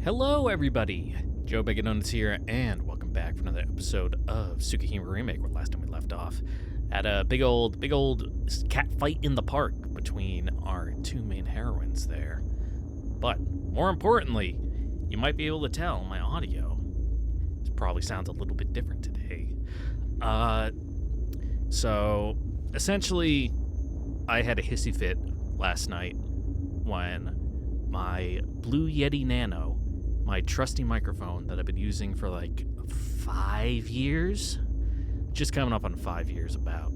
Hello, everybody. Joe Begadonis here, and welcome back for another episode of Tsukihime Remake, where last time we left off at a big old cat fight in the park between our two main heroines there. But more importantly, you might be able to tell my audio probably sounds a little bit different today. So essentially, I had a hissy fit last night when my Blue Yeti Nano, my trusty microphone that I've been using for like 5 years, just coming up on 5 years about,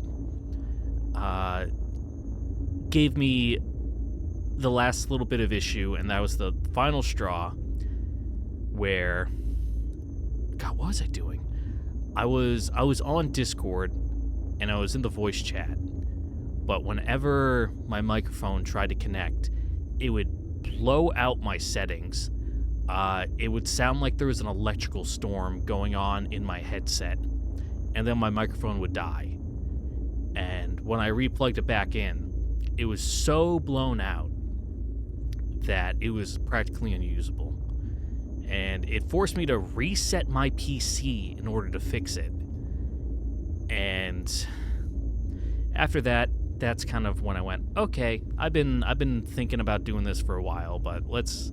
gave me the last little bit of issue, and that was the final straw where, God, what was I doing? I was on Discord, and I was in the voice chat, but whenever my microphone tried to connect, it would blow out my settings. It would sound like there was an electrical storm going on in my headset, and then my microphone would die. And when I replugged it back in, it was so blown out that it was practically unusable. And it forced me to reset my PC in order to fix it. And after that, that's kind of when I went, okay, I've been thinking about doing this for a while, but let's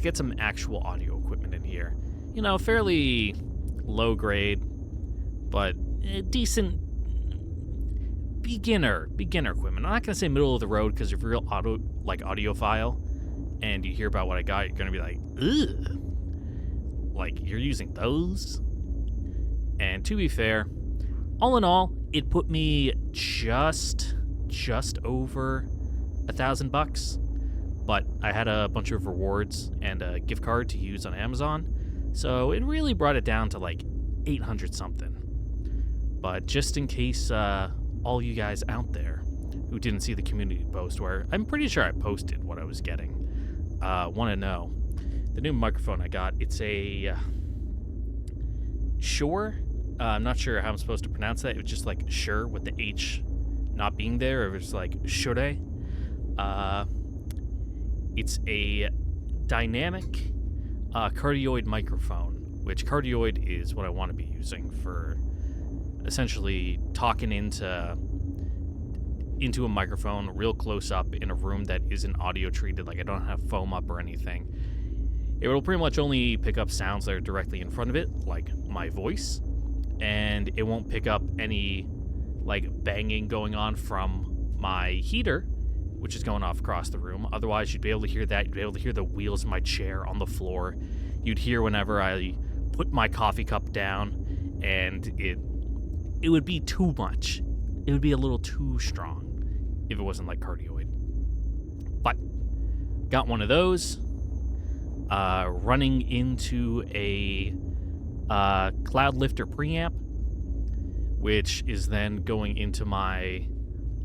get some actual audio equipment in here. You know, fairly low grade, but decent beginner equipment. I'm not gonna say middle of the road, because if you're real audiophile and you hear about what I got, you're gonna be like, ugh, like you're using those. And to be fair, all in all, it put me just over $1,000, but I had a bunch of rewards and a gift card to use on Amazon, so it really brought it down to like 800 something. But just in case all you guys out there who didn't see the community post, where I'm pretty sure I posted what I was getting, want to know, the new microphone I got, it's a Shure. I'm not sure how I'm supposed to pronounce that. It was just like Shure with the H not being there, or it's like Shure. It's a dynamic cardioid microphone, which cardioid is what I want to be using for essentially talking into a microphone real close up in a room that isn't audio treated. Like, I don't have foam up or anything. It will pretty much only pick up sounds that are directly in front of it, like my voice, and it won't pick up any like banging going on from my heater, which is going off across the room. Otherwise, you'd be able to hear that. You'd be able to hear the wheels of my chair on the floor. You'd hear whenever I put my coffee cup down, and it would be too much. It would be a little too strong if it wasn't like cardioid. But got one of those, running into a Cloud Lifter preamp, which is then going into my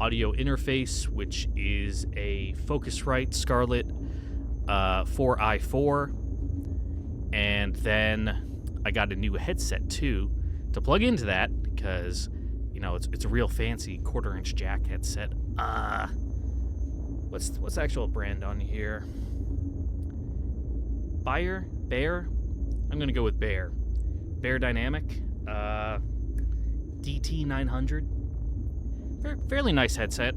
audio interface, which is a Focusrite Scarlett 4i4, and then I got a new headset too to plug into that, because you know it's a real fancy 1/4-inch jack headset. What's the actual brand on here? Bear. I'm gonna go with Bear Dynamic DT900. Fairly nice headset.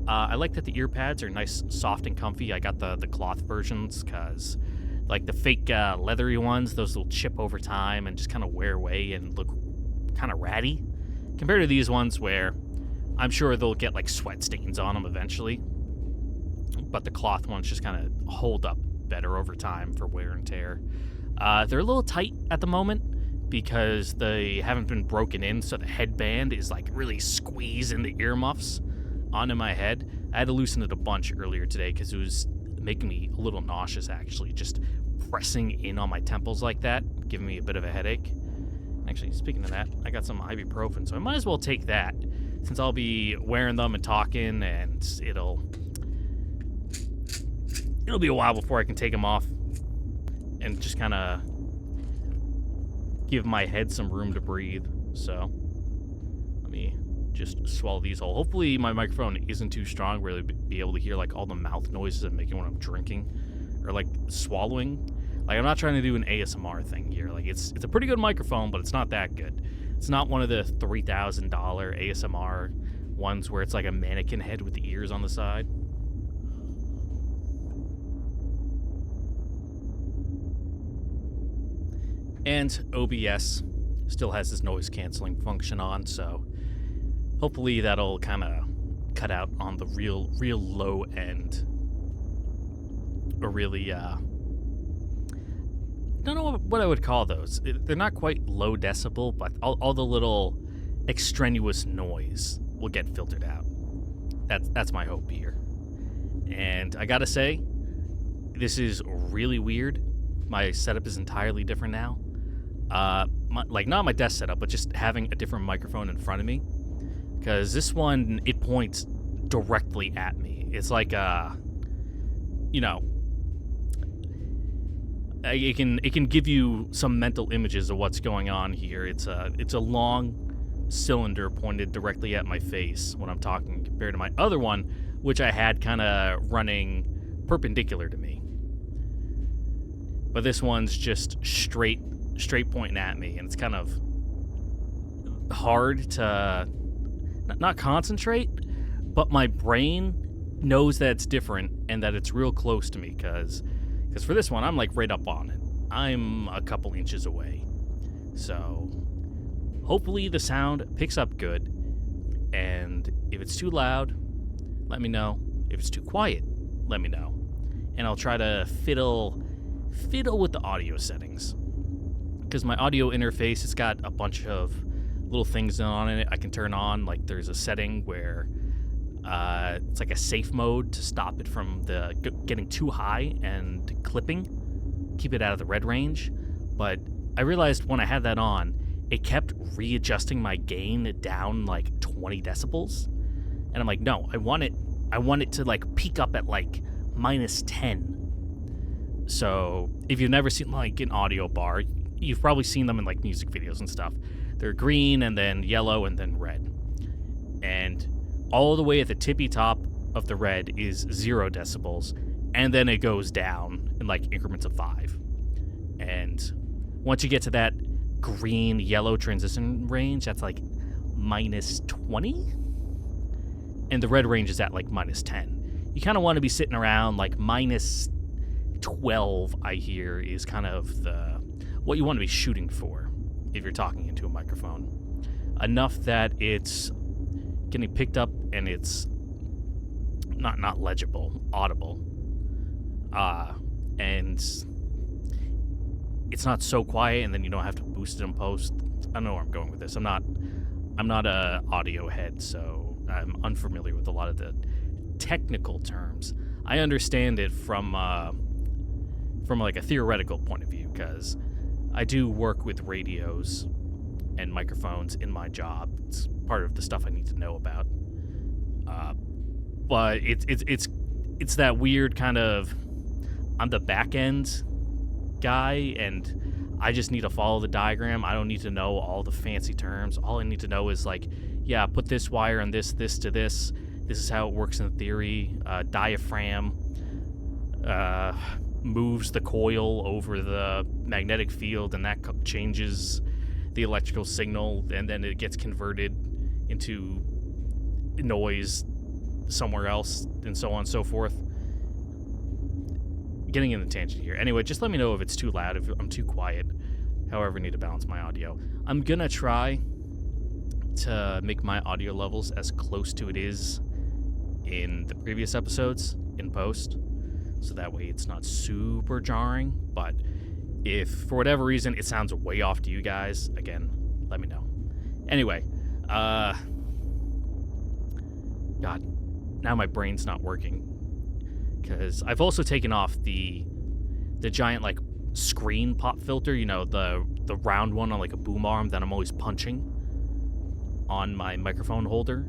I like that the ear pads are nice, soft, and comfy. I got the cloth versions, because like the fake leathery ones, those will chip over time and just kind of wear away and look kind of ratty, compared to these ones where I'm sure they'll get like sweat stains on them eventually, but the cloth ones just kind of hold up better over time for wear and tear. They're a little tight at the moment because they haven't been broken in, so the headband is like really squeezing the earmuffs onto my head. I had to loosen it a bunch earlier today because it was making me a little nauseous, actually, just pressing in on my temples like that, giving me a bit of a headache. Actually, speaking of that, I got some ibuprofen, so I might as well take that, since I'll be wearing them and talking, and it'll be a while before I can take them off and just kind of give my head some room to breathe. So let me just swallow these whole. Hopefully my microphone isn't too strong, really be able to hear like all the mouth noises I'm making when I'm drinking or like swallowing. Like, I'm not trying to do an ASMR thing here. Like, it's a pretty good microphone, but it's not that good. It's not one of the $3,000 ASMR ones where it's like a mannequin head with the ears on the side. And OBS still has this noise canceling function on, so hopefully that'll kind of cut out on the real low end, or really I don't know what I would call those. They're not quite low decibel, but all the little extraneous noise will get filtered out. That's my hope here. And I gotta say, this is really weird. My setup is entirely different now. Not my desk setup, but just having a different microphone in front of me. Because this one, it points directly at me. It's like, it can give you some mental images of what's going on here. It's a long cylinder pointed directly at my face when I'm talking, compared to my other one, which I had kind of running perpendicular to me. But this one's just straight pointing at me, and it's kind of hard to not concentrate, but my brain knows that it's different and that it's real close to me, because for this one, I'm like right up on it. I'm a couple inches away. So hopefully the sound picks up good, and if it's too loud, let me know. If it's too quiet, let me know. And I'll try to fiddle with the audio settings. Because my audio interface, it's got a bunch of little things on it I can turn on. Like, there's a setting where it's like a safe mode to stop it from getting too high and clipping, keep it out of the red range. But I realized when I had that on, it kept readjusting my gain down like 20 decibels. And I'm like, no, I want it to like peak up at like -10. So if you've never seen like an audio bar, you've probably seen them in like music videos and stuff. They're green and then yellow and then red. And all the way at the tippy top of the red is 0 decibels, and then it goes down in like increments of 5. And once you get to that green yellow transition range, that's like -20, and the red range is at like -10. You kind of want to be sitting around like -12, I hear, is kind of what you want to be shooting for if you're talking into a microphone. Enough that it's getting picked up and it's not legible, audible. And it's not so quiet, and then you don't have to boost it in post. I don't know where I'm going with this. I'm not a audio head, so I'm unfamiliar with a lot of the technical terms. I understand it from like a theoretical point of view, because I do work with radios and microphones in my job. It's part of the stuff I need to know about. But it's that weird kind of, I'm the back end guy, and I just need to follow the diagram. I don't need to know all the fancy terms. All I need to know is like, yeah, put this wire and this to this. This is how it works in theory. Diaphragm moves the coil over the magnetic field, and that changes the electrical signal, and then it gets converted into noise somewhere else, and so on and so forth. Getting in the tangent here. Anyway, just let me know if it's too loud, if I'm too quiet. However, I need to balance my audio. I'm gonna try to make my audio levels as close to it is in the previous episodes in post, so that way it's not super jarring. But if for whatever reason it sounds way off to you guys, again, let me know. Anyway, God, now my brain's not working, because I've also taken off the giant like screen pop filter, you know, the round one on like a boom arm that I'm always punching on my microphone holder.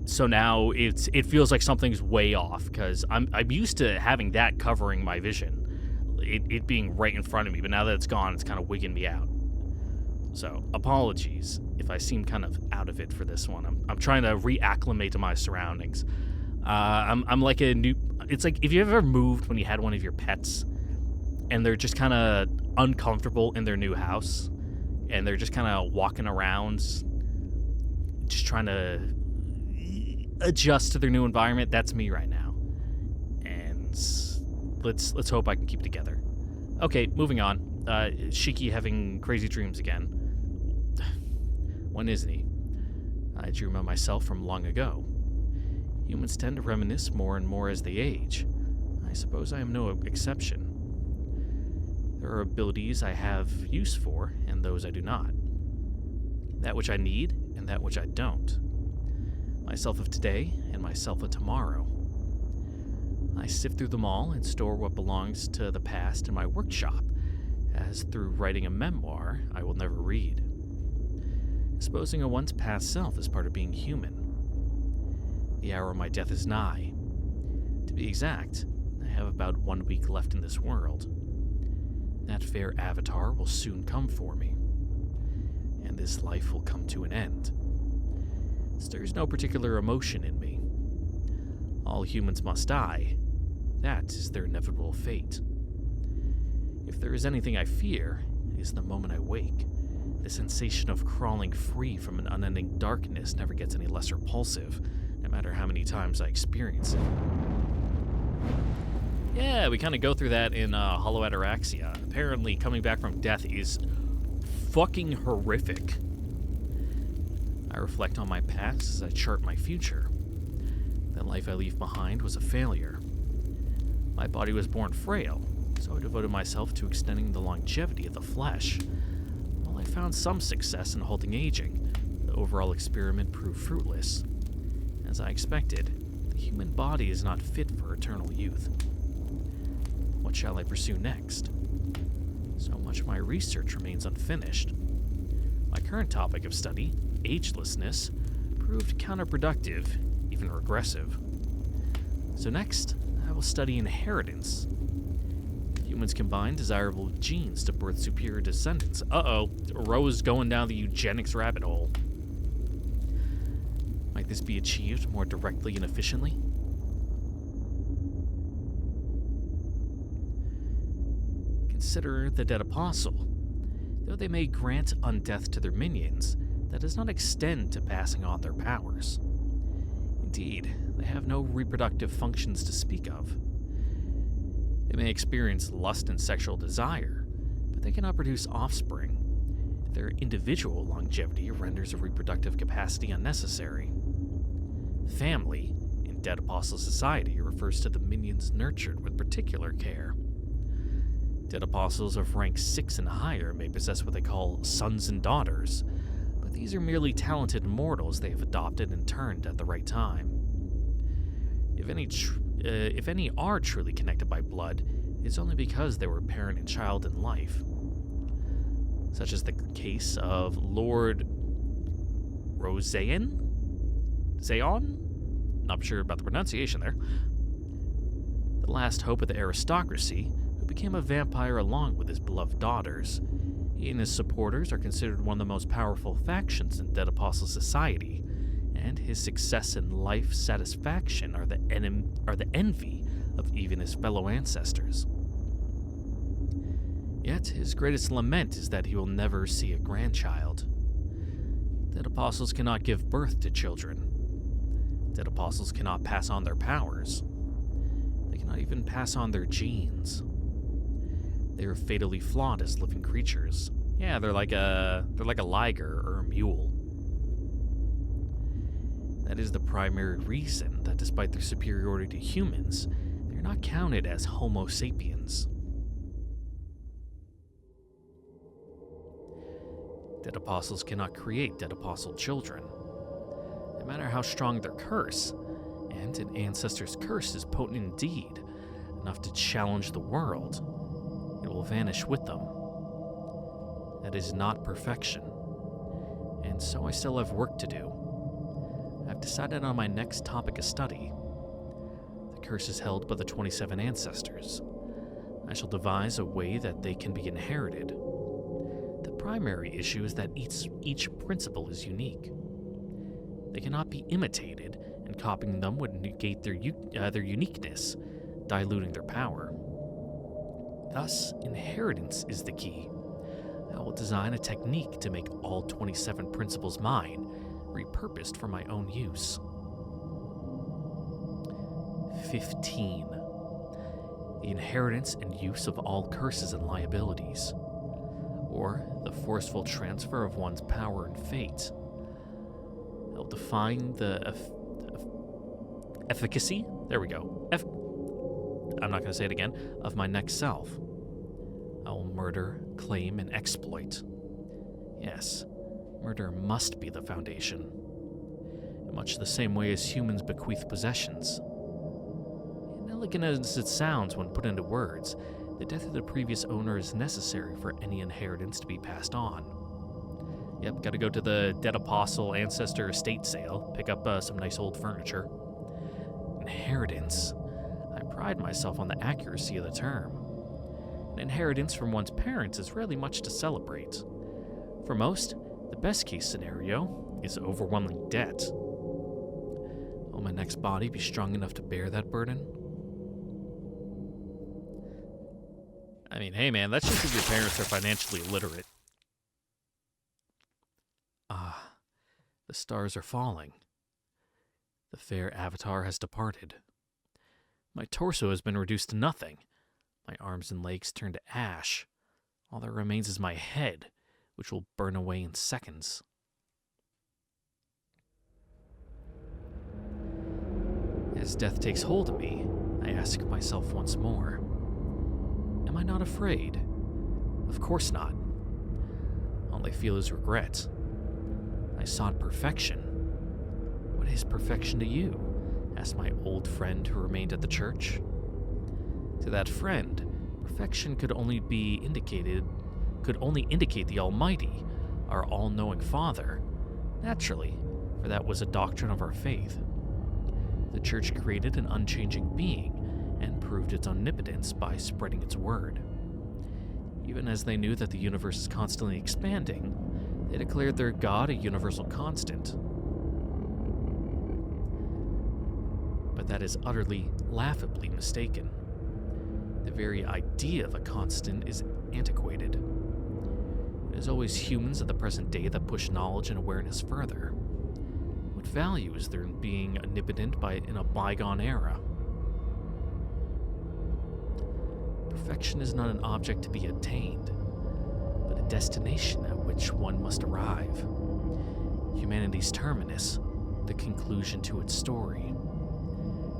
So now it feels like something's way off, because I'm used to having that covering my vision, it being right in front of me, but now that it's gone, it's kind of wigging me out. So apologies if I seem kind of out of it for this one. I'm trying to reacclimate to my surroundings. I'm like a new. It's like if you ever moved when you had one of your pets, and they're just kind of uncomfortable in their new house, and they're just kind of walking around, just trying to adjust to their new environment. That's me right now, and let's hope I can keep it together. Okay, moving on. Shiki having crazy dreams again. When isn't he? I dream of myself from long ago. Humans tend to reminisce more and more as they age. I suppose I am no exception. There are abilities I have use for, and those I do not. That which I need, and that which I don't. Myself of today, and myself of tomorrow. I sift through them all and store what belongs to the past in my workshop, as through writing a memoir I will never read. Exposing a once past self is part of being human. The hour of my death is nigh. To be exact, I have about 1 week left in this world. That fair avatar will soon come for me, and this life will come to an end. Stirs no particular emotion in me. All humans must die. That is their inevitable fate. If there is anything I fear, it is the moment I wake. The sensation of crawling free from an unending darkness never gets any less repulsive, no matter how many times I experience it. Yeah, we kind of go through that in Hollow Ataraxia. Apparently, coming back from death is fucking horrific. I reflect on my past as I chart my future. The life I leave behind was a failure. My body was born frail, so I devoted myself to extending the longevity of the flesh. While I found some success in halting aging, the overall experiment proved fruitless. As I expected, the human body is not fit for eternal youth. What shall I pursue next? So much of my research remains unfinished. My current topic of study, agelessness, proved counterproductive, even regressive. So next, I will study inheritance. Humans combine desirable genes to birth superior descendants. Uh-oh, Rose going down the eugenics rabbit hole. Might this be achieved more directly and efficiently? Consider the dead apostle. Though they may grant undeath to their minions, that does not extend to passing on their powers. Indeed, they have no reproductive functions to speak of. They may experience lust and sexual desire, but they cannot produce offspring. Their individual longevity renders a reproductive capacity unnecessary. Family, in Dead Apostle society, refers to the minions nurtured with particular care. Dead Apostles of rank 6 and higher may possess what they call sons and daughters, but these are merely talented mortals they have adopted and turned at the right time. If any are truly connected by blood, it's only because they were parent and child in life. Such as the case of Lord Roseanne? Zeon? Not sure about the pronunciation there. The last hope of the aristocracy, who became a vampire along with his beloved daughters. He and his supporters are considered one of the most powerful factions in Dead Apostle society, and his success and life satisfaction are the envy of even his fellow ancestors. Yet his greatest lament is that he will never see a grandchild. Dead Apostles cannot give birth to children. Dead Apostles cannot pass on their powers. They cannot even pass on their genes. They are fatally flawed as living creatures. Yeah, they're like a liger or a mule. That is the primary reason that despite their superiority to humans, they're not counted as Homo sapiens. Dead Apostles cannot create Dead Apostle children. No matter how strong their curse, and an ancestor's curse is potent indeed, enough to challenge the world, it will vanish with them. That is not perfection, and so I still have work to do. I've decided on my next topic of study. The curse is held by the 27 ancestors. I shall devise a way that they can be inherited. The primary issue is that each principle is unique. They cannot be imitated, and copying them would negate their uniqueness, diluting their power. Thus, inheritance is the key. I will design a technique to make all 27 principles mine, repurposed for my own use. 15. The inheritance and use of all curses and liabilities, or the forceful transfer of one's power and fate. I'll define the efficacy, there we go, I'm not going to say it again, of my next self. I will murder, claim, and exploit. Yes, murder must be the foundation. In much the same way as humans bequeath possessions. Inelegant as it sounds when put into words, the death of the previous owner is necessary for any inheritance to be passed on. Yep, gotta go to the Dead Apostle Ancestor estate sale, pick up some nice old furniture. Inheritance. I pride myself on the accuracy of the term. An inheritance from one's parents is rarely much to celebrate. For most, the best case scenario is overwhelming debt. Will my next body be strong enough to bear that burden? I mean, hey man, that's just if your parents are financially illiterate. The stars are falling. The fair avatar has departed. My torso has been reduced to nothing. My arms and legs turned to ash. All that remains is my head, which will burn away in seconds. As death takes hold of me, I ask myself once more, am I not afraid? Of course not. All I feel is regret. I sought perfection. What is perfection to you? Asked my old friend who remained at the church. To that friend, perfection could only indicate the Almighty, our all-knowing Father. Naturally, for that was a doctrine of our faith. The church created an unchanging being and proved its omnipotence by spreading its word. Even as they knew that the universe is constantly expanding, they declared their God a universal constant. But that is utterly, laughably mistaken. The very idea of a constant is antiquated. It is always humans of the present day that push knowledge and awareness further. What value is there in being omnipotent in a bygone era? Perfection is not an object to be attained, but a destination at which one must arrive. Humanity's terminus, the conclusion to its story.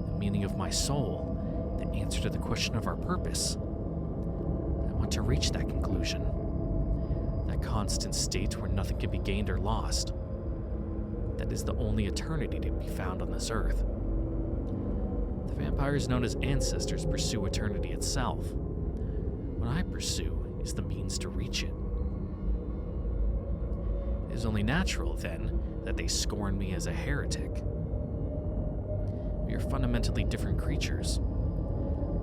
The meaning of my soul, the answer to the question of our purpose. I want to reach that conclusion. That constant state where nothing can be gained or lost. That is the only eternity to be found on this earth. The vampires known as ancestors pursue eternity itself. What I pursue is the means to reach it. It is only natural, then, that they scorn me as a heretic. We are fundamentally different creatures.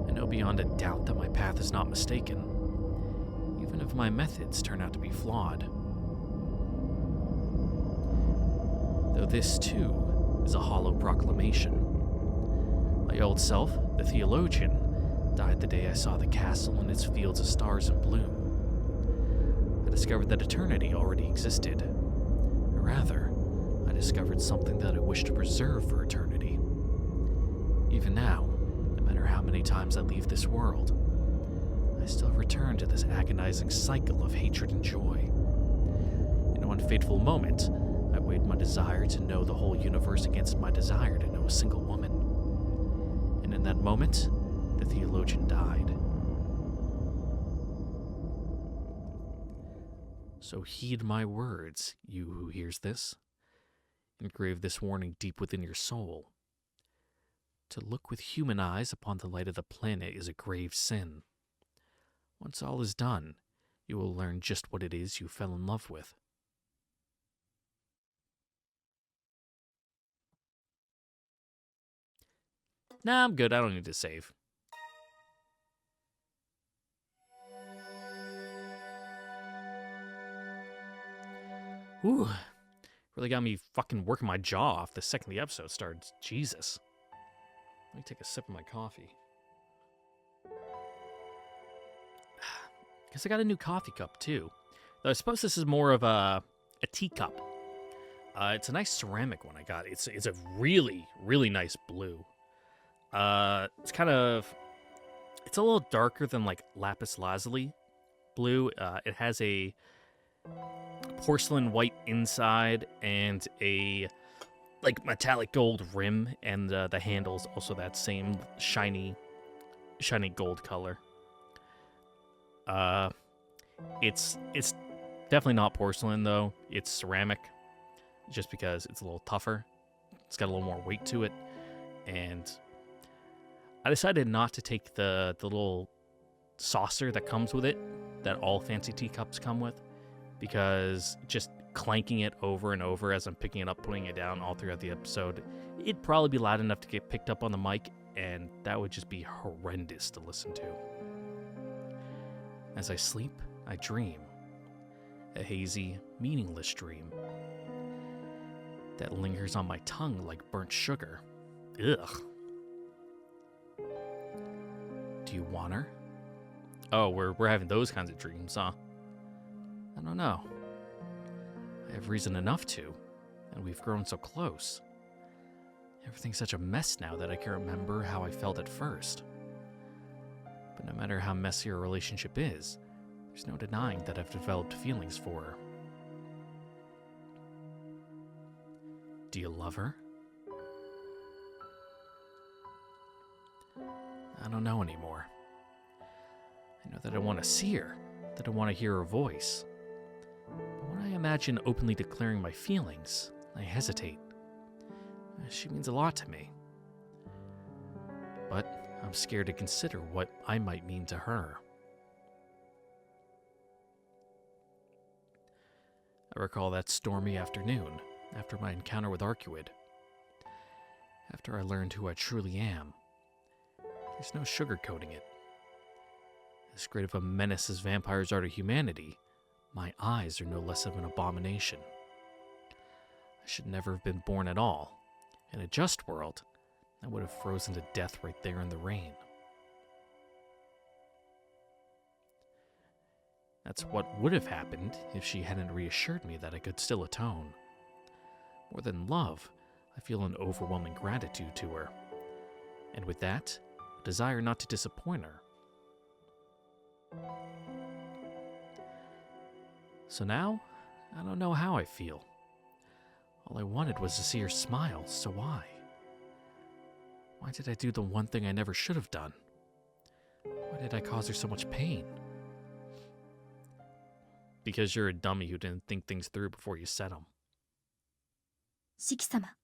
I know beyond a doubt that my path is not mistaken, even if my methods turn out to be flawed. Though this, too, is a hollow proclamation. My old self, the theologian, died the day I saw the castle and its fields of stars in bloom. I discovered that eternity already existed. Or rather, I discovered something that I wish to preserve for eternity. Even now, no matter how many times I leave this world, I still return to this agonizing cycle of hatred and joy. In one fateful moment, I weighed my desire to know the whole universe against my desire to know a single woman. And in that moment, the theologian died. So heed my words, you who hears this. Engrave this warning deep within your soul. To look with human eyes upon the light of the planet is a grave sin. Once all is done, you will learn just what it is you fell in love with. Nah, I'm good. I don't need to save. Ooh, really got me fucking working my jaw off the second the episode starts. Jesus. Let me take a sip of my coffee. because I got a new coffee cup too. Though I suppose this is more of a teacup. It's a nice ceramic one I got. It's a really, really nice blue. It's a little darker than like lapis lazuli blue. It has a porcelain white inside and a like metallic gold rim, and the handle's also that same shiny gold color. It's definitely not porcelain though. It's ceramic, just because it's a little tougher. It's got a little more weight to it, and I decided not to take the little saucer that comes with it, that all fancy teacups come with, because just clanking it over and over as I'm picking it up, putting it down all throughout the episode, it'd probably be loud enough to get picked up on the mic, and that would just be horrendous to listen to. As I sleep, I dream. A hazy, meaningless dream that lingers on my tongue like burnt sugar. Ugh. Do you want her? Oh, we're having those kinds of dreams, huh? I don't know. I have reason enough to, and we've grown so close. Everything's such a mess now that I can't remember how I felt at first. But no matter how messy our relationship is, there's no denying that I've developed feelings for her. Do you love her? I don't know anymore. I know that I want to see her, that I want to hear her voice. But when I imagine openly declaring my feelings, I hesitate. She means a lot to me. But I'm scared to consider what I might mean to her. I recall that stormy afternoon after my encounter with Arcuid. After I learned who I truly am, there's no sugarcoating it. As great of a menace as vampires are to humanity, my eyes are no less of an abomination. I should never have been born at all. In a just world, I would have frozen to death right there in the rain. That's what would have happened if she hadn't reassured me that I could still atone. More than love, I feel an overwhelming gratitude to her. And with that, a desire not to disappoint her. So now, I don't know how I feel. All I wanted was to see her smile, so why? Why did I do the one thing I never should have done? Why did I cause her so much pain? Because you're a dummy who didn't think things through before you said them. シキ様、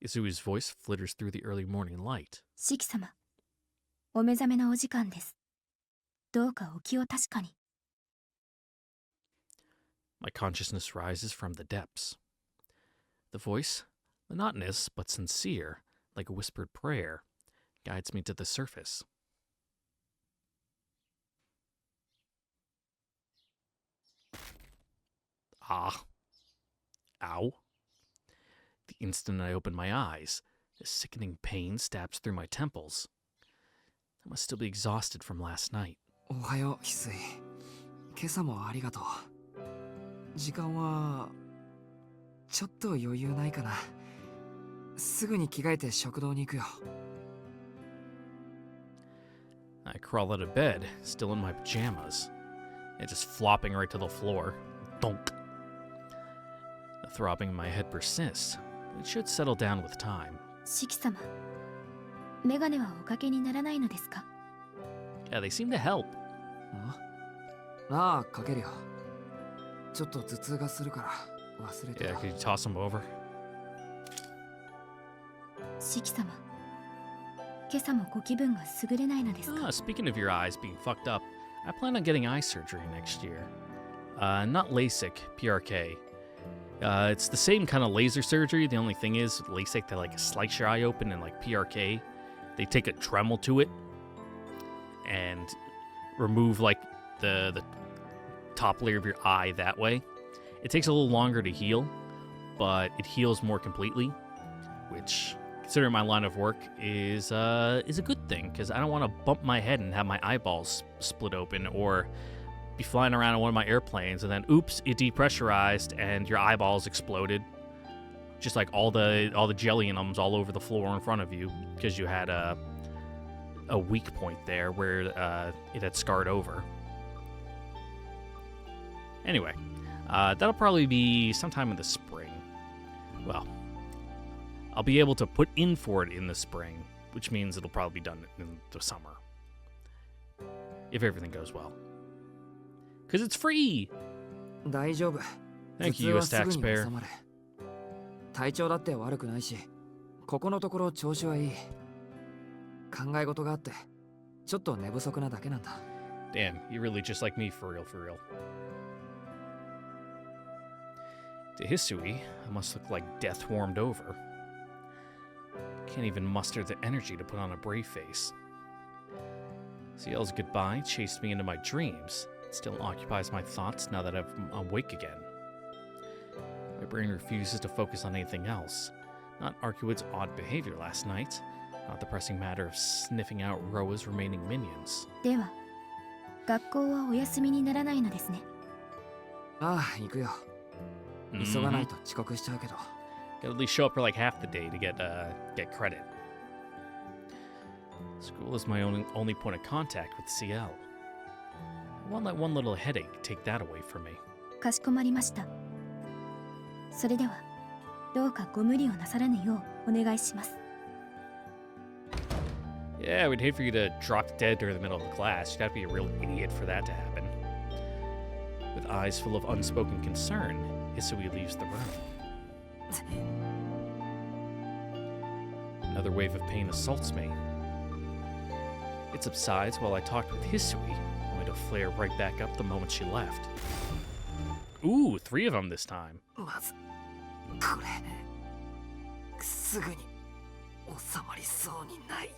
Izui's voice flitters through the early morning light. シキ様、お目覚めのお時間です。どうかお気を確かに。 My consciousness rises from the depths. The voice, monotonous but sincere, like a whispered prayer, guides me to the surface. Ah. Ow. The instant I open my eyes, a sickening pain stabs through my temples. I must still be exhausted from last night. おはよう、翡翠。今朝もありがとう。時間はちょっと余裕ないかな。すぐに着替えて食堂に行くよ。I crawl out of bed, still in my pajamas, and just flopping right to the floor. Donk. The throbbing in my head persists. It should settle down with time. シキ様、メガネはおかけにならないのですか？ Yeah, they seem to help. ああ、かけるよ。ちょっと頭痛がするから忘れて Yeah, た。 could you toss them over? シキ様、今朝もご気分が優れないのですか？ Speaking of your eyes being fucked up, I plan on getting eye surgery next year. Not LASIK, PRK. It's the same kind of laser surgery. The only thing is, LASIK, they like slice your eye open, and like PRK, they take a Dremel to it and remove like the top layer of your eye that way. It takes a little longer to heal, but it heals more completely, which considering my line of work, is a good thing, because I don't want to bump my head and have my eyeballs split open, or be flying around on one of my airplanes and then, oops, it depressurized and your eyeballs exploded. Just like all the jelly-ums all over the floor in front of you, because you had a weak point there where it had scarred over. Anyway, that'll probably be sometime in the spring. Well, I'll be able to put in for it in the spring, which means it'll probably be done in the summer. If everything goes well. Because it's free! 大丈夫。 Thank you, US 頭痛はすぐに taxpayer. 収まる。体調だって悪くないし、ここのところ調子はいい。考え事があって、ちょっと寝不足なだけなんだ。Damn, you're really just like me, for real, for real. To Hisui, I must look like death warmed over. Can't even muster the energy to put on a brave face. Ciel's goodbye chased me into my dreams. It still occupies my thoughts now that I'm awake again. My brain refuses to focus on anything else. Not Arcuwood's odd behavior last night. Not the pressing matter of sniffing out Roa's remaining minions. では学校はお休みにならないのですね。ああ、行くよ。急がないと遅刻しちゃうけど。Gotta at least show up for like half the day to get credit. School is my only point of contact with Ciel. I won't let one little headache take that away from me. かしこまりました。それではどうかご無理をなさらぬようお願いします。Yeah, we'd hate for you to drop dead during the middle of the class. You'd have to be a real idiot for that to happen. With eyes full of unspoken concern, Hisui leaves the room. Another wave of pain assaults me. It subsides while I talked with Hisui, only to flare right back up the moment she left. Ooh, 3 of them this time. まず、これ、すぐに収まりそうにない。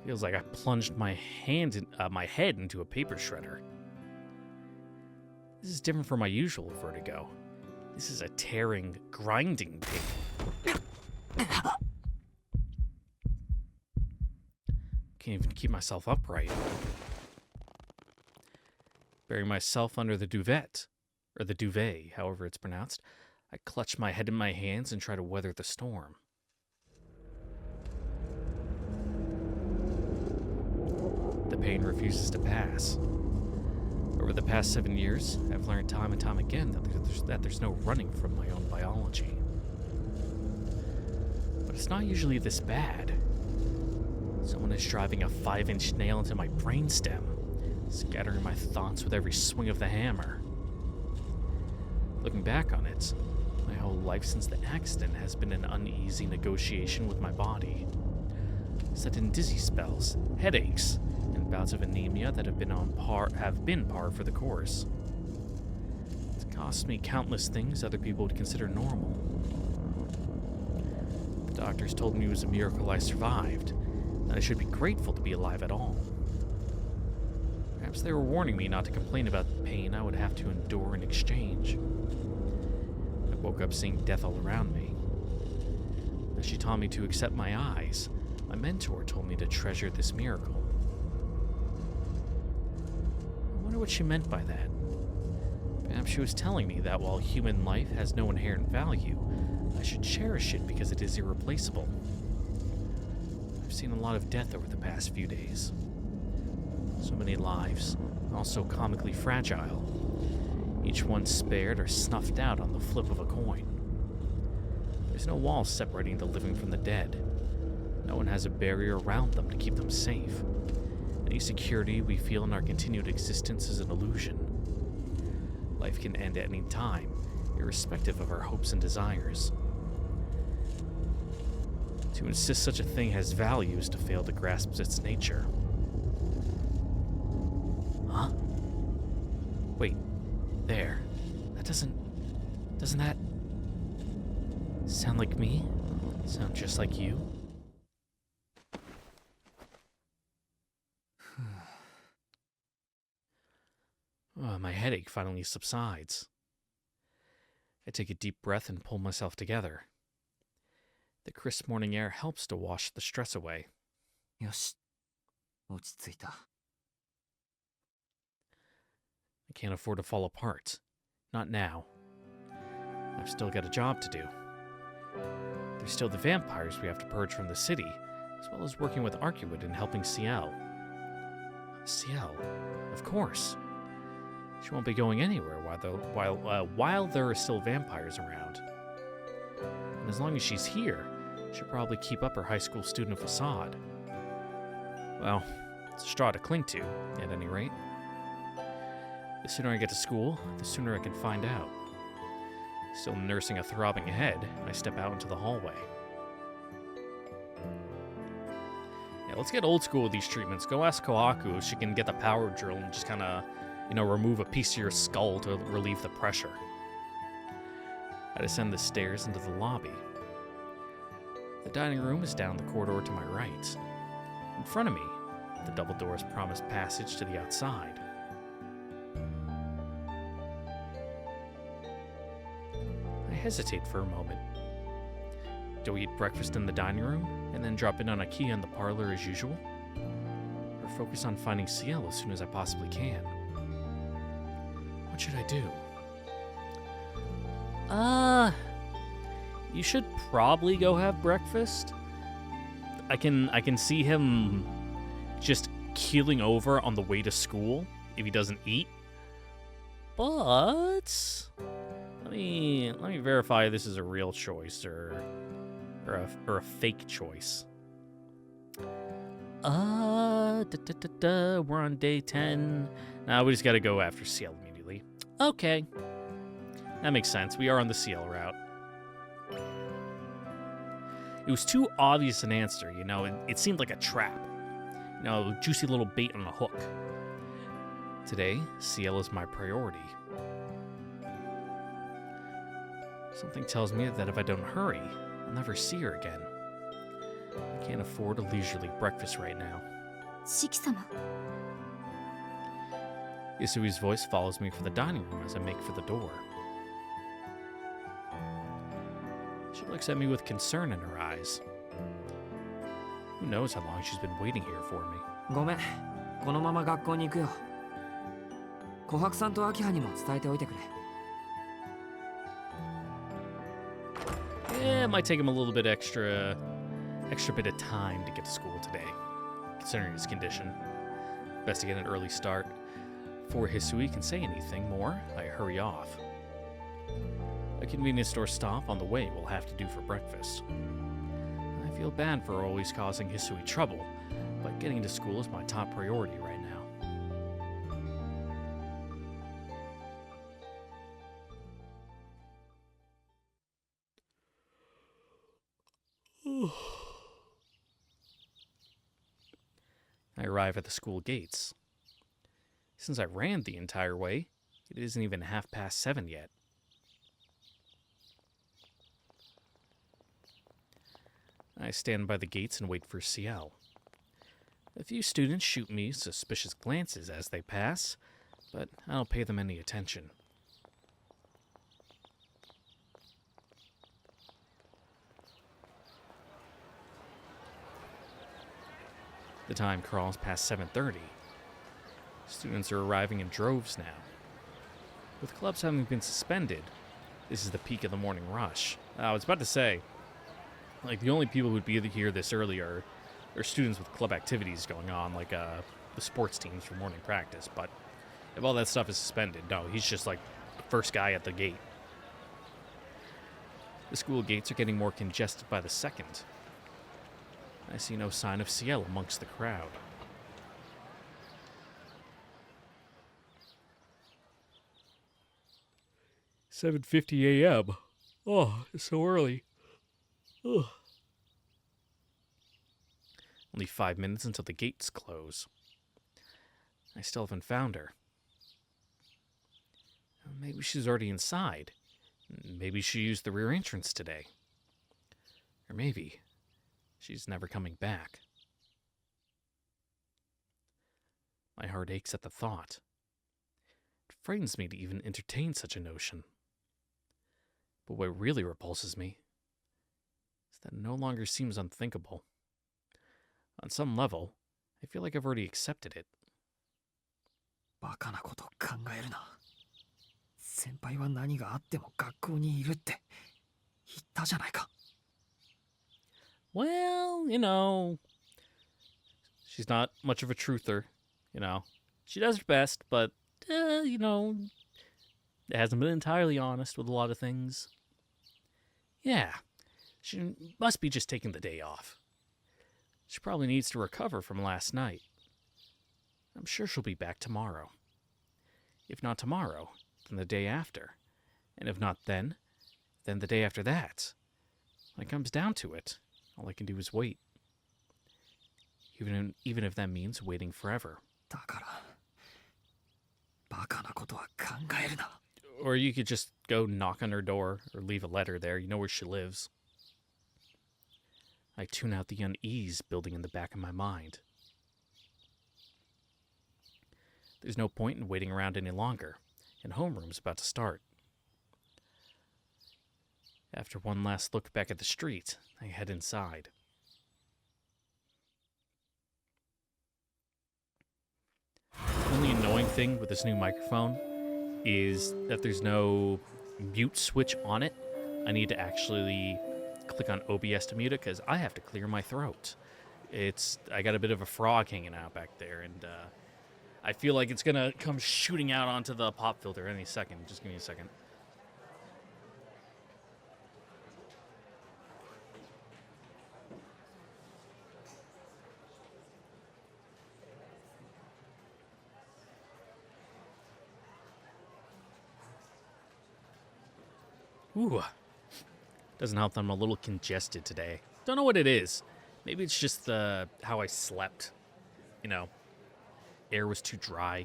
Feels like I plunged my head into a paper shredder. This is different from my usual vertigo. This is a tearing, grinding pain. Can't even keep myself upright. Burying myself under the duvet, or the duvet, however it's pronounced, I clutch my head in my hands and try to weather the storm. The pain refuses to pass. Over the past 7 years, I've learned time and time again that there's no running from my own biology. But it's not usually this bad. Someone is driving a 5-inch nail into my brainstem, scattering my thoughts with every swing of the hammer. Looking back on it, my whole life since the accident has been an uneasy negotiation with my body. Set in dizzy spells, headaches, and bouts of anemia that have been par for the course. It's cost me countless things other people would consider normal. The doctors told me it was a miracle I survived, that I should be grateful to be alive at all. Perhaps they were warning me not to complain about the pain I would have to endure in exchange. I woke up seeing death all around me. As she taught me to accept my eyes, my mentor told me to treasure this miracle. I wonder what she meant by that. Perhaps she was telling me that while human life has no inherent value, I should cherish it because it is irreplaceable. I've seen a lot of death over the past few days. So many lives, all so comically fragile. Each one spared or snuffed out on the flip of a coin. There's no wall separating the living from the dead. No one has a barrier around them to keep them safe. Any security we feel in our continued existence is an illusion. Life can end at any time, irrespective of our hopes and desires. To insist such a thing has value is to fail to grasp its nature. Huh? Wait, there. Doesn't that sound like me? Sound just like you? Oh, my headache finally subsides. I take a deep breath and pull myself together. The crisp morning air helps to wash the stress away. よし、落ち着いた。 I can't afford to fall apart. Not now. I've still got a job to do. There's still the vampires we have to purge from the city, as well as working with Arcuwood and helping Ciel. Ciel, of course. She won't be going anywhere while there are still vampires around. And as long as she's here, she'll probably keep up her high school student facade. Well, it's a straw to cling to, at any rate. The sooner I get to school, the sooner I can find out. Still nursing a throbbing head, I step out into the hallway. Yeah, let's get old school with these treatments. Go ask Kohaku if she can get the power drill and just kind of, remove a piece of your skull to relieve the pressure. I descend the stairs into the lobby. The dining room is down the corridor to my right. In front of me, the double doors promise passage to the outside. I hesitate for a moment. Do we eat breakfast in the dining room and then drop in on a key in the parlor as usual? Or focus on finding Ciel as soon as I possibly can? What should I do? You should probably go have breakfast. I can see him just keeling over on the way to school if he doesn't eat. But let me verify this is a real choice or a fake choice. We're on day 10. Now we just gotta go after Ciel immediately. Okay. That makes sense. We are on the Ciel route. It was too obvious an answer, It seemed like a trap. Juicy little bait on a hook. Today, Ciel is my priority. Something tells me that if I don't hurry, I'll never see her again. I can't afford a leisurely breakfast right now. シキ様 Isui's voice follows me from the dining room as I make for the door. She looks at me with concern in her eyes. Who knows how long she's been waiting here for me. ごめん、このまま学校に行くよ。琥珀さんと明葉にも伝えておいてくれ。 Yeah, it might take him a little bit extra bit of time to get to school today, considering his condition. Best to get an early start. Before Hisui can say anything more, I hurry off. A convenience store stop on the way will have to do for breakfast. I feel bad for always causing Hisui trouble, but getting to school is my top priority right now. I arrive at the school gates. Since I ran the entire way, it isn't even 7:30 yet. I stand by the gates and wait for Ciel. A few students shoot me suspicious glances as they pass, but I don't pay them any attention. The time crawls past 7:30. Students are arriving in droves now. With clubs having been suspended, this is the peak of the morning rush. I was about to say, the only people who'd be here this early are students with club activities going on, the sports teams for morning practice. But if all that stuff is suspended, no, he's just the first guy at the gate. The school gates are getting more congested by the second. I see no sign of Ciel amongst the crowd. "7:50 a.m. Oh, it's so early. Ugh. Only 5 minutes until the gates close. I still haven't found her. Maybe she's already inside. Maybe she used the rear entrance today. Or maybe she's never coming back. My heart aches at the thought. It frightens me to even entertain such a notion. But what really repulses me That no longer seems unthinkable. On some level, I feel like I've already accepted it. バカなこと考えるな。先輩は何があっても学校にいるって言ったじゃないか。Well, she's not much of a truther. She does her best, but, it hasn't been entirely honest with a lot of things. Yeah, she must be just taking the day off. She probably needs to recover from last night. I'm sure she'll be back tomorrow. If not tomorrow, then the day after. And if not then the day after that. When it comes down to it, all I can do is wait. Even if that means waiting forever. だから、バカなことは考えるな。Or you could just go knock on her door or leave a letter there. You know where she lives. I tune out the unease building in the back of my mind. There's no point in waiting around any longer, and homeroom's about to start. After one last look back at the street, I head inside. The only annoying thing with this new microphone is that there's no mute switch on it. I need to actually click on OBS to mute it because I have to clear my throat. I got a bit of a frog hanging out back there, and I feel like it's gonna come shooting out onto the pop filter any second. Just give me a second. Ooh. Doesn't help that I'm a little congested today. Don't know what it is. Maybe it's just how I slept. Air was too dry.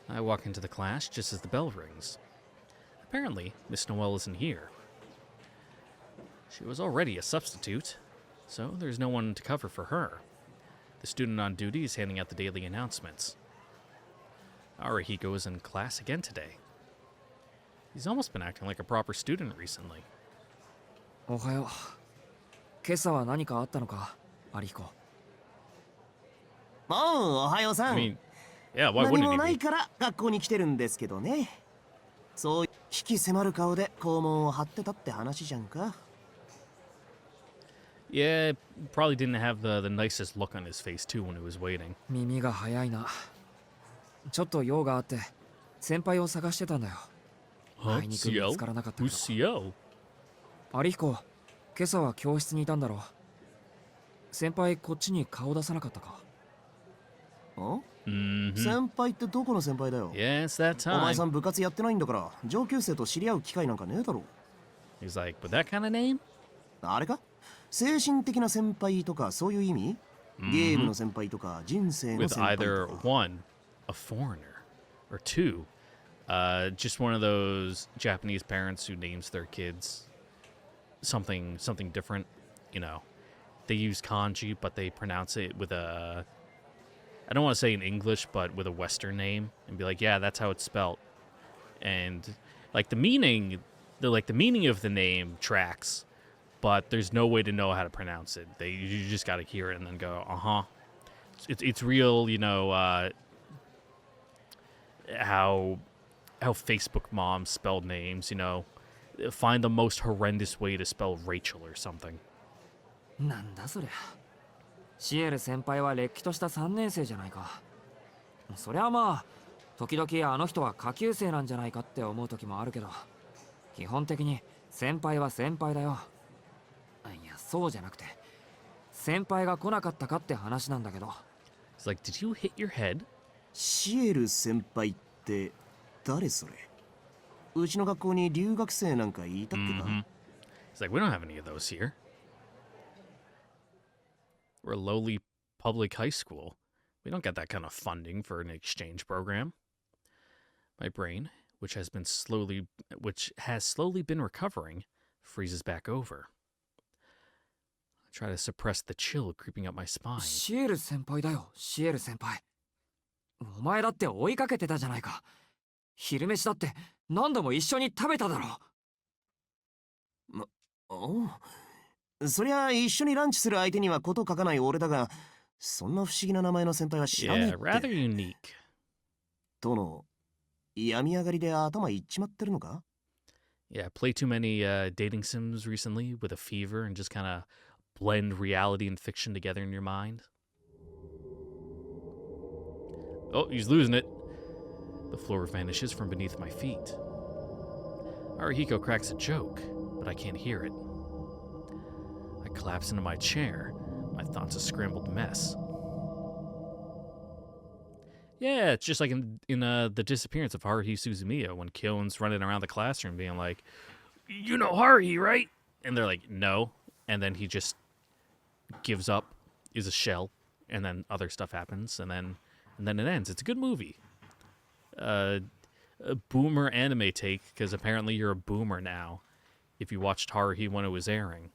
I walk into the class just as the bell rings. Apparently, Miss Noel isn't here. She was already a substitute, so there's no one to cover for her. The student on duty is handing out the daily announcements. Arahiko is in class again today. He's almost been acting like a proper student recently. おはよう。今朝は何かあったのか、アリヒコ。もうおはようさん。 I mean, yeah, why 何 wouldn't も he ない be? から学校に来てるんですけどね。そう引き迫る顔で校門を張ってたって話じゃんか。Yeah, probably didn't have the nicest look on his face too when he was waiting. 耳が早いな。ちょっと用があって先輩を探してたんだよ。 Huh? 会いにくい見 Ciel? つからなかったけ Who's ど。 Ciel? アリヒコ、今朝は教室にいたんだろう。先輩こっちに顔出さなかったか。ん Mm-hmm. 先輩ってどこの先輩だよ。 Yeah, it's that お前 time. さん部活やってないんだから上級生と知り合う機会なんかねえだろ。 He's like, with that kind of name? あれか精神的な先輩とかそういう意味、ゲームの先輩とか人生の With 先輩 either とか。 one, a foreigner, or two, just one of those Japanese parents who names their kids something different. They use kanji, but they pronounce it with I don't want to say in English, but with a Western name, and be like, yeah, that's how it's spelled. And like the meaning of the name tracks, but there's no way to know how to pronounce it. You just got to hear it and then go, uh-huh. It's real, how Facebook moms spell names, find the most horrendous way to spell Rachel or something. なんだそりゃ。シエル先輩はれっきとした3年生じゃないか。そりゃまあ、時々あの人は下級生なんじゃないかって思う時もあるけど、基本的に先輩は先輩だよ。いや、そうじゃなくて、先輩が来なかったかって話なんだけど。It's like, did you hit your head? シエル先輩って誰それ。うちの学校に留学生なんかいたっけか。 Mm-hmm. It's like, we don't have any of those here. We're a lowly public high school. We don't get that kind of funding for an exchange program. My brain, which has slowly been recovering, freezes back over. I try to suppress the chill creeping up my spine. シエル先輩だよ、シエル先輩。お前だって追いかけてたじゃないか。昼飯だって何度も一緒に食べただろ。おう、そりゃ一緒にランチする相手にはこと書かない俺だが、そんな不思議な名前の先輩は知らねえ Yeah, っ rather て。 unique. 殿、病み上がりで頭いっちまってるのか？ Yeah, play too many dating sims recently with a fever and just kind of blend reality and fiction together in your mind. Oh, he's losing it. The floor vanishes from beneath my feet. Arihiko cracks a joke, but I can't hear it. I collapse into my chair, my thoughts a scrambled mess. Yeah, it's just like in the disappearance of Haruhi Suzumiya when Kyon's running around the classroom being like, "You know Haruhi, right?" And they're like, "No," and then he just gives up, is a shell, and then other stuff happens, and then it ends. It's a good movie. A boomer anime take, because apparently you're a boomer now if you watched Haruhi when it was airing.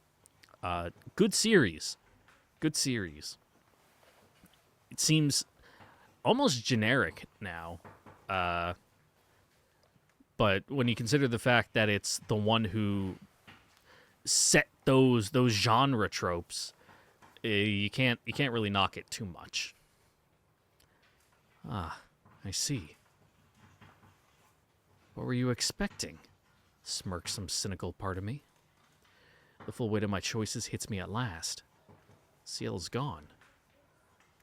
Good series. Good series. It seems almost generic now. But when you consider the fact that it's the one who set those genre tropes, you can't really knock it too much. Ah, I see. What were you expecting? Smirks some cynical part of me. The full weight of my choices hits me at last. Ciel is gone,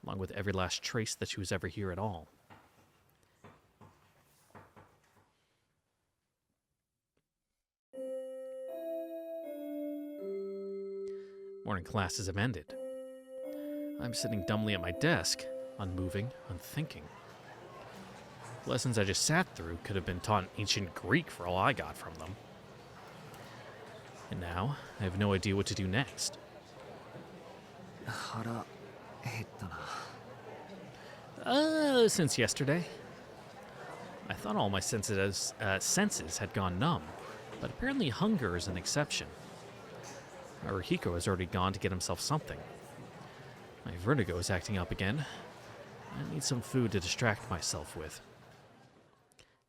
along with every last trace that she was ever here at all. Morning classes have ended. I'm sitting dumbly at my desk, unmoving, unthinking. The lessons I just sat through could have been taught in ancient Greek for all I got from them. And now, I have no idea what to do next. 腹減ったな。Since yesterday. I thought all my senses had gone numb, but apparently hunger is an exception. Arihiko has already gone to get himself something. My vertigo is acting up again. I need some food to distract myself with.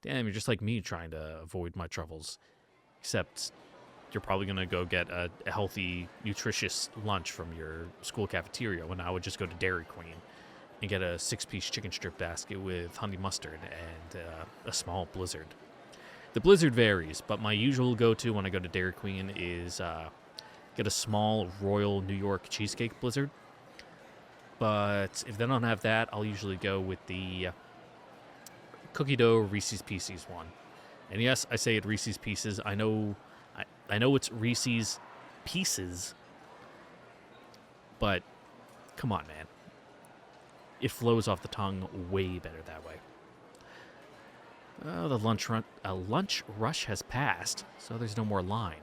Damn, you're just like me trying to avoid my troubles. Except you're probably going to go get a healthy, nutritious lunch from your school cafeteria when I would just go to Dairy Queen and get a 6-piece chicken strip basket with honey mustard and a small Blizzard. The Blizzard varies, but my usual go-to when I go to Dairy Queen is get a small Royal New York cheesecake Blizzard. But if they don't have that, I'll usually go with the cookie dough Reese's Pieces one. And yes, I say it Reese's Pieces. I know it's Reese's Pieces, but come on, man. It flows off the tongue way better that way. The lunch rush has passed, so there's no more line.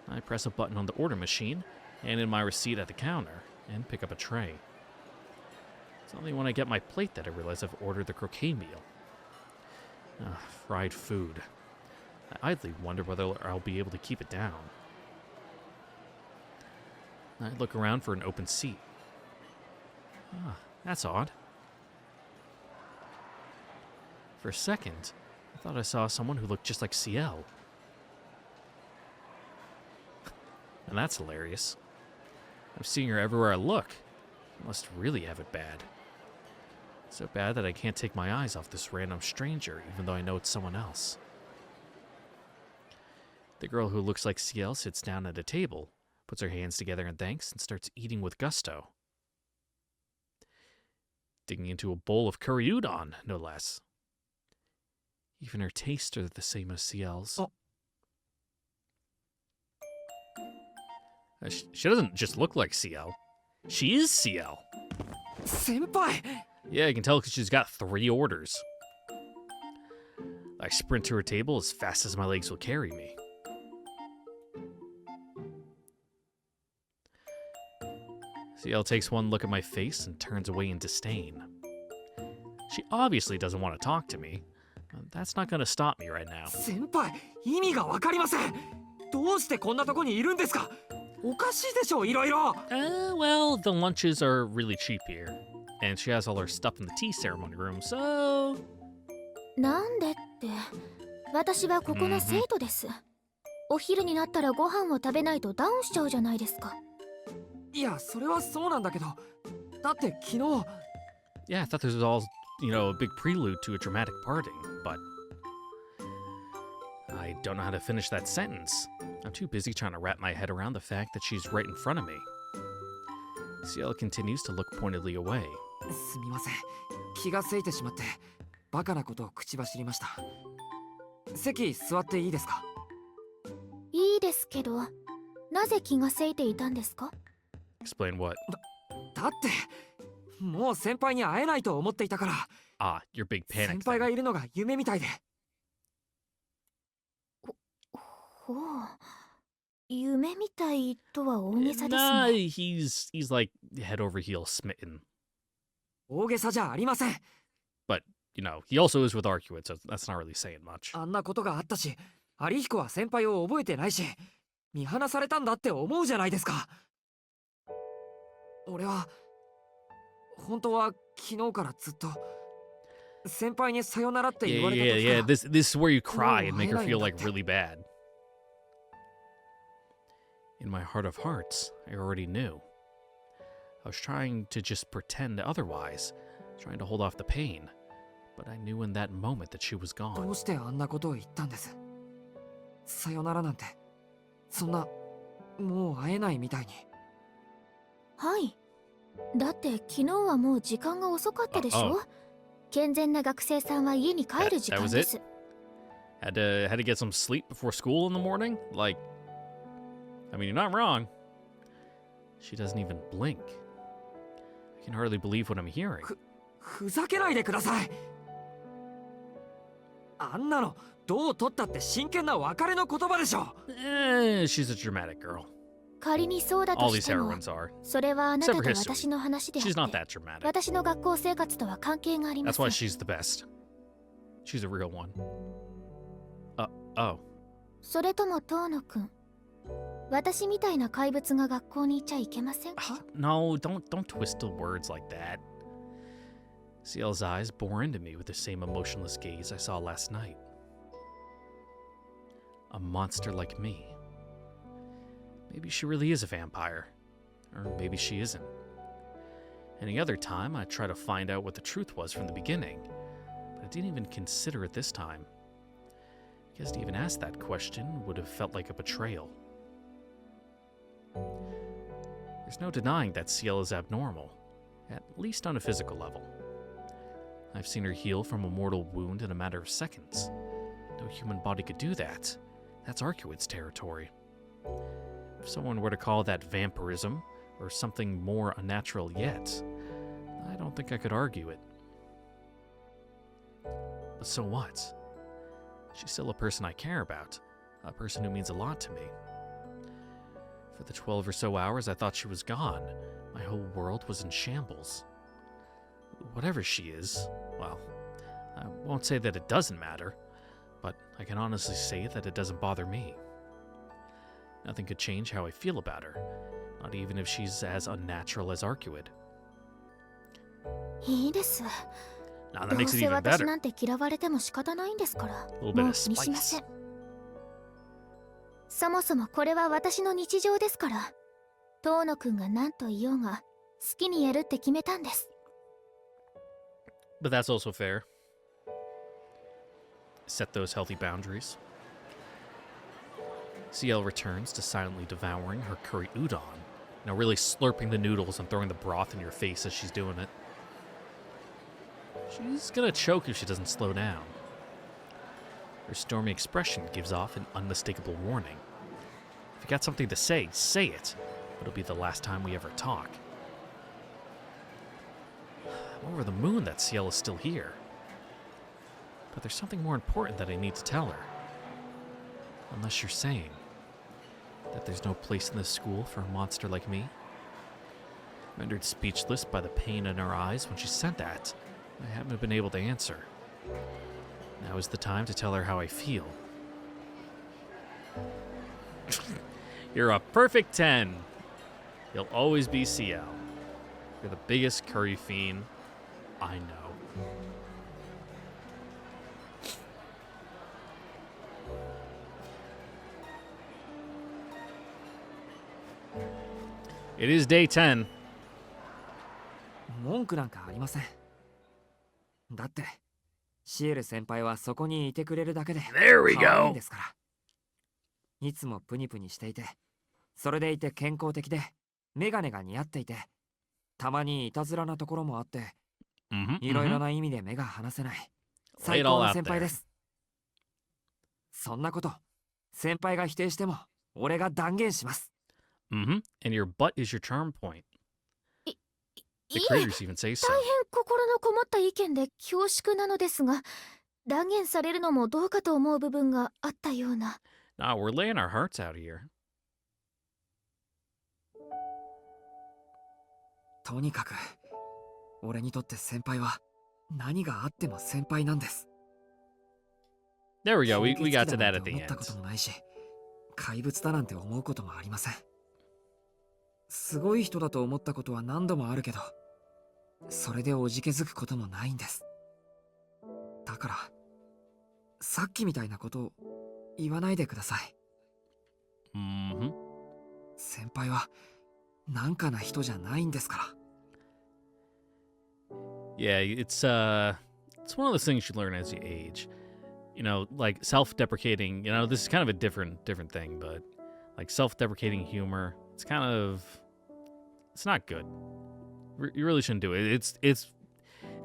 I press a button on the order machine, hand in my receipt at the counter, and pick up a tray. It's only when I get my plate that I realize I've ordered the croquet meal. Fried food. I idly wonder whether I'll be able to keep it down. I look around for an open seat. That's odd. For a second, I thought I saw someone who looked just like Ciel. And that's hilarious. I'm seeing her everywhere I look. I must really have it bad. So bad that I can't take my eyes off this random stranger, even though I know it's someone else. The girl who looks like Ciel sits down at a table, puts her hands together in thanks, and starts eating with gusto. Digging into a bowl of curry udon, no less. Even her tastes are the same as Ciel's. Oh. She doesn't just look like Ciel. She is Ciel. 先輩 Yeah, you can tell because she's got 3 orders. I sprint to her table as fast as my legs will carry me. Ciel takes one look at my face and turns away in disdain. She obviously doesn't want to talk to me. That's not going to stop me right now. 先輩意味がわかりませんどうしてこんなとこにいるんですかおかしいでしょいろいろ Well, the lunches are really cheap here. And she has all her stuff in the tea ceremony room, so... なんでって私はここの生徒です、お昼になったらご飯を食べないとダウンしちゃうじゃないですか。いや、それはそうなんだけど、だって昨日。 Yeah, I thought this was all, a big prelude to a dramatic parting, but I don't know how to finish that sentence. I'm too busy trying to wrap my head around the fact that she's right in front of me. Ciel continues to look pointedly away. すみません、気がせいてしまってバカなことを口走りました。席座っていいですか？いいですけど、なぜ気がせいていたんですか？ Explain what? だってもう先輩に会えないと思っていたから。Ah, your big 先 panic 輩 thing. がいるのが夢みたいで。ほう、夢みたいとは大げさです Nah, ね。 he's like head over heels smitten. 大げさじゃありません。 But, he also is with Arcuate, so that's not really saying much. あんなことがあったし、有彦は先輩を覚えてないし、見放されたんだって思うじゃないですか。俺は本当は昨日からずっと先輩にさよならって言 Yeah, われた yeah, 時から。 yeah. This is where you cry Oh, and make her I feel like like that. really bad. In my heart of hearts, I already knew. I was trying to just pretend otherwise, trying to hold off the pain. But I knew in that moment that she was ど gone. うしてあんなことを言ったんです？さよならなんて、そんなもう会えないみたいに。はい。だって昨日はもう時間が遅かったでしょ。健全な学生さんは家に帰る時間です。Had to get some sleep before school in the morning? Like, I mean, you're not wrong. She doesn't even blink. I can hardly believe what I'm hearing. ふざけないでください。あんなのどう取ったって真剣な別れの言葉でしょ。She's a dramatic girl. 仮にそうだ All と these しても、 heroines are. それはあなた Except と for history. 私の話であ She's not って that dramatic. 私の学校生活とは関係がありま That's せん。 why she's the best. She's a real one. Oh. それとも遠野くん、私みたいな怪物が学校にいちゃいけませんか？ No, don't twist the words like that. Ciel's eyes bore into me with the same emotionless gaze I saw last night. A monster like me. Maybe she really is a vampire. Or maybe she isn't. Any other time, I'd try to find out what the truth was from the beginning. But I didn't even consider it this time. I guess to even ask that question would have felt like a betrayal. There's no denying that Ciel is abnormal, at least on a physical level. I've seen her heal from a mortal wound in a matter of seconds. No human body could do that. That's Arcuate's territory. If someone were to call that vampirism, or something more unnatural yet, I don't think I could argue it. But so what? She's still a person I care about, a person who means a lot to me. For the 12 or so hours I thought she was gone, my whole world was in shambles. Whatever she is, well, I won't say that it doesn't matter, but I can honestly say that it doesn't bother me. Nothing could change how I feel about her, not even if she's as unnatural as Arcuate. いいです。 Now ど that う makes it せ even 私 better. なんて嫌われても仕方ないんですから、 A little bit もう of 気にしませ spice. ん。そもそもこれは私の日常ですから、遠野くんが何と言おうが好きにやるって決めたんです。 But that's also fair. Set those healthy boundaries. Ciel returns to silently devouring her curry udon, really slurping the noodles and throwing the broth in your face as she's doing it. She's gonna choke if she doesn't slow down. Her stormy expression gives off an unmistakable warning. If you got something to say, say it, but it'll be the last time we ever talk. I'm over the moon that Ciel is still here. But there's something more important that I need to tell her. Unless you're saying that there's no place in this school for a monster like me. Rendered speechless by the pain in her eyes when she said that, I haven't been able to answer. Now is the time to tell her how I feel. You're a perfect 10. You'll always be Ciel. You're the biggest curry fiend I know. It is day 10. 文句なんかありません。だってシエル先輩はそこにいてくれるだけで There we 可愛いん go. ですから。いつもプニプニしていて、それでいて健康的で、メガネが似合っていて、たまにいたずらなところもあって、いろいろな意味で目が離せない最高の先輩です。そんなこと先輩が否定しても俺が断言します。And your butt is your charm point. い The いえ、 creators even say 大 so. 変心のこもった意見で恐縮なのですが、断言されるのもどうかと思う部分があったような。Nah, we're laying our hearts out here. とにかく俺にとって先輩は何があっても先輩なんです。 There we go. We 吸 got 血 to 鬼だ that な at んて the 思ったこ end. ともないし、怪物だなんて思うこともありません。すごい人だと思ったことは何度もあるけど、それでおじけづくこともないんです。だからさっきみたいなことを言わないでください。先輩はなんかな人じゃないんですから。 Yeah, it's one of those things you learn as you age. You know, like self-deprecating, you know, this is kind of a different thing, but like self-deprecating humor, it's not good. You really shouldn't do it. It's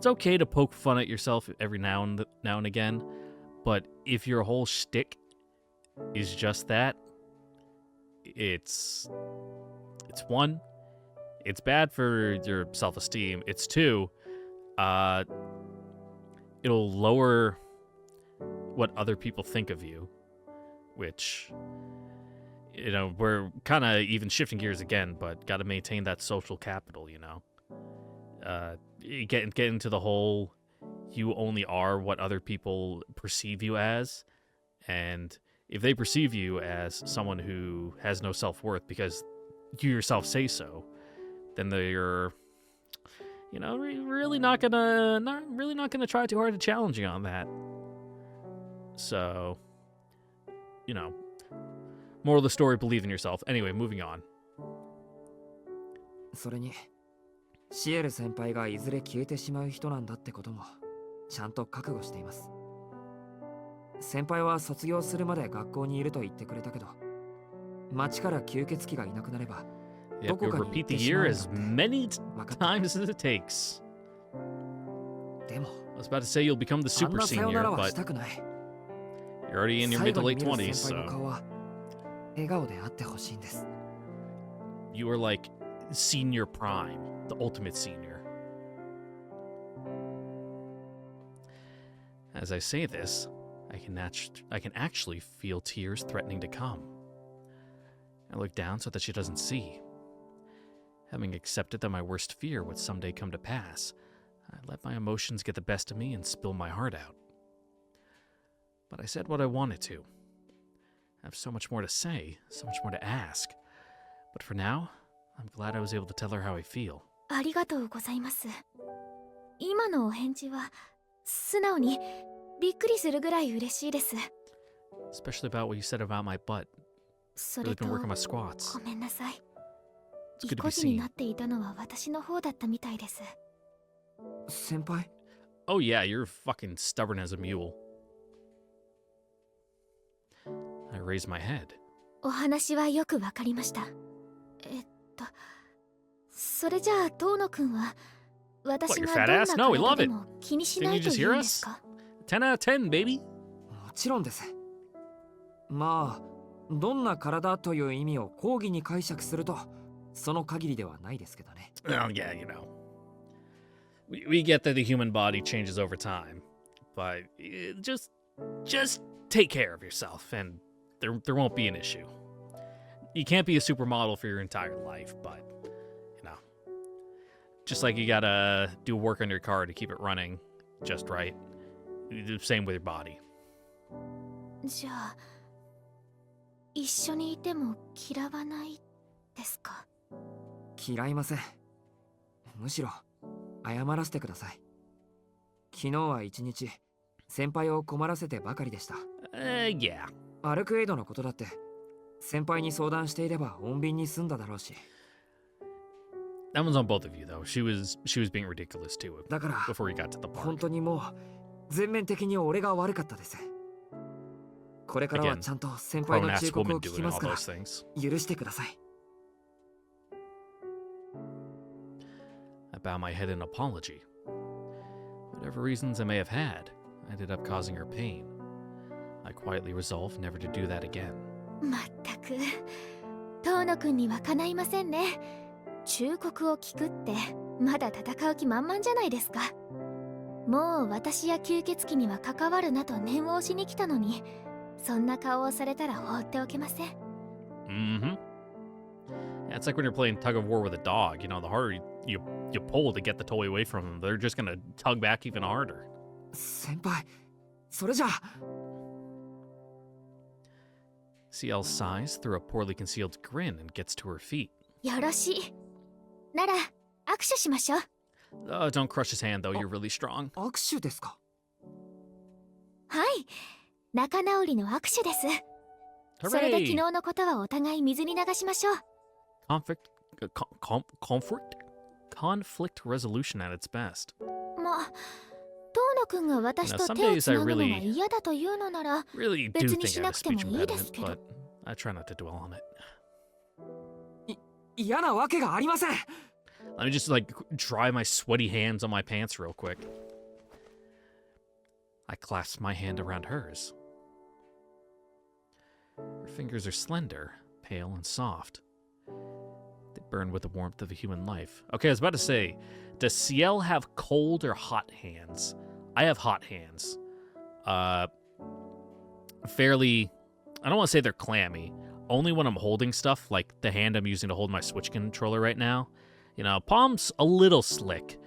okay to poke fun at yourself every now and again, but if your whole shtick is just that, it's one, it's bad for your self-esteem. It's two, it'll lower what other people think of you, which, you know, we're kind of even shifting gears again, but got to maintain that social capital, you know. You get into the whole you only are what other people perceive you as, and if they perceive you as someone who has no self-worth because you yourself say so, then they're, you know, really not gonna try too hard to challenge you on that. So, you know, moral of the story, believe in yourself. Anyway, moving on. それにシエル先輩がいずれ消えてしまう人なんだってこともちゃんと覚悟しています。先輩は卒業するまで学校にいると言ってくれたけど、町から吸血鬼がいなくなれば Yep, you'll repeat the year as many times as it takes. でも I was about to say you'll become the あん super なさよな senior, らは but したくない。 you're already in your 最 mid 後 to に late 見る 20s, 先輩の so 顔は笑顔であってほしいんです。 you are like senior prime, the ultimate senior. As I say this, I can actually feel tears threatening to come. I look down so that she doesn't see. Having accepted that my worst fear would someday come to pass, I let my emotions get the best of me and spill my heart out. But I said what I wanted to. I have so much more to say, so much more to ask. But for now, I'm glad I was able to tell her how I feel. ありがとうございます。今のお返事は素直にびっくりするぐらい嬉しいです。 Especially about what you said about my butt. そ Really れと been working my squats. ごめんなさい。 It's 意 good to 固 be 地に seen. なっていたのは私の方だったみたいです。先輩 Oh yeah, you're fucking stubborn as a mule. I raised my head. お話はよくわかりました。それじゃあ遠野くんは私 What, your が fat どん ass? な No, we 体 love で it. も気にし Didn't な you いと just い hear うんです us? か？ 10 out of 10, baby. もちろんです。まあどんな体という意味を講義に解釈するとその限りではないですけどね。 Oh yeah, you know. We get that the human body changes over time, but just take care of yourself, and there won't be an issue. You can't be a supermodel for your entire life, but you know, just like you gotta do work on your car to keep it running just right. Same with your body. じゃあ一緒にいても嫌わないですか？嫌いません。むしろ謝らせてください。昨日は一日先輩を困らせてばかりでした。Yeah. アルクエイドのことだって先輩に相談していれば穏便に済んだだろうし。That one's on both of you, though. She was being ridiculous too だから before we got to the 本 park. 当にもう全面的に俺が悪かったです。これからは Again, ちゃんと先輩の Grown-ass 忠告 woman を聞き doing ます all から those things. 許してください。I bow my head in apology. Whatever reasons I may have had, I ended up causing her pain. I quietly resolved never to do that again. まったく遠野くんにはかないませんね。忠告を聞くってまだ戦う気満々じゃないですか。もう私や吸血鬼には関わるなと念を押しに来たのに、そんな顔をされたら放っておけません。Mm-hmm. Yeah, it's like when you're playing tug of war with a dog. You know, the harder you pull to get the toy away from them, they're just gonna tug back even harder. 先輩、それじゃあ。Ciel sighs through a poorly concealed grin and gets to her feet. よろしい。なら握手しましょう。Don't crush his hand, though. You're really strong. 握手ですか？はい、仲直りの握手です。それで昨日のことはお互い水に流しましょう。Conflict resolution at its best. まあ、遠野くんが私と手をつなぐのが嫌だというのなら、 Really do 別に think し I な have く a ても speech いいですけ impediment, ど。 but I try not to dwell on it. 嫌なわけがありません。Let me just, like, dry my sweaty hands on my pants real quick. I clasp my hand around hers. Her fingers are slender, pale, and soft. They burn with the warmth of a human life. Okay, I was about to say, does Ciel have cold or hot hands? I have hot hands. Fairly, I don't want to say they're clammy. Only when I'm holding stuff, like the hand I'm using to hold my Switch controller right now. You know, palm's a little slick.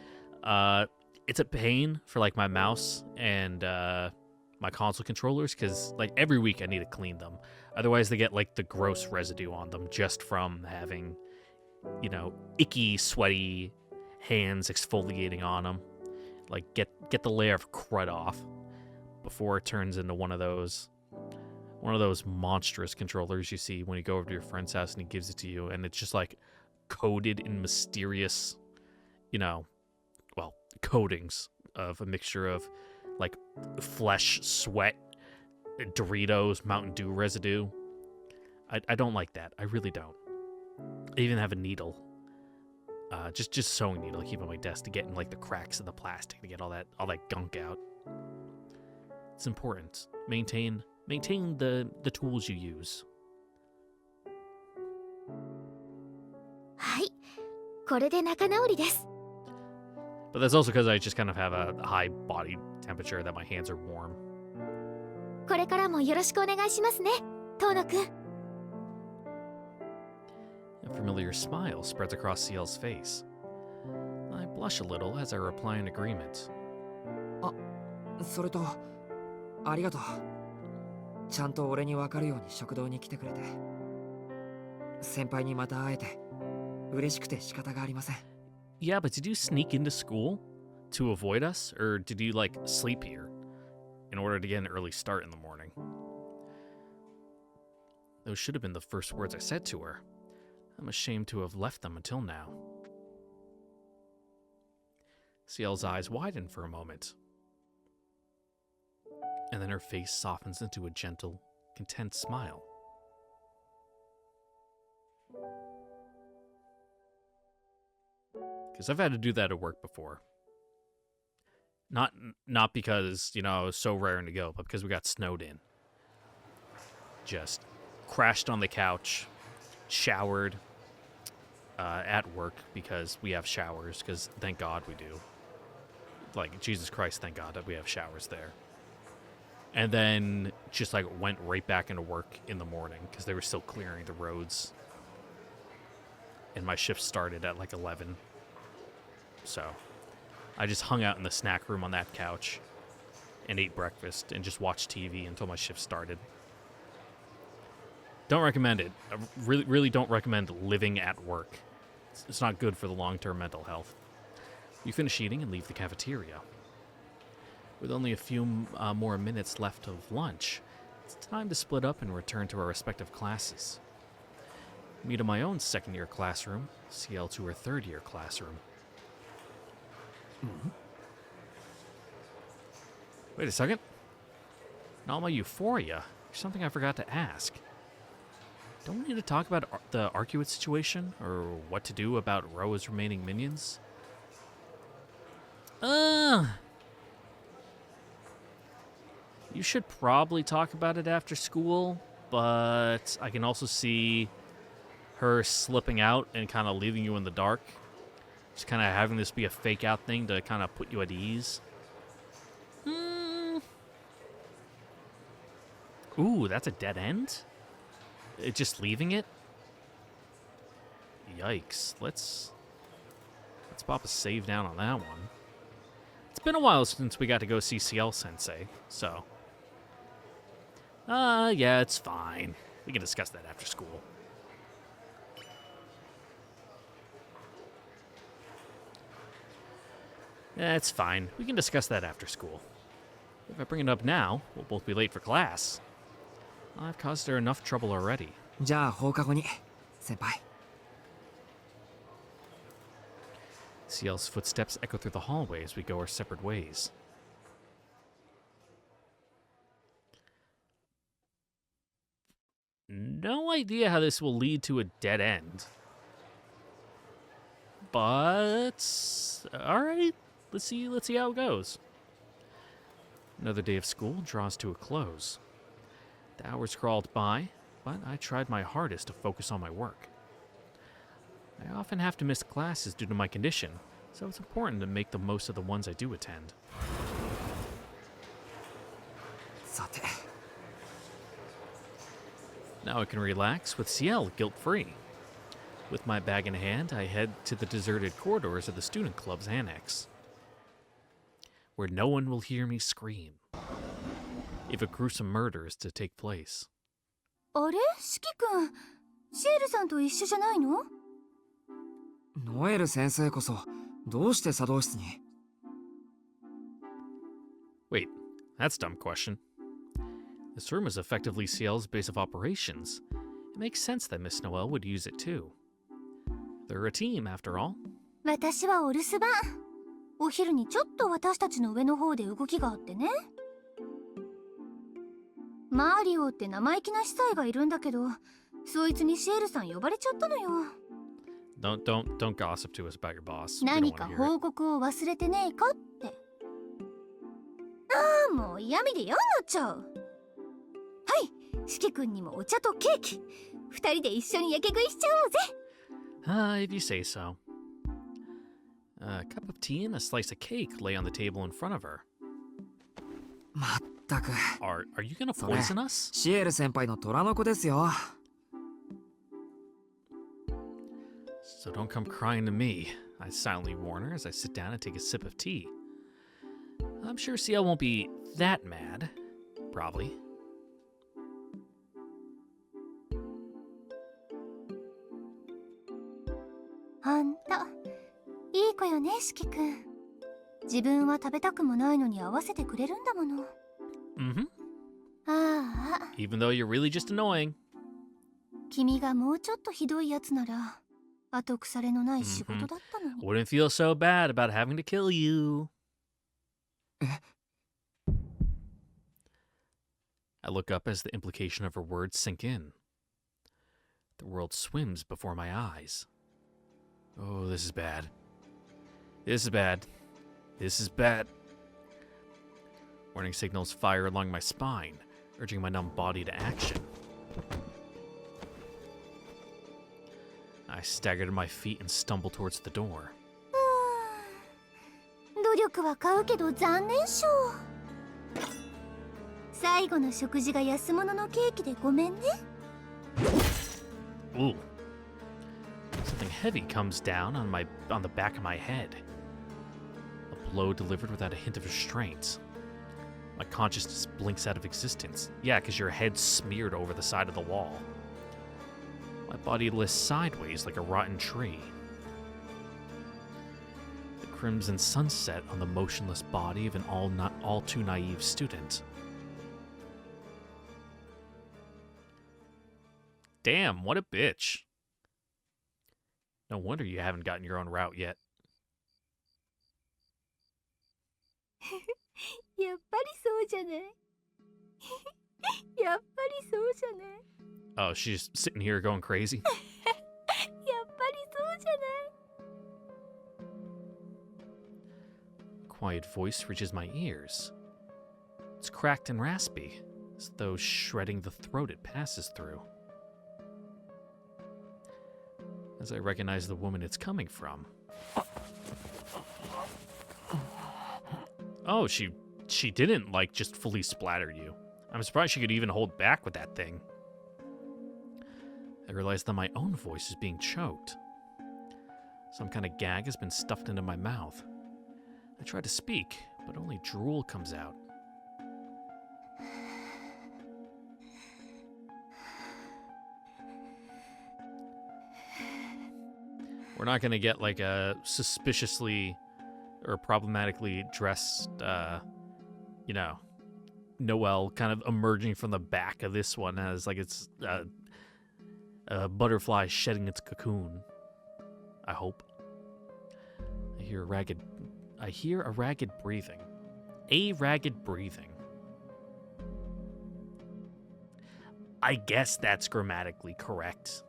It's a pain for, like, my mouse and my console controllers, because, like, every week I need to clean them. Otherwise, they get, like, the gross residue on them just from having, you know, icky, sweaty hands exfoliating on them. Like, get the layer of crud off before it turns into one of those monstrous controllers you see when you go over to your friend's house and he gives it to you, and it's just, like, coated in mysterious, you know, well, coatings of a mixture of, like, flesh, sweat, Doritos, Mountain Dew residue. I don't like that. I really don't. I even have a needle, just sewing needle to keep on my desk to get in, like, the cracks of the plastic to get all that gunk out. It's important. Maintain the tools you use. はい、これで仲直りです。 But that's also because I just kind of have a high body temperature that my hands are warm. これからもよろしくお願いしますね、遠野くん。 A familiar smile spreads across Ciel's face. I blush a little as I reply in agreement. それと、ありがとう。ちゃんと俺に分かるように食堂に来てくれて。先輩にまた会えて、嬉しくて仕方がありません。Yeah, but did you sneak into school to avoid us? Or did you, like, sleep here in order to get an early start in the morning? Those should have been the first words I said to her. I'm ashamed to have left them until now. Ciel's eyes widen for a moment. And then her face softens into a gentle, content smile. Because I've had to do that at work before. Not because, you know, it was so raring to go, but because we got snowed in. Just crashed on the couch, showered at work because we have showers, because thank God we do. Like, Jesus Christ, thank God that we have showers there. And then just, like, went right back into work in the morning because they were still clearing the roads. And my shift started at, like, 11. So I just hung out in the snack room on that couch and ate breakfast and just watched TV until my shift started. Don't recommend it. I really don't recommend living at work. It's not good for the long-term mental health. We finish eating and leave the cafeteria. With only a few more minutes left of lunch, it's time to split up and return to our respective classes. Me to my own second-year classroom, Ciel to her third-year classroom. Wait a second. In all my euphoria, there's something I forgot to ask. Don't we need to talk about the Arcuate situation, or what to do about Roa's remaining minions? You should probably talk about it after school, but I can also see her slipping out and kind of leaving you in the dark. Just kind of having this be a fake out thing to kind of put you at ease. Ooh, that's a dead end? Just leaving it? Yikes. Let's pop a save down on that one. It's been a while since we got to go see Ciel Sensei, so... yeah, it's fine. We can discuss that after school. Yeah, it's fine. We can discuss that after school. If I bring it up now, we'll both be late for class. I've caused her enough trouble already. じゃあ放課後に先輩。 Ciel's footsteps echo through the hallway as we go our separate ways. No idea how this will lead to a dead end. But alright, let's see how it goes. Another day of school draws to a close. The hours crawled by, but I tried my hardest to focus on my work. I often have to miss classes due to my condition, so it's important to make the most of the ones I do attend. さて。 Now I can relax with Ciel guilt-free. With my bag in hand, I head to the deserted corridors of the student club's annex, where no one will hear me scream if a gruesome murder is to take place. あれ、四季君、シエルさんと一緒じゃないの？ノエル先生こそどうして茶道室に？ Wait, that's a dumb question. This room is effectively Ciel's base of operations. It makes sense that Miss Noelle would use it too. They're a team, after all. 私はお留守番。お昼にちょっと私たちの上の方で動きがあってね。マーリオって生意気な司祭がいるんだけど、そいつにシエルさん呼ばれちゃったのよ。Don't gossip to us about your boss. We don't 何 wanna か hear it. 報告を忘れてねえかって。ああ、もう嫌味で嫌になっちゃう。はい、四季君にもお茶とケーキ。二人で一緒にやけ食いしちゃおうぜ。If you say so. A cup of tea and a slice of cake lay on the table in front of her. まったく。 Are you gonna それ poison us? シエル先輩の虎の子ですよ。 So don't come crying to me, I silently warn her as I sit down and take a sip of tea. I'm sure Ciel won't be that mad. Probably. ほんといい子よね、四季君。自分は食べたくもないのに合わせてくれるんだもの。Mm-hmm. ああ、 Even though you're really just annoying. 君がもうちょっとひどいやつなら後腐れのない仕事だったのに。 Wouldn't feel so bad about having to kill you. I look up as the implication of her words sink in. The world swims before my eyes. Oh, this is bad. This is bad. This is bad. Warning signals fire along my spine, urging my numb body to action. I stagger to my feet and stumble towards the door. 努力は買うけど残念しょう。最後の食事が安物のケーキでごめんね。 Ooh. Something heavy comes down on the back of my head. A blow delivered without a hint of restraint. My consciousness blinks out of existence. Yeah, because your head's smeared over the side of the wall. My body lists sideways like a rotten tree. The crimson sunset on the motionless body of an all too naive student. Damn, what a bitch. No wonder you haven't gotten your own route yet. やっぱりそうじゃないやっぱりそうじゃない Oh, she's sitting here going crazy. やっぱりそうじゃない Quiet voice reaches my ears. It's cracked and raspy, as though shredding the throat it passes through. As I recognize the woman it's coming from. Oh, she didn't, like, just fully splatter you. I'm surprised she could even hold back with that thing. I realize that my own voice is being choked. Some kind of gag has been stuffed into my mouth. I try to speak, but only drool comes out. We're not gonna get like a suspiciously or problematically dressed, you know, Noelle kind of emerging from the back of this one as like it's a butterfly shedding its cocoon. I hope. I hear a ragged breathing. A ragged breathing. I guess that's grammatically correct.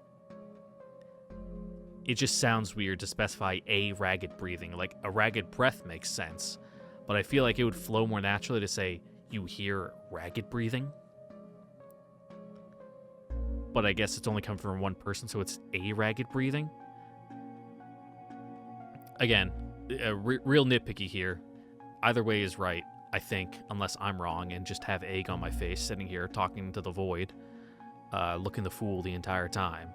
It just sounds weird to specify a ragged breathing. Like, a ragged breath makes sense, but I feel like it would flow more naturally to say, you hear ragged breathing? But I guess it's only come from one person, so it's a ragged breathing? Again, real nitpicky here. Either way is right, I think, unless I'm wrong and just have egg on my face sitting here talking to the void, looking the fool the entire time.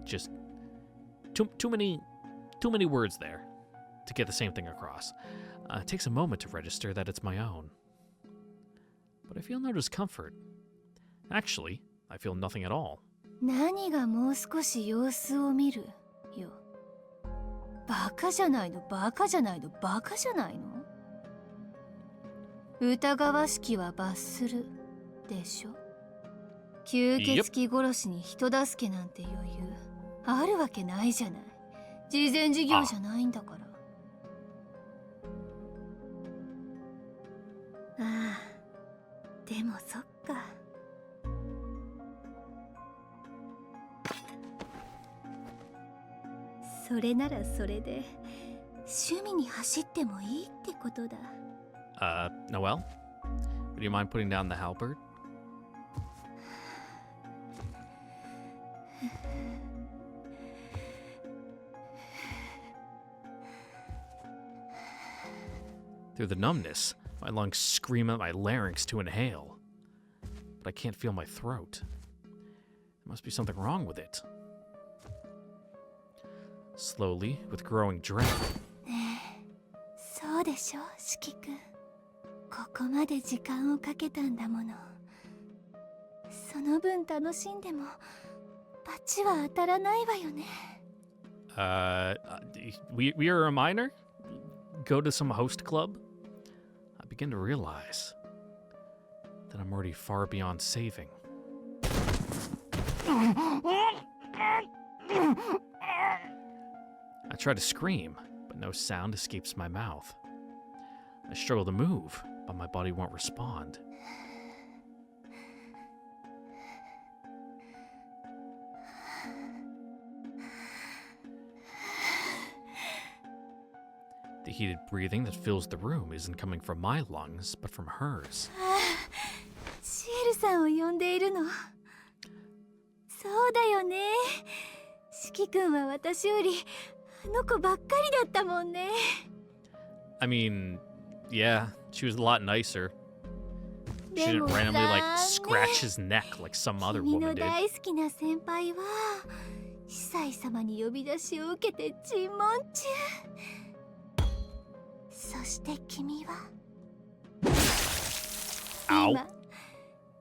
Just too many words there to get the same thing across. It takes a moment to register that it's my own. But I feel no discomfort. Actually, I feel nothing at all. 何がもう少し様子を見るよ。バカじゃないのバカじゃないのバカじゃないの疑わしきは罰するでしょ吸血鬼殺しに人助けなんて余裕あるわけないじゃない慈善事業じゃないんだからああでもそっかそれならそれで趣味に走ってもいいってことだ Noelle? Would you mind putting down the halberd? Through the numbness, my lungs scream at my larynx to inhale. But I can't feel my throat. There must be something wrong with it. Slowly, with growing dread. そうでしょ、四季君。ここまで時間をかけたんだもの。その分楽しんでも、罰は当たらないわよね。We are a minor? Go to some host club? I begin to realize that I'm already far beyond saving. I try to scream, but no sound escapes my mouth. I struggle to move, but my body won't respond. The heated breathing that fills the room isn't coming from my lungs, but from hers. シエルさんを呼んでいるの。そうだよね。四季君は私よりあの子ばっかりだったもんね。I mean, yeah, she was a lot nicer. She didn't randomly, like, scratch his neck like some other 君の woman did. 大好きな先輩は司祭様に呼び出しを受けて尋問中。そして君は今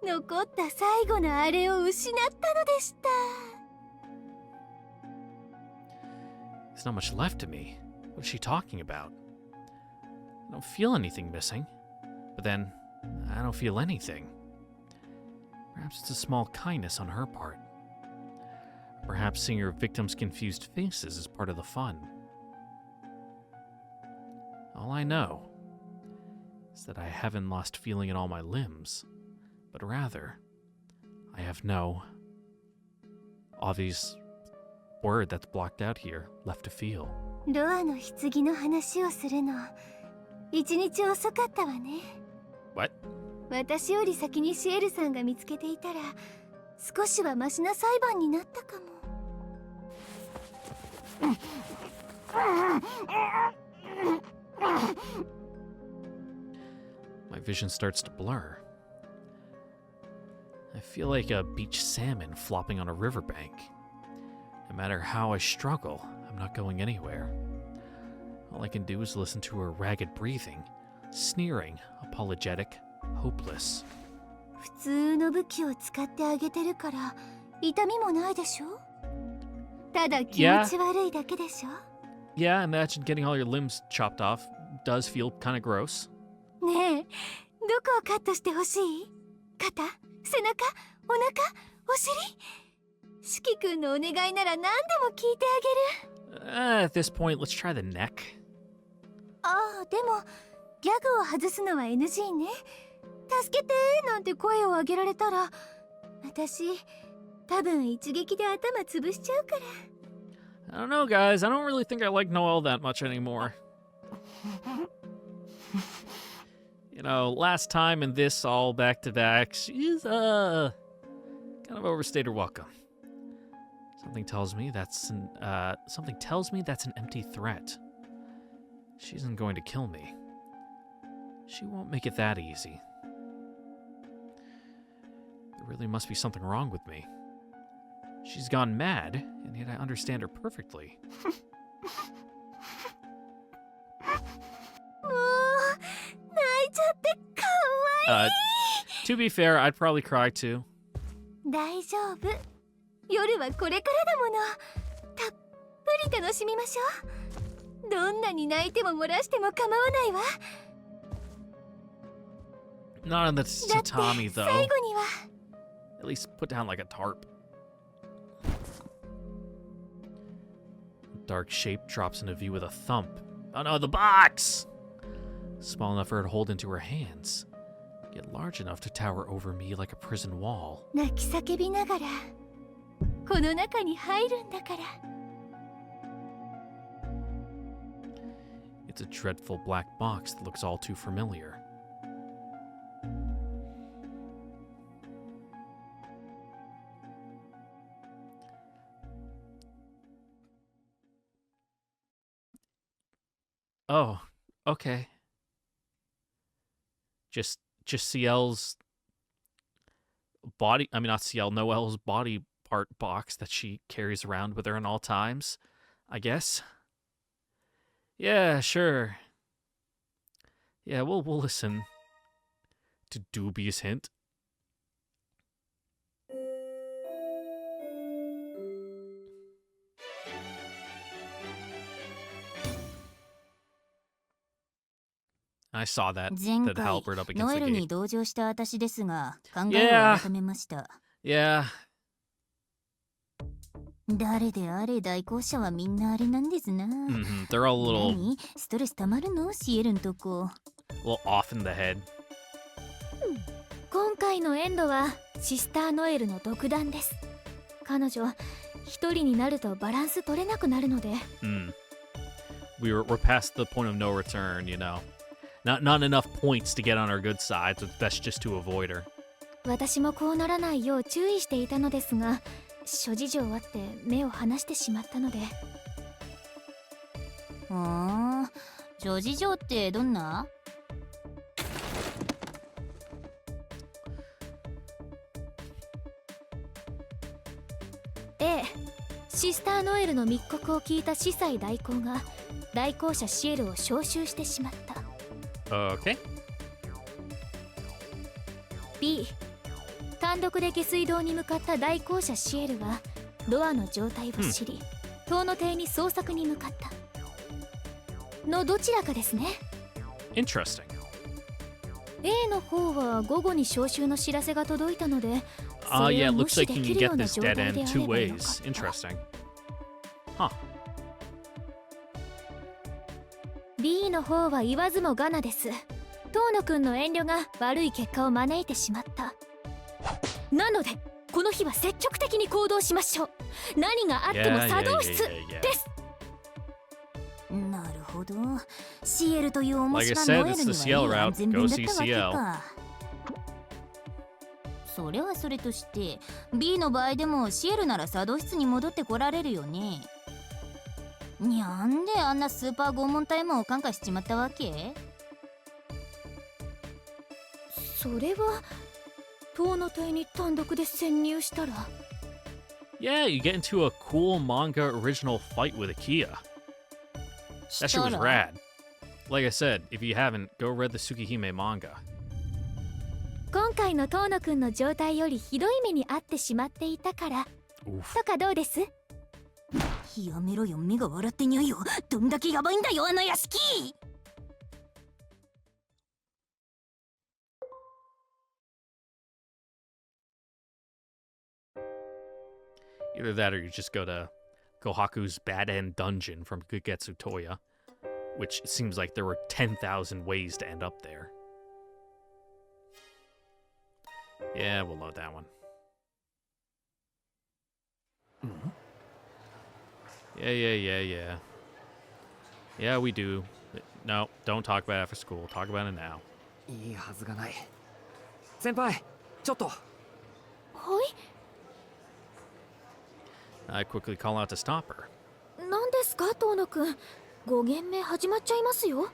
残った最後のあれを失ったのでした。There's not much left of me. What is she talking about? I don't feel anything missing. But then, I don't feel anything. Perhaps it's a small kindness on her part. Perhaps seeing your victims' confused faces is part of the fun. All I know is that I haven't lost feeling in all my limbs, but rather, I have no obvious word that's blocked out here left to feel. ロアの棺の話をするの、一日遅かったわね。What? 私より先にシエルさんが見つけていたら、少しはマシな裁判になったかも。My vision starts to blur. I feel like a beach salmon flopping on a riverbank. No matter how I struggle, I'm not going anywhere. All I can do is listen to her ragged breathing, sneering, apologetic, hopeless. 普通の武器を使ってあげてるから、痛みもないでしょ？ただ気持ち悪いだけでしょ？ Yeah, imagine getting all your limbs chopped off. Does feel kind of gross. ねえ、どこをカットしてほしい？肩、背中、お腹、お尻？四季君のお願いなら何でも聞いてあげる。At this point, let's try the neck. ああ、でもギャグを外すのは NG ね。助けてなんて声を上げられたら、私多分一撃で頭潰しちゃうから。I don't know, guys. I don't really think I like Noelle that much anymore. You know, last time and this all back to back, she's kind of overstayed her welcome. Something tells me that's an empty threat. She isn't going to kill me. She won't make it that easy. There really must be something wrong with me. She's gone mad, and yet I understand her perfectly. To be fair, I'd probably cry too. 大丈夫。夜はこれからだもの。たっぷり楽しみましょう。どんなに泣いても漏らしても構わないわ。 Not on the tatami, though. 最後には At least put down like a tarp. A dark shape drops into view with a thump. Oh no, the box! Small enough for her to hold into her hands, yet large enough to tower over me like a prison wall. 泣き叫びながらこの中に入るんだから。 It's a dreadful black box that looks all too familiar. Oh, okay. Just Ciel's body, I mean not Ciel, Noelle's body part box that she carries around with her in all times, I guess. Yeah, sure. Yeah, we'll listen to dubious hint. I saw that halberd up against ノエ the ルに gate. 同情した私ですが、考えを改めました。Yeah. 誰であれ代行者はみんなあれなんですな。They're all a little 何？ストレス溜まるの？シエルんとこ。off in the head. 今回のエンドはシスターノエルの独断です。彼女一人になるとバランス取れなくなるので。We're past the point of no return, you know. Not enough points to get on our good side, so it's best just to avoid her. 私もこうならないよう注意していたのですが、諸事情あって目を離してしまったので。諸事情ってどんな？シスターノエルの密告を聞いた司祭代行が代行者シエルを招集してしまった。Okay. B、単独で下水道に向かった代行者シエルはロアの状態を知り、塔の邸に捜索に向かったのどちらかですね。 Interesting. A の方は午後に招集の知らせが届いたので、 Yeah, それ it を無 looks 視 like で you き can るよ get うな this 状 dead 態 end であ two ればよか ways. った。 Interesting. Huh. B の方は言わずもがなです。遠野くんの遠慮が悪い結果を招いてしまった。なのでこの日は積極的に行動しましょう。何があっても Yeah, 作 yeah, 動 yeah, 室 yeah, で yeah. す。なるほど。シエルという面 Like I 白 said, い it's ノエ the ル Ciel にはいい route. 安全 Go 便だっ see たわけ Ciel. か。それはそれとして B の場合でもシエルなら作動室に戻ってこられるよね。にゃんであんなスーパー拷問タイムを感化しちまったわけ？それは遠野隊に単独で潜入したら。 Yeah, you get into a cool manga original fight with Akia. That shit was rad. Like I said, if you haven't, go read the Tsukihime manga. 今回の遠野くんの状態よりひどい目に遭ってしまっていたから Oof. とかどうです？やめろよ、目が笑ってにゃいよ。どんだけヤバいんだよあの屋敷。 Either that or you just go to Kohaku's Bad End Dungeon from Kugetsu Toya, which it seems like there were 10,000 ways to end up there. Yeah, we'll load that one. Yeah. Yeah, we do. No, don't talk about it after school. Talk about it now. いいはずがない。先輩、ちょっと。はい。 I quickly call out to stop her. 何ですか遠野くん。5限目始まっちゃいますよ。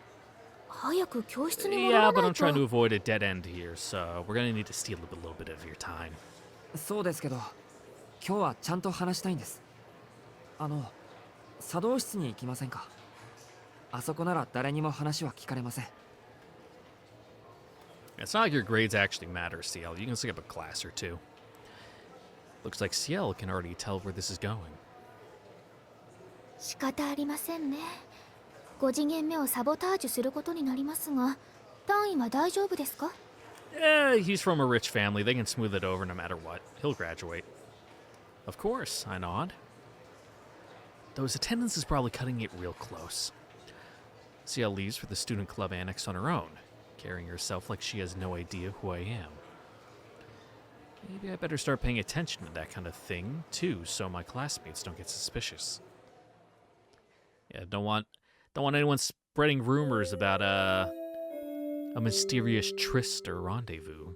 早く教室に戻 Yeah, ら but な I'm いと。 trying to avoid a dead end here, so we're gonna need to steal a little bit of your time. そうですけど、今日はちゃんと話したいんです。作動室に行きませんか？あそこなら誰にも話は聞かれません。 It's not like your grades actually matter, Ciel. You can skip a class or two. Looks like Ciel can already tell where this is going. 仕方ありませんね。5次元目をサボタージュすることになりますが、単位は大丈夫ですか？ Yeah, he's from a rich family. They can smooth it over no matter what. He'll graduate. Of course, I nod. Though his attendance is probably cutting it real close. Ciel leaves for the student club annex on her own, carrying herself like she has no idea who I am. Maybe I better start paying attention to that kind of thing, too, so my classmates don't get suspicious. Yeah, don't want anyone spreading rumors about a mysterious tryst or rendezvous.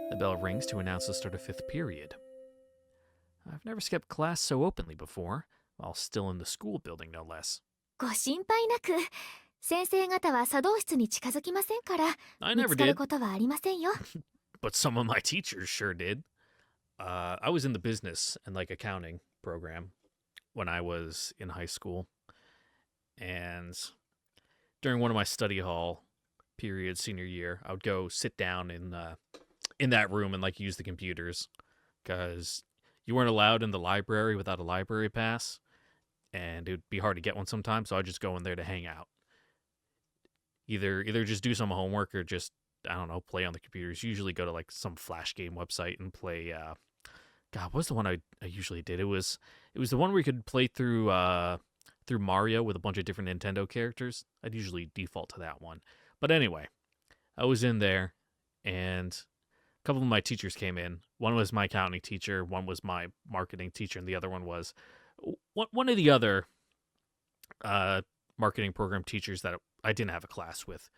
The bell rings to announce the start of 5th period. I've never skipped class so openly before, while still in the school building, no less. ご心配なく。先生方は作動室に近づきませんから、 I 見 never つかる did, ことはありませんよ。 but some of my teachers sure did. I was in the business and like accounting program when I was in high school, and during one of my study hall periods senior year, I would go sit down in that room and like use the computers because you weren't allowed in the library without a library pass, and it would be hard to get one sometimes. So I'd just go in there to hang out, either just do some homework or just, I don't know, play on the computers. Usually go to like some flash game website and play. God, what was the one I usually did? It was the one where you could play through Mario with a bunch of different Nintendo characters. I'd usually default to that one. But anyway, I was in there, and a couple of my teachers came in. One was my accounting teacher, one was my marketing teacher, and the other one was one of the other marketing program teachers that I didn't have a class with.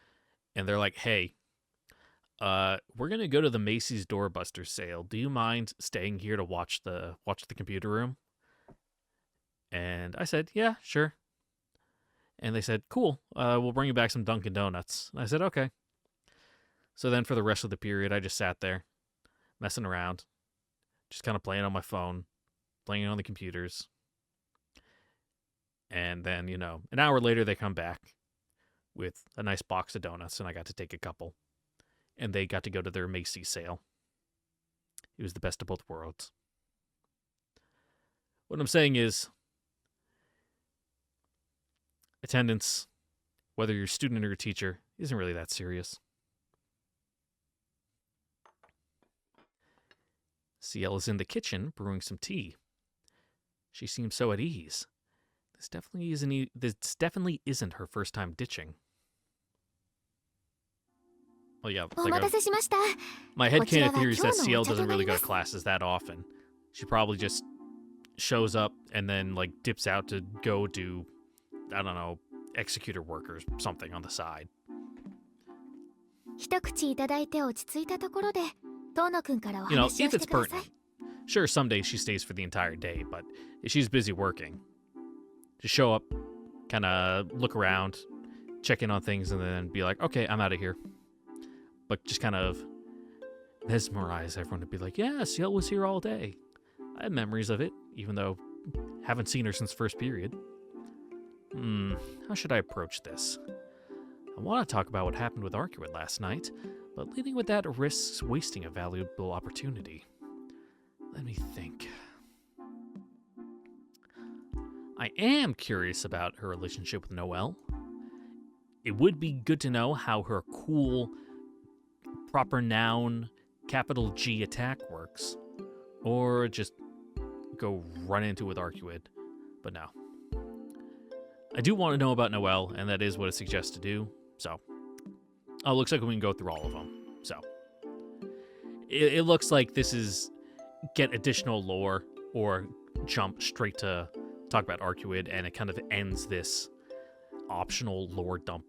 And they're like, hey, we're going to go to the Macy's Doorbuster sale. Do you mind staying here to watch the computer room? And I said, yeah, sure. And they said, cool, we'll bring you back some Dunkin' Donuts. And I said, okay. So then for the rest of the period, I just sat there, messing around, just kind of playing on my phone, playing on the computers. And then, an hour later, they come back with a nice box of donuts, and I got to take a couple. And they got to go to their Macy's sale. It was the best of both worlds. What I'm saying is, attendance, whether you're a student or a teacher, isn't really that serious. Ciel is in the kitchen brewing some tea. She seems so at ease. This definitely isn't her first time ditching. Well, yeah, お待たせしました。 my headcanon こちらは theory is that 今日 Ciel のお茶と doesn't なり really go ま to す。 classes that often. She probably just shows up and then like dips out to go do, I don't know, executor work or something on the side. 一口いただいて落ち着いたところで、遠野くんからお You know, 話を if し it's てください。 pertinent. Sure, some days she stays for the entire day, but if she's busy working, just show up, kind of look around, check in on things, and then be like, okay, I'm out of here. But just kind of mesmerize everyone to be like, yeah, Ciel was here all day. I have memories of it, even though haven't seen her since first period. How should I approach this? I want to talk about what happened with Arcuid last night, but leading with that risks wasting a valuable opportunity. Let me think. I am curious about her relationship with Noelle. It would be good to know how her cool, proper noun, capital G attack works. Or just go run into it with Arcuid. But no. I do want to know about Noelle, and that is what it suggests to do. So, oh, looks like we can go through all of them. So, it looks like this is get additional lore or jump straight to talk about Arcuid, and it kind of ends this optional lore dump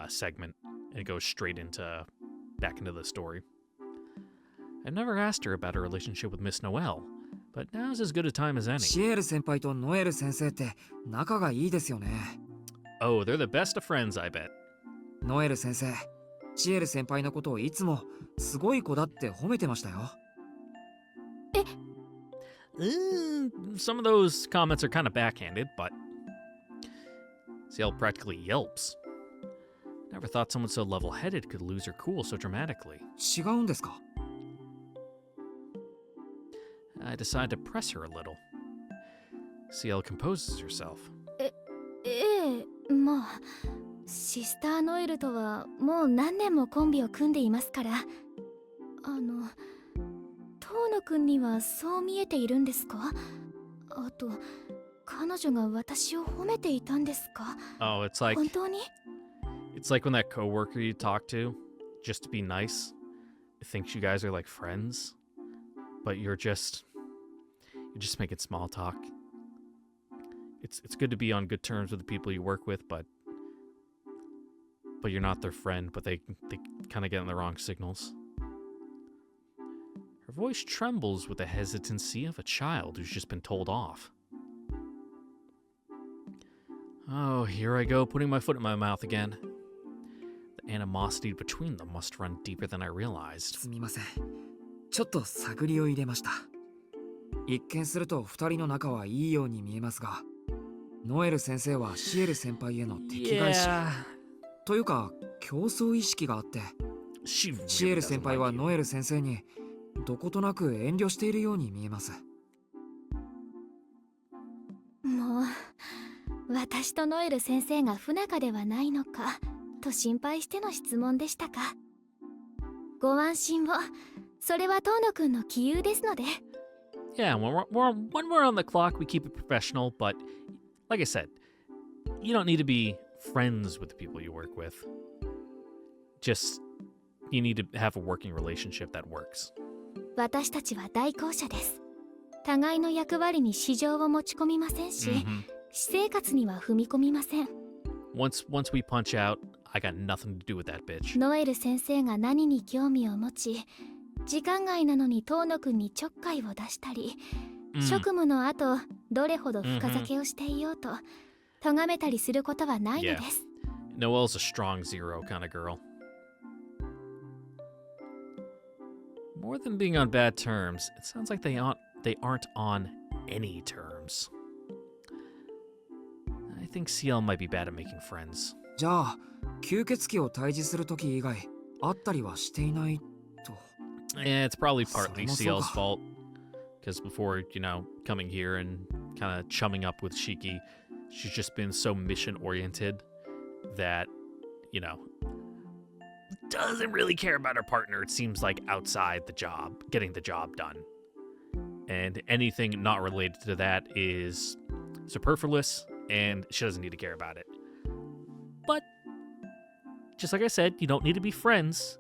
segment, and it goes straight back into the story. I've never asked her about her relationship with Miss Noelle, but now's as good a time as any. シエル先輩とノエル先生って仲がいいですよね。 Oh, they're the best of friends, I bet. ノエル先生、シエル先輩のことをいつもすごい子だって褒めてましたよ。Some of those comments are kind of backhanded, but Ciel practically yelps. Never thought someone so level-headed could lose her cool so dramatically. 違うんですか？ I decide to press her a little. Ciel composes herself. ええ、まあシスターノエルとはもう何年もコンビを組んでいますから。遠野くんにはそう見えているんですか？あと彼女が私を褒めていたんですか？ Oh, it's like 本当に？ it's like when that coworker you talk to, just to be nice, thinks you guys are like friends, but you're just making small talk. It's good to be on good terms with the people you work with, but you're not their friend, but they kind of get in the wrong signals. Her voice trembles with the hesitancy of a child who's just been told off. Oh, here I go, putting my foot in my mouth again. The animosity between them must run deeper than I realized. すみません。ちょっと探りを入れました。一見すると二人の仲はいいように見えますが、ノエル先生はシエル先輩への敵返し、というか競争意識があって、シエル先輩はノエル先生にどことなく遠慮しているように見えます。もう私とノエル先生が不仲ではないのかと心配しての質問でしたか。ご安心を。それは遠野くんの杞憂ですので。Yeah, when we're on the clock, we keep it professional, but like I said, you don't need to be friends with the people you work with. Just, you need to have a working relationship that works. 私たちは代行者です。互いの役割に私情を持ち込みませんし、私生活には踏み込みません。Once we punch out, I got nothing to do with that bitch. ノエル先生が何に興味を持ち、時間外なのに遠野くんにちょっかいを出したり、職務の後どれほど深酒をしていようと咎めたりすることはないのです。Noelle's a strong zero kind of girl. More than being on bad terms, it sounds like they aren't on any terms. I think Ciel might be bad at making friends. じゃあ、吸血鬼を退治するとき以外、会ったりはしていないと。Yeah, it's probably partly Ciel's fault. Because before, coming here and kind of chumming up with Shiki, she's just been so mission-oriented that you know, doesn't really care about her partner. It seems like outside the job, getting the job done. And anything not related to that is superfluous, and she doesn't need to care about it. But, just like I said, you don't need to be friends,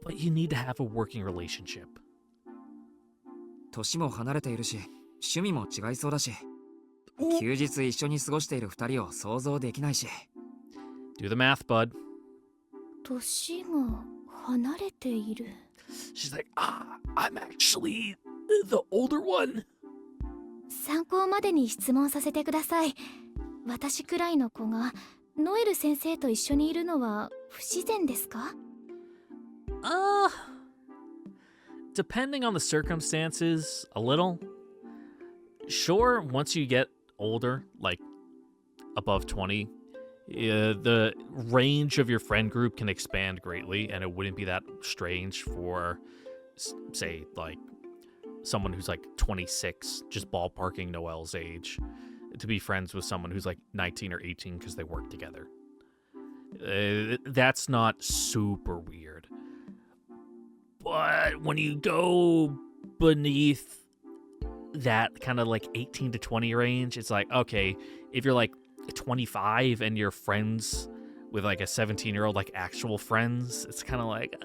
but you need to have a working relationship. 年も離れているし、趣味も違いそうだし、休日一緒に過ごしている二人を想像できないし。Do the math, bud. 年が離れている。 She's like, I'm actually the older one. 参考までに質問させてください。私くらいの子がノエル先生と一緒にいるのは不自然ですか？ Depending on the circumstances, a little. Sure, once you get older, like above 20, the range of your friend group can expand greatly, and it wouldn't be that strange for, say, like someone who's like 26, just ballparking Noelle's age, to be friends with someone who's like 19 or 18 because they work together. That's not super weird. But when you go beneath that kind of like 18 to 20 range, it's like, okay, if you're like 25 and you're friends with like a 17-year-old, like actual friends, it's kind of like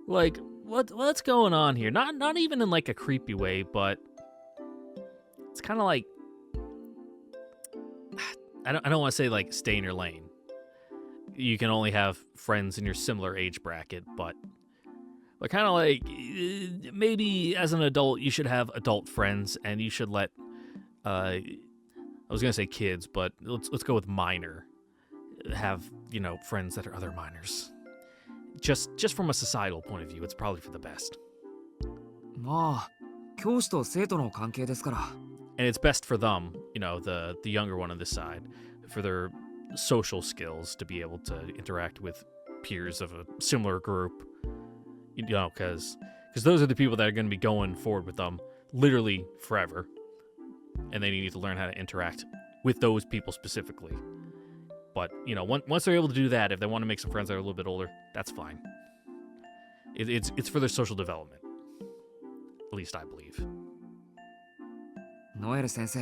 what's going on here? Not even in like a creepy way, but it's kind of like, I don't want to say like stay in your lane. You can only have friends in your similar age bracket, but kind of like maybe as an adult you should have adult friends, and you should let I was gonna say kids, but let's go with minor. Have, you know, friends that are other minors. Just from a societal point of view, it's probably for the best. まあ、教師と生徒の関係ですから。 And it's best for them, you know, the younger one on this side, for their social skills to be able to interact with peers of a similar group, you know, because those are the people that are going to be going forward with them literally forever, and they need to learn how to interact with those people specifically. But, you know, once they're able to do that, if they want to make some friends that are a little bit older, that's fine. It's for their social development, at least I believe. ノエル先生、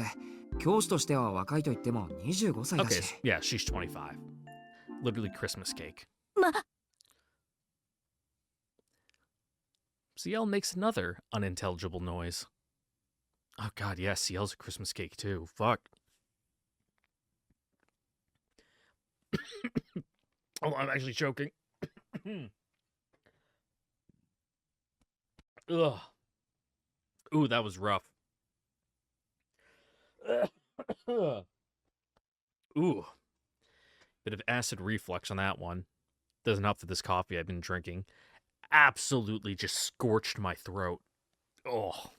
教師としては若いと言っても25歳だ Okay, し。 yeah, she's 25. Literally Christmas cake. ま、 Ciel makes another unintelligible noise. Oh god, yeah, Ciel's a Christmas cake too. Fuck. Oh, I'm actually choking. Ugh. Ooh, that was rough. Ooh. Bit of acid reflux on that one. Doesn't help that this coffee I've been drinking absolutely just scorched my throat. Oh.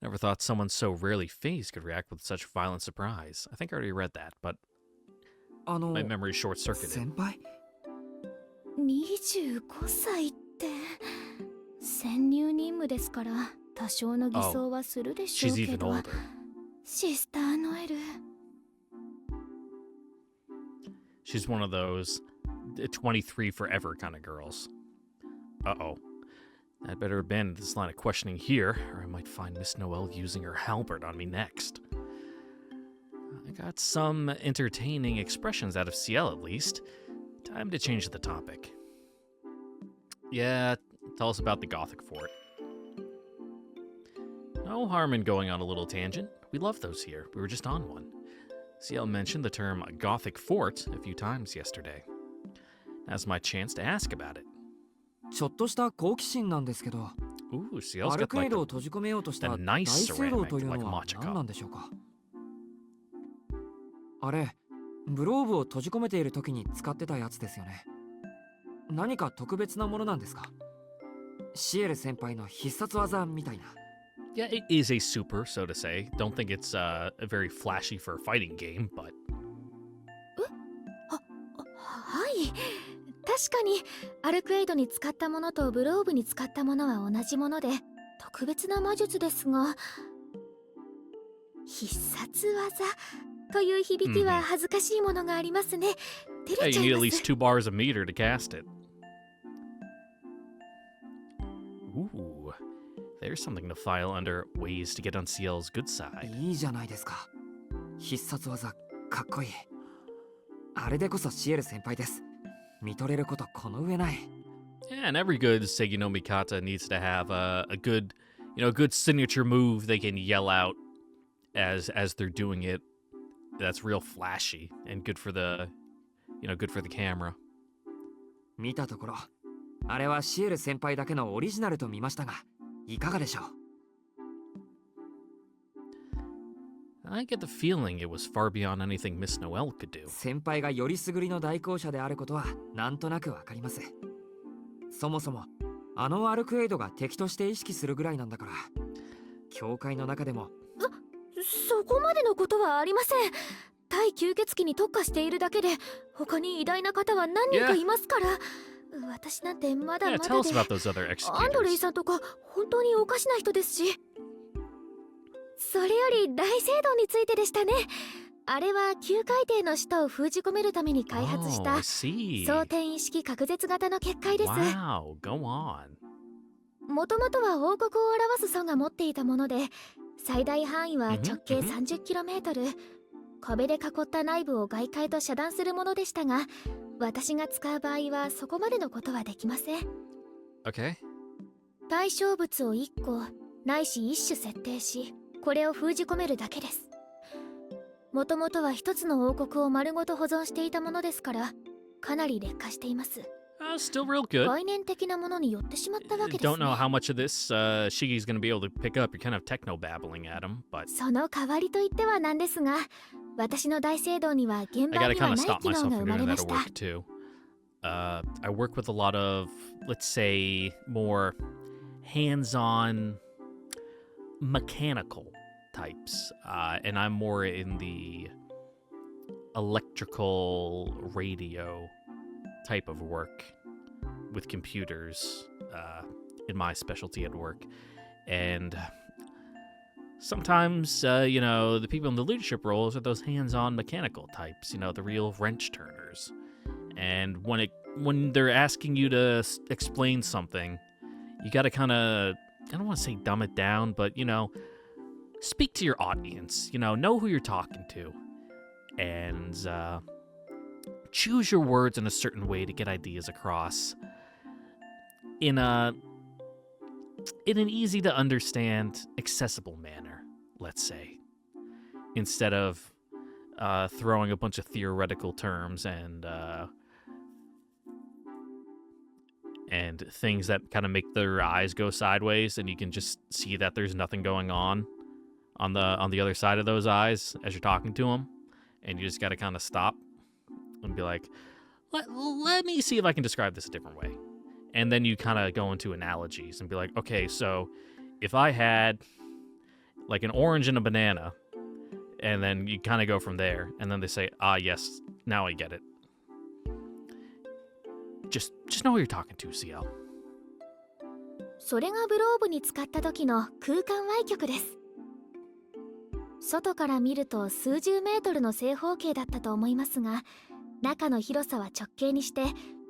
Never thought someone so rarely phased could react with such violent surprise. I think I already read that, but my memory short-circuited. 先輩25歳って潜入任務ですから多少の偽装はするでしょう She's け even ど、 older. シスターノエル She's one of those 23 forever kind of girls. Uh-oh. I'd better abandon this line of questioning here, or I might find Miss Noelle using her halberd on me next. I got some entertaining expressions out of Ciel, at least. Time to change the topic. Yeah, tell us about the Gothic fort. No harm in going on a little tangent. We love those here. We were just on one. Ciel mentioned the term Gothic fort a few times yesterday. Now's my chance to ask about it. ちょっとした好奇心なんですけど、 Ooh, Ciel's アル got クエ like イドを a 閉じ込めようとした that 大 nice 聖堂という ceramic の like は何な matcha んでしょうか。あれ、グローブを閉じ込めている時に使ってたやつですよね。何か特別なものなんですか。シエル先輩の必殺技みたいな。Yeah, it is a super, so to say. Don't think it's very flashy for a fighting game, but はい、確かにアルクエイドに使ったものとブローブに使ったものは同じもので特別な魔術ですが、必殺技という響きは恥ずかしいものがありますね。照 Yeah, れち you ゃ need い at ま least す。 2 bars of meter to cast it. Ooh, there's something to file under ways to get on Ciel's good side. いいじゃないですか。必殺技かっこいい。あれでこそシエル先輩です。見とれることこの上ない。 Yeah, and every good Seigi no Mikata needs to have a good, good signature move they can yell out as they're doing it. That's real flashy and good for the, good for the camera. 見たところ、あれはシエル先輩だけのオリジナルと見ましたが、いかがでしょう。 I get the feeling it was far beyond anything Miss Noelle could do. 先輩がよりすぐりの代行者であることはなんとなくわかります。そもそもあのアルクエイドが敵として意識するぐらいなんだから、教会の中でもそこまでのことはありません。対吸血鬼に特化しているだけで他に偉大な方は何人かいますから。私なんてまだ Yeah, ま tell だ us で about those other アンドレイ executors. さんとか本当におかしな人ですし。それより大聖堂についてでしたね。あれは旧海底の使徒を封じ込めるために開発し Oh, た I see. 装填意識隔絶型の結界です。 Wow, go on. もともとは王国を表す祖が持っていたもので、最大範囲は直径 30km、壁で囲った内部を外界と遮断するものでしたが、私が使う場合はそこまでのことはできません。 Okay. 対象物を1個ないし1種設定し、これを封じ込めるだけです。もともとは一つの王国を丸ごと保存していたものですから、かなり劣化しています。 Still real good. 概念的なものに寄ってしまったわけです Don't ね。 know how much of this Shigi's going to be able to pick up. You're kind of techno babbling at him, but その代わりといってはなんですが、私の大聖堂には現 I 場 gotta には kind な of い stop 機能 myself が from 生ま doing れま that し at た。 work too. I work with a lot of, let's say, more hands-on mechanical types, and I'm more in the electrical radio type of work with computers in my specialty at work. And sometimes, the people in the leadership roles are those hands-on mechanical types, the real wrench turners. And when they're asking you to explain something, you got to kind of, I don't want to say dumb it down, but, speak to your audience, know who you're talking to. And choose your words in a certain way to get ideas across in an easy to understand, accessible manner, let's say, instead of throwing a bunch of theoretical terms and things that kind of make their eyes go sideways, and you can just see that there's nothing going on the other side of those eyes as you're talking to them. And you just got to kind of stop and be like, let me see if I can describe this a different way. And then you kind of go into analogies and be like, okay, so if I had like an orange and a banana, and then you kind of go from there, and then they say, yes, now I get it. Just know who you're talking to, Ciel. それがブローブに使った時の空間歪曲です。外から見ると数十メートルの正方形だったと思いますが、中の広さは直径にして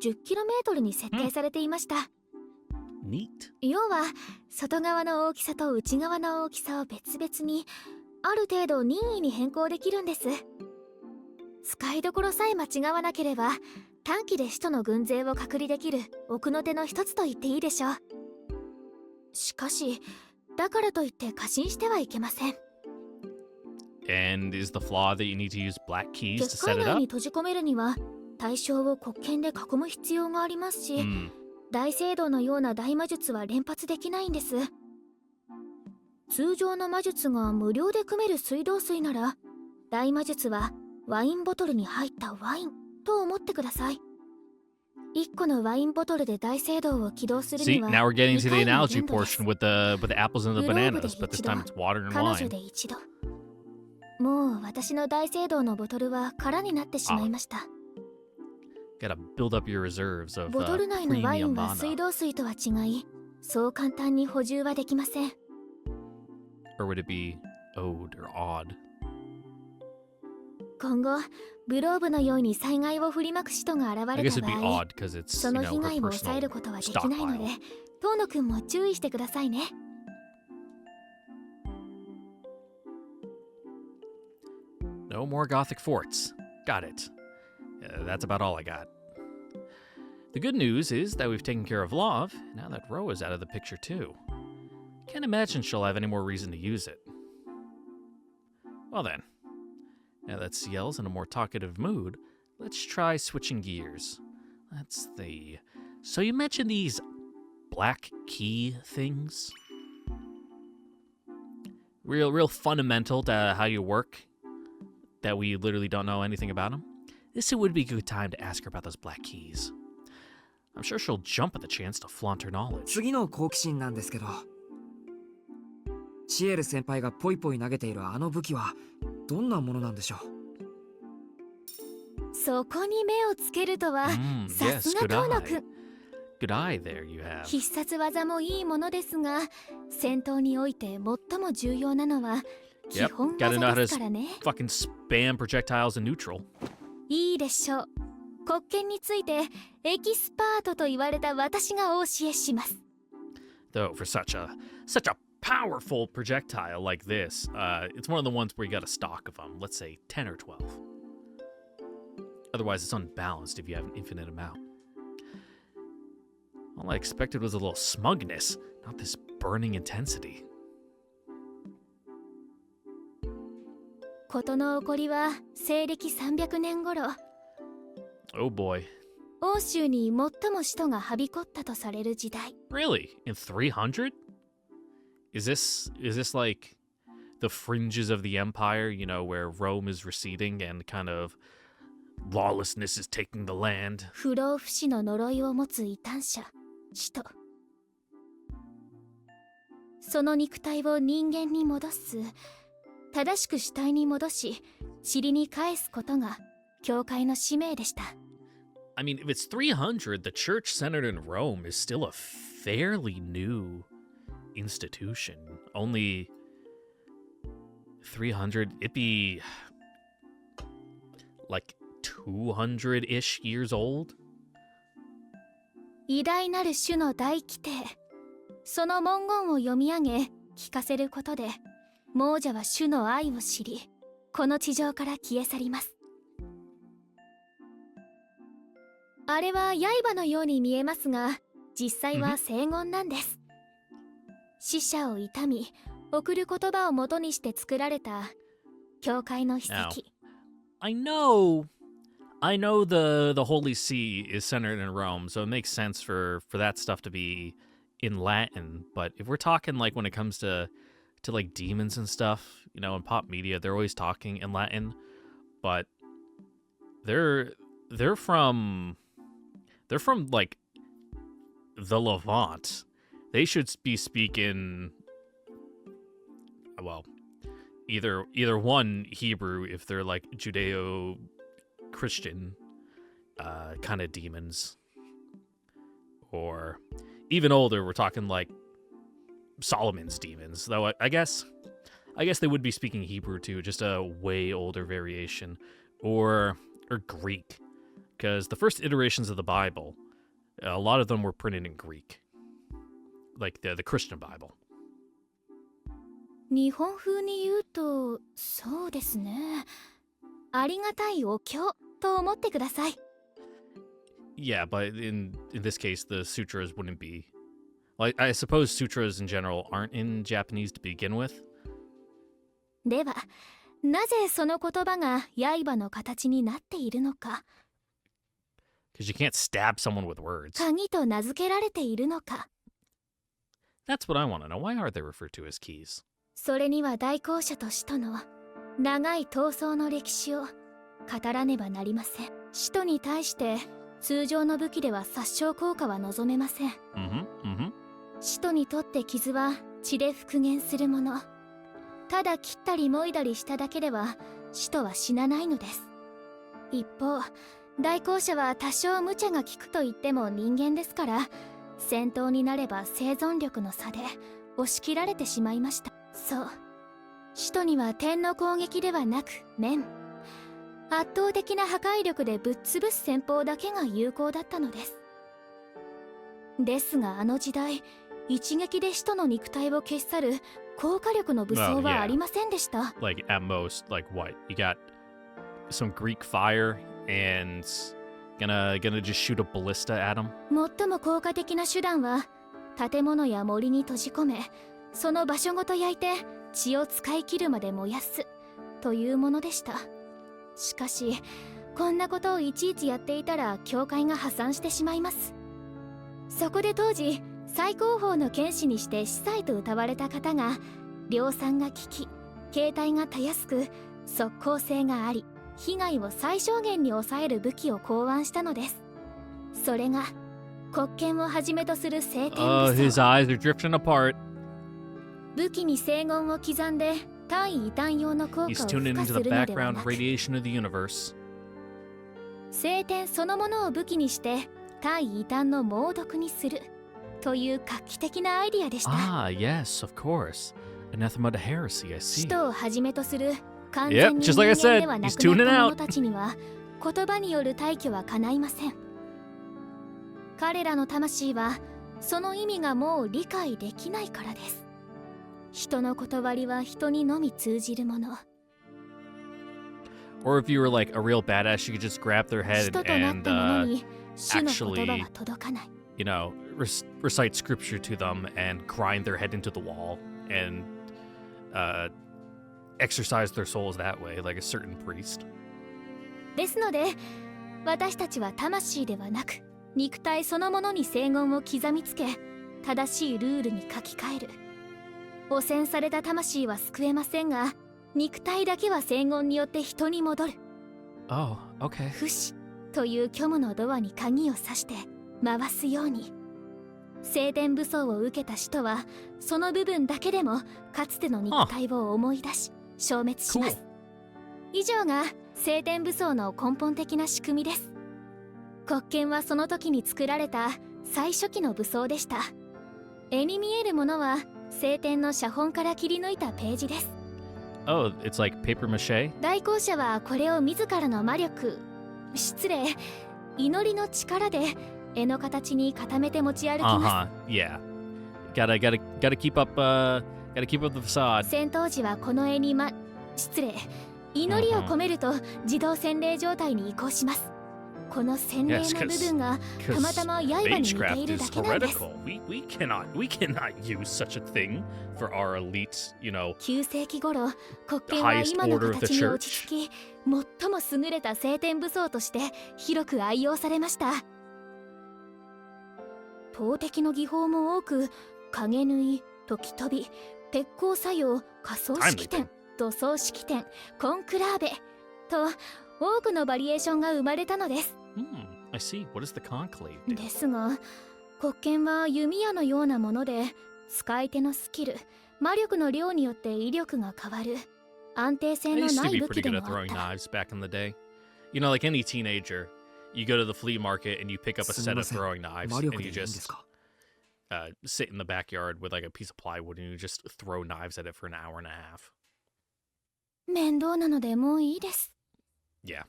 10km に設定されていました。Neat. 要は外側の大きさと内側の大きさを別々にある程度任意に変更できるんです。使いどころさえ間違わなければ短期で使徒の軍勢を隔離できる奥の手の一つと言っていいでしょう。しかしだからといって過信してはいけません。 And is the flaw that you need to use black keys to 結 set 界 it 内 up? に閉じ込めるには対象を黒剣で囲む必要がありますし、大聖堂のような大魔術は連発できないんです。通常の魔術が無料で組める水道水なら、大魔術はワインボトルに入ったワインと思ってください。1個のワインボトルで大聖堂を起動する See, には now we're getting to 2 the 回の analogy 限度です portion with the apples and the グローブで bananas, but this 一度 time it's water and 彼女 wine. で一度。もう私の大聖堂のボトルは空になってしまいました。 Gotta build up your reserves of ボトル内のワイ premium ンは水 mana. 道水とは違い、そう簡単に補充はできません。 Or would it be ode or odd? 今後グローブのように災害を振りまく人が現 I れ guess た it'd be 場合 odd because it's, そ you の know, 被 her 害を抑えることはできないので personal stockpile. 遠野くんも注意してくださいね。 No more Gothic forts. Got it. That's about all I got. The good news is that we've taken care of Love, now that Ro is out of the picture too. Can't imagine she'll have any more reason to use it. Well then, now that Ciel's in a more talkative mood, let's try switching gears. Let's see. So you mentioned these black key things? Real fundamental to how you work, that we literally don't know anything about them. This would be a good time to ask her about those black keys. I'm sure she'll jump at the chance to flaunt her knowledge. 次の好奇心なんですけど、シエル先輩がポイポイ投げているあの武器はどんなものなんでしょう。そこに目をつけるとは、さ Yes, すが good 遠野 eye. くん。 Good eye there you have. 必殺技もいいものですが、戦闘において最も重要なのは基 Yep, 本 gotta know 技 how ですからね。 to fucking spam projectiles in neutral. いいでしょう。国権についてエキスパートと言われた私がお教えします。 Though for such a powerful projectile like this, it's one of the ones where you got a stock of them. Let's say 10 or 12. Otherwise, it's unbalanced if you have an infinite amount. All I expected was a little smugness, not this burning intensity. 事の起こりは西暦300年頃、 Oh boy. 欧州に最も首都がはびこったとされる時代。 Really? In 300? Is this like the fringes of the empire, you know, where Rome is receding and kind of lawlessness is taking the land? 不老不死の呪いを持つ異端者、使徒。その肉体を人間に戻す、正しく死体に戻し、塵に返すことが教会の使命でした。I mean, if it's 300, the church centered in Rome is still a fairly new institution. Only 300, it'd be like 200-ish years old. 偉大なる主の大規定、その文言を読み上げ聞かせることで、亡者は主の愛を知り、この地上から消え去ります。あれは刃のように見えますが、実際は聖言なんです。死者を悼み、送る言葉を元にして作られた教会の秘跡。I know the Holy See is centered in Rome, so it makes sense for that stuff to be in Latin. But if we're talking like when it comes to like demons and stuff, you know, in pop media, they're always talking in Latin, but they're from like the Levant. They should be speaking, well, either one Hebrew if they're like Judeo-Christian kind of demons, or even older, we're talking like Solomon's demons. Though I guess they would be speaking Hebrew too, just a way older variation, or Greek, because the first iterations of the Bible, a lot of them were printed in Greek, like the Christian Bible. 日本風に言うと、そうですね。ありがたいお経と思ってください。Yeah, but in this case, the sutras wouldn't be. Well, I suppose sutras in general aren't in Japanese to begin with. では、なぜその言葉が刃の形になっているのか。Because you can't stab someone with words. 鍵と名付けられているのか。That's what I want to know. Why are they referred to as keys? それには代行者と使徒の長い闘争の歴史を語らねばなりません。使徒に対して通常の武器では殺傷効果は望めません。使徒にとって傷は血で復元するもの。ただ切ったりもいだりしただけでは使徒は死なないのです。一方、代行者は多少無茶が効くと言っても人間ですから、戦闘になれば生存力の差で押し切られてしまいました。そう、使徒には点の攻撃ではなく面、圧倒的な破壊力でぶっ潰す戦法だけが有効だったのです。ですがあの時代、一撃で使徒の肉体を消し去る高火力の武装はありませんでした。Like at most, like what? You got some Greek fire and gonna just shoot a ballista at him? 最も効果的な手段は建物や森に閉じ込め、その場所ごと焼いて血を使い切るまで燃やすというものでした。しかしこんなことをいちいちやっていたら教会が破産してしまいます。そこで当時最高峰の剣士にして司祭と謳われた方が、量産が利き、形態がたやすく、即効性があり、被害を最小限に抑える武器を考案したのです。それが黒剣をはじめとする聖剣武 His 装。 eyes are drifting apart. 武器に聖言を刻んで対異端用の効果を He's 付 tuning 加 into す the るのでは background なく、 radiation of the universe. 聖典そのものを武器にして対異端の猛毒にするという画期的なアイディアでした。 Ah, yes, of course. Anathema to heresy, I 使 see. 徒をはじめとする完 Yep, 全に just 人 like I 間 said, ではな he's くな tuning った out. 者たちには言葉による退去は叶いません。彼らの魂はその意味がもう理解できないからです。人の断りは人にのみ通じるもの。 Or if you were like a real badass, you could just grab their 使 head 徒となっ and, た者に主の言葉 actually は届かない。you know, recite scripture to them and grind their head into the wall and exercise their souls that way, like a certain priest. ですので私たちは魂ではなく肉体そのものに聖言を刻みつけ、正しいルールに書き換える。汚染された魂は救えませんが、肉体だけは聖言によって人に戻る。 Oh, okay. 不死という虚無のドアに鍵を刺して回すように、聖典武装を受けた人はその部分だけでもかつての肉体を思い出し消滅します。以上が聖典武装の根本的な仕組みです。黒剣はその時に作られた最初期の武装でした。絵に見えるものは聖典の写本から切り抜いたページです。 Oh, it's like paper mache? 代行者はこれを自らの魔力、失礼、祈りの力で絵の形に固めて持ち歩きま Uh-huh. Yeah. Gotta keep up gotta keep up the す。 facade. 戦闘時はこの絵に失礼、祈りを込めると自動洗礼状態に移行します。この洗礼の Yes, 部分がたまたま刃に似てい Magecraft るだ is けなんです。 heretical. We cannot use such a thing for our elite, you know. 9世紀頃、黒剣は highest 今の order of the 形に落ち着き、最も優れた聖典武装として広く愛用されました。投擲の技法も多く、影縫い、時飛び、鉄鋼作用、仮想式典、土葬式典、コンクラーベと多くのバリエーションが生まれたのです。 I see. What does the conclave do? ですが黒剣は弓矢のようなもので、使い手のスキル、魔力の量によって威力が変わる安定性 I の used な to い be 武器 pretty で good も at あっ throwing た。 knives back in the day. You know, like any teenager, you go to the flea market and you pick up a すみ set ま of せん。 throwing knives 魔 and 力で you いいんです just か？ sit in the backyard with like a piece of plywood and you just throw knives at it for an hour and a half. 面倒なのでもういいです。 Yeah.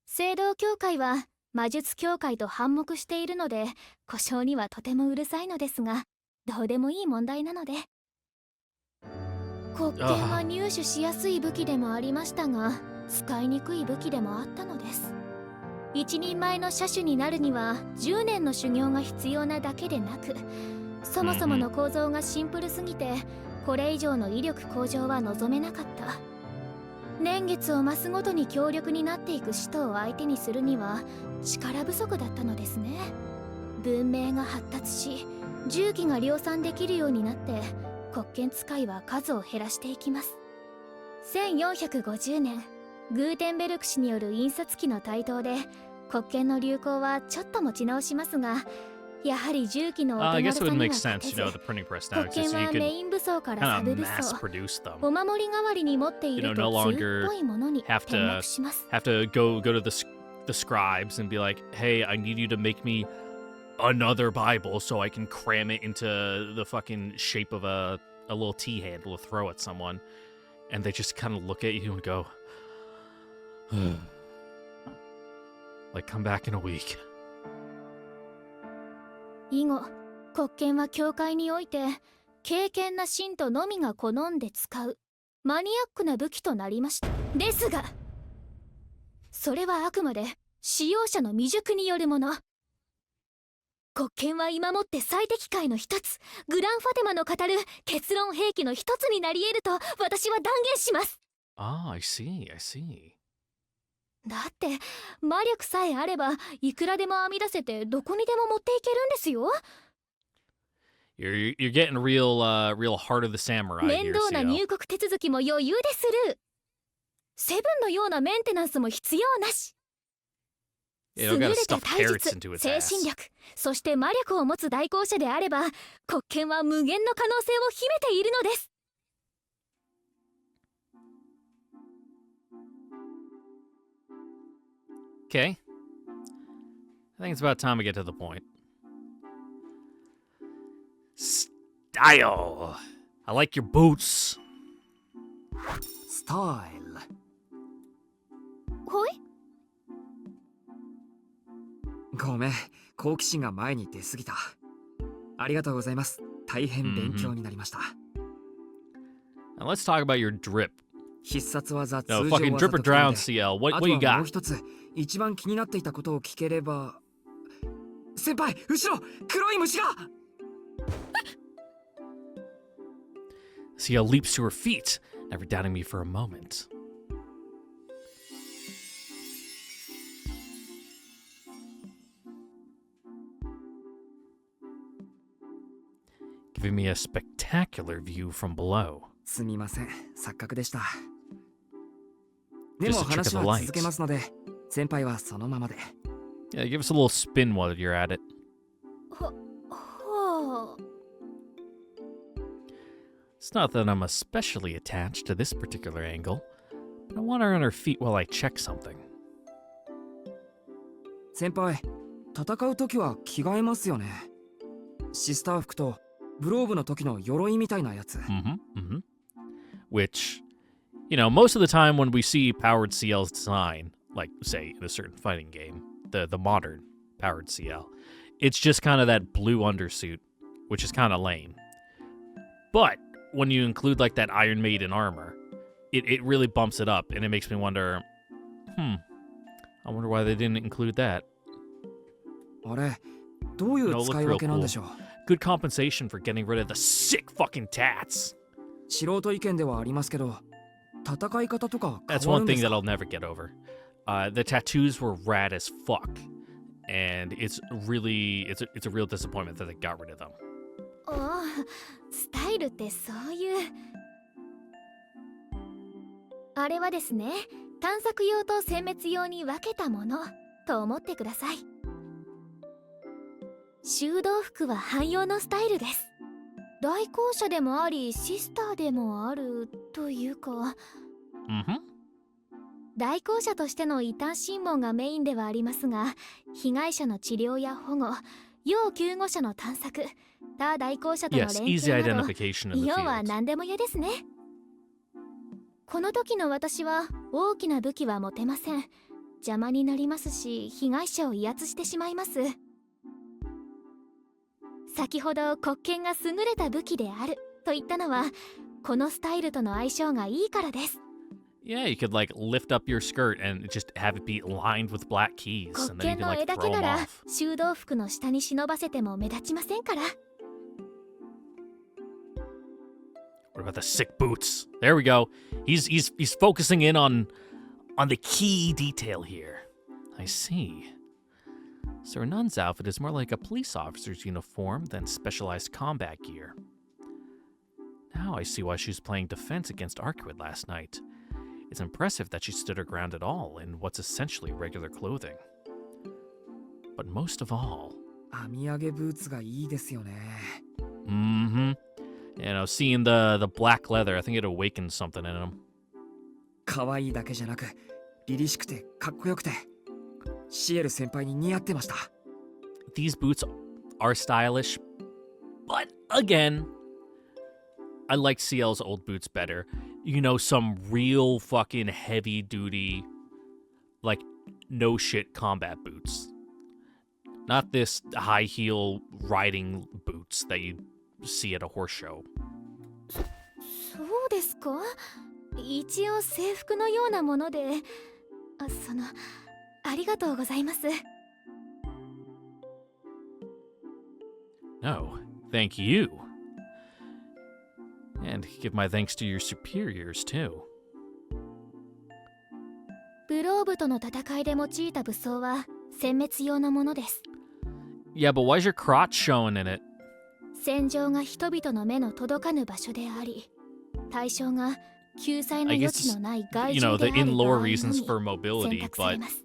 聖堂教会は魔術協会と反目しているので、故障にはとてもうるさいのですが、どうでもいい問題なので。黒剣は入手しやすい武器でもありましたが、使いにくい武器でもあったのです。一人前の射手になるには10年の修行が必要なだけでなく、そもそもの構造がシンプルすぎて、これ以上の威力向上は望めなかった。年月を増すごとに強力になっていく使徒を相手にするには力不足だったのですね。文明が発達し、銃器が量産できるようになって、黒剣使いは数を減らしていきます。1450年、グーテンベルク氏による印刷機の台頭で黒剣の流行はちょっと持ち直しますが、やはり銃器のお I 手 guess 軽 it さ would には make 勝 sense, て you ず、 know, the printing press 黒 now, 剣 so は you メ could イン武装からサ kind ブ of 武 mass 装、 produce them. お守り代わりに持っている You know, と no 通っ longer ぽいものに have 転 to 落します。 have to go to the scribes and be like, hey, I need you to make me another Bible so I can cram it into the fucking shape of a little T handle to throw at someone. And they just kind of look at you and go, Like, come back in a week. 以後国権は教会において敬虔な信徒のみが好んで使うマニアックな武器となりました。ですがそれはあくまで使用者の未熟によるもの。国権は今もって最適解の一つ、グランファテマの語る結論兵器の一つになり得ると私は断言します。Ah, I see, I see. だって魔力さえあればいくらでも編み出せてどこにでも持っていけるんですよ。You're getting real heart of the samurai 面 here, 倒な Ciel. 入国手続きも余裕でする。セブンのようなメンテナンスも必要なし。 You 優 don't れ gotta た stuff 体 carrots 術、 into its 精 ass. 神力、そして魔力を持つ代行者であれば国権は無限の可能性を秘めているのです。 Okay. I think it's about time we get to the point. Style. I like your boots. スタイル。ほい。ごめん、好奇心が前に出すぎた。ありがとうございます。大変勉強になりました。Now let's talk about your drip. 必殺技、通 No, 常 fucking 技 drip と or きた drown, ので CL. あ What と you はもう got? 一つ、一番気になっていたことを聞ければ。先輩、後ろ、黒い虫が。CL leaps to her feet, never doubting me for a moment. Giving me a spectacular view from below. すみません、錯覚でした。で Just も a trick of 話 the は light. 続けますので、先輩はそのままで。 Yeah, give us a little spin while you're at it. はあ。 It's not that I'm especially attached to this particular angle, but I want her on her feet while I check something. 先輩、戦うときは着替えますよね。シスター服とブローブの時の鎧みたいなやつ。Which, you know, most of the time when we see powered CL's design, like, say, in a certain fighting game, the modern powered CL, it's just kind of that blue undersuit, which is kind of lame. But when you include, like, that Iron Maiden armor, it really bumps it up, and it makes me wonder, I wonder why they didn't include that. あれ、どういう使い分けなんでしょう。Good compensation for getting rid of the sick fucking tats. 素人意見ではありますけど、戦い方とか変 That's わる one んで thing す that か。 I'll never get over. The tattoos were rad as fuck, and it's a real disappointment that they got rid of them. おお、スタイルってそういう。あれはですね、探索用と殲滅用に分けたものと思ってください。修道服は汎用のスタイルです。代行者でもありシスターでもあるというか、代行者としての異端審問がメインではありますが、被害者の治療や保護、要救護者の探索、他代行者との Yes, 連 easy 携など、 identification in the 要は field. 何でも嫌ですね。この時の私は大きな武器は持てません。邪魔になりますし、被害者を威圧してしまいます。先ほど国権が優れた武器であると言ったのは、このスタイルとの相性がいいからです。 Yeah, you could like lift up your skirt and just have it be lined with black keys, 国 and then you 権 can の like 絵だ throw けな them ら off. 修道服の下に忍ばせても目立ちませんから。 What about the sick boots? There we go. He's focusing in on the key detail here. I see. Sir Nun's outfit is more like a police officer's uniform than specialized combat gear. Now I see why she was playing defense against Arcuid last night. It's impressive that she stood her ground at all in what's essentially regular clothing. But most of all... 編み上げブーツがいいですよね。You know, seeing the black leather, I think it awakens something in him. 可愛いだけじゃなく、凛々しくてかっこよくて、シエル先輩に似合ってました。 These boots are stylish, but again, I like CL's old boots better. You know, some real fucking heavy duty, like no shit combat boots. Not this high heel riding boots that you see at a horse show. そうですか？一応制服のようなもので、ありがとうございます。No, thank you. And give my thanks to your superiors, too. ブローブとの戦いで用いた武装は殲滅用のものです。Yeah, but why is your crotch showing in it? 戦場が人々の目の届かぬ場所であり、対象が救済の I 余 guess, 地のない外 you 獣 know, で the ある場合 in-lore のみ reasons for 選 mobility, 択され but ます。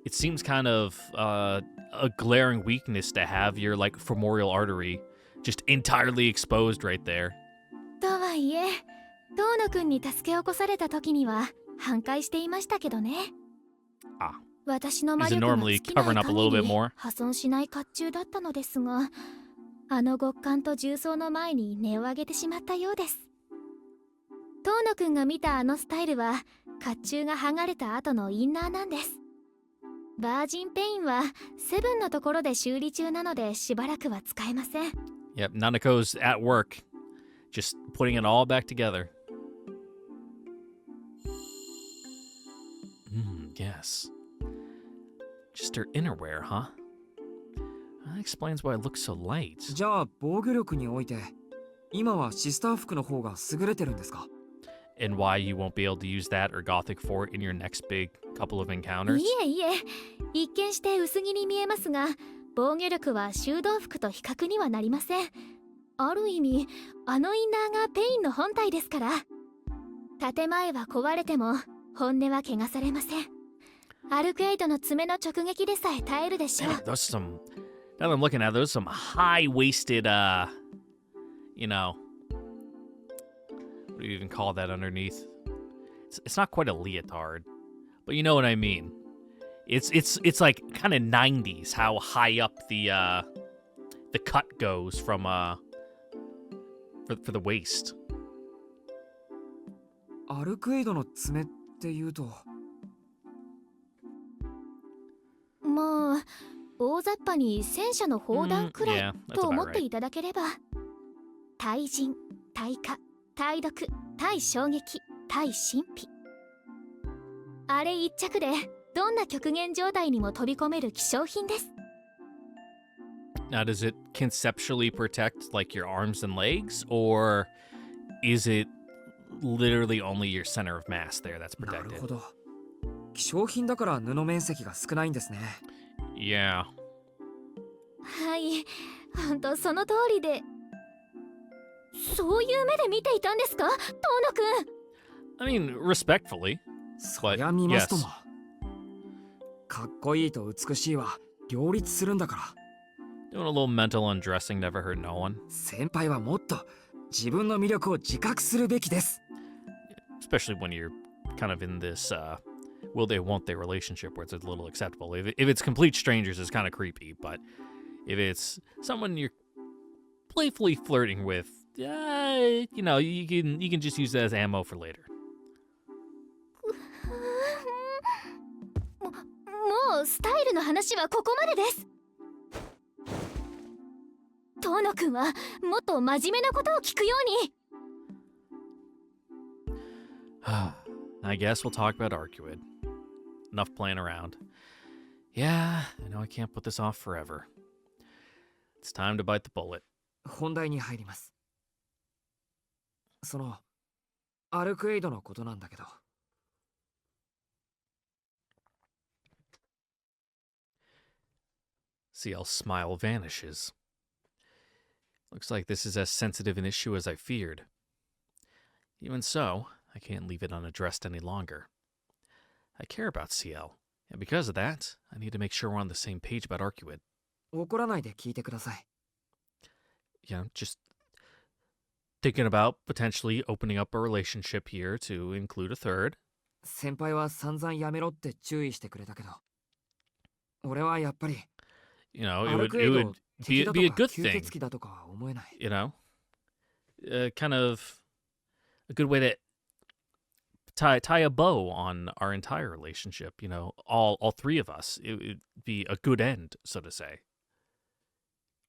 it seems kind of a glaring weakness to have your, like, femoral artery just entirely exposed right there. とはいえ、遠野くんに助け起こされた時には反対していましたけどね。あ、私の魔 Is it 力が normally 尽きない covering up a little 限 bit り more? 破損しない甲甲冑だったのですが、あの極寒と重装の前に音を上げてしまったようです。遠野くんが見たあのスタイルは甲冑が剥がれた後のインナーなんです。バージンペインはセブンのところで修理中なのでしばらくは使えません。Yep, Nanako's at work, just putting it all back together. Yes. Just her innerwear, huh? That explains why it looks so light. じゃあ防御力において今はシスター服の方が優れてるんですか？ And why you won't be able to use that or Gothic Fort in your next big couple of encounters? いえいえ、一見して薄着に見えますが、防御力は修道服と比較にはなりません。ある意味、あのインナーがペインの本体ですから。建前は壊れても本音は汚されません。アルクエイドの爪の直撃でさえ耐えるでしょう。 Man, there's some. Now that I'm looking at those, some high-waisted, you know, what do you even call that underneath? It's not quite a leotard, but you know what I mean. It's like kind of 90s how high up the cut goes from for the waist. アルクエイドの爪っていうともう大雑把に戦車の砲弾くらい yeah, that's と about 思って right. いただければ、対人、対火、対毒、対衝撃、対神秘、あれ一着でどんな極限状態にも飛び込める希少品です。 Now, does it conceptually protect like your arms and legs, or is it literally only your center of mass there that's なる protected? ほど。希少品だから布面積が少ないんですね。Yeah. はい、ほんとその通りで。そういう目で見ていたんですか、遠野くん。 I mean, respectfully. そりゃ見ますとも。かっこいいと美しいは両立するんだから。 Doing a little mental undressing never hurt no one. 先輩はもっと自分の魅力を自覚するべきです。 Especially when you're kind of in this will they won't they relationship where it's a little acceptable. If it's complete strangers, it's kind of creepy, but if it's someone you're playfully flirting with, you know, you can just use that as ammo for later. もうスタイルの話はここまでです。遠野くんはもっと真面目なことを聞くように。I guess we'll talk about Arcuid. Enough playing around. Yeah, I know I can't put this off forever. It's time to bite the bullet. 本題に入ります。そのアルクエイドのことなんだけど。Ciel's smile vanishes. Looks like this is as sensitive an issue as I feared. Even so, I can't leave it unaddressed any longer. I care about Ciel, and because of that, I need to make sure we're on the same page about Arcuid. 怒らないで聞いてください。You know, just thinking about potentially opening up a relationship here to include a third. 先輩は散々やめろって注意してくれたけど、俺はやっぱり You know, ア it ル would クエイ it ド would を敵 be だ be a とか good 吸 thing, 血鬼だとかは思えない。 you know, kind of a good way to tie a bow on our entire relationship. You know, all three of us. It'd be a good end, so to say.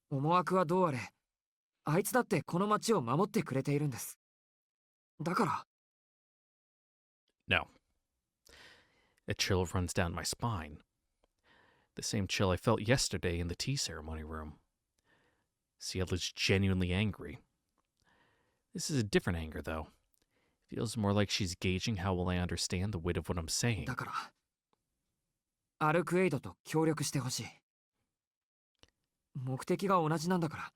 思惑はどうあれ、あいつだってこの町を守ってくれているんです。だから。No. A chill runs down my spine. The same chill I felt yesterday in the tea ceremony room. Ciel is genuinely angry. This is a different anger, though. Feels more like she's gauging how will I understand the weight of what I'm saying. だから、アルクエイドと協力してほしい。目的が同じなんだから、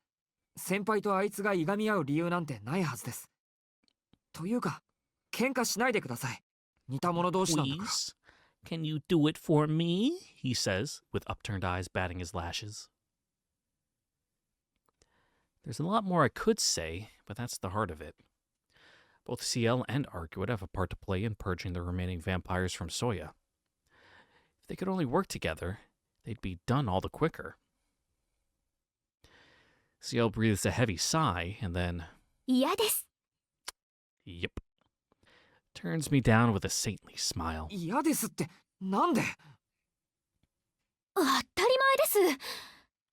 先輩とあいつがいがみ合う理由なんてないはずです。というか、喧嘩しないでください。似た者同士なんだから。Please, can you do it for me? He says, with upturned eyes batting his lashes. There's a lot more I could say, but that's the heart of it. Both Ciel and Ark would have a part to play in purging the remaining vampires from Soya. If they could only work together, they'd be done all the quicker. Ciel breathes a heavy sigh, and then... 嫌です。 Yep. Turns me down with a saintly smile. 嫌ですって、なんで？当たり前です。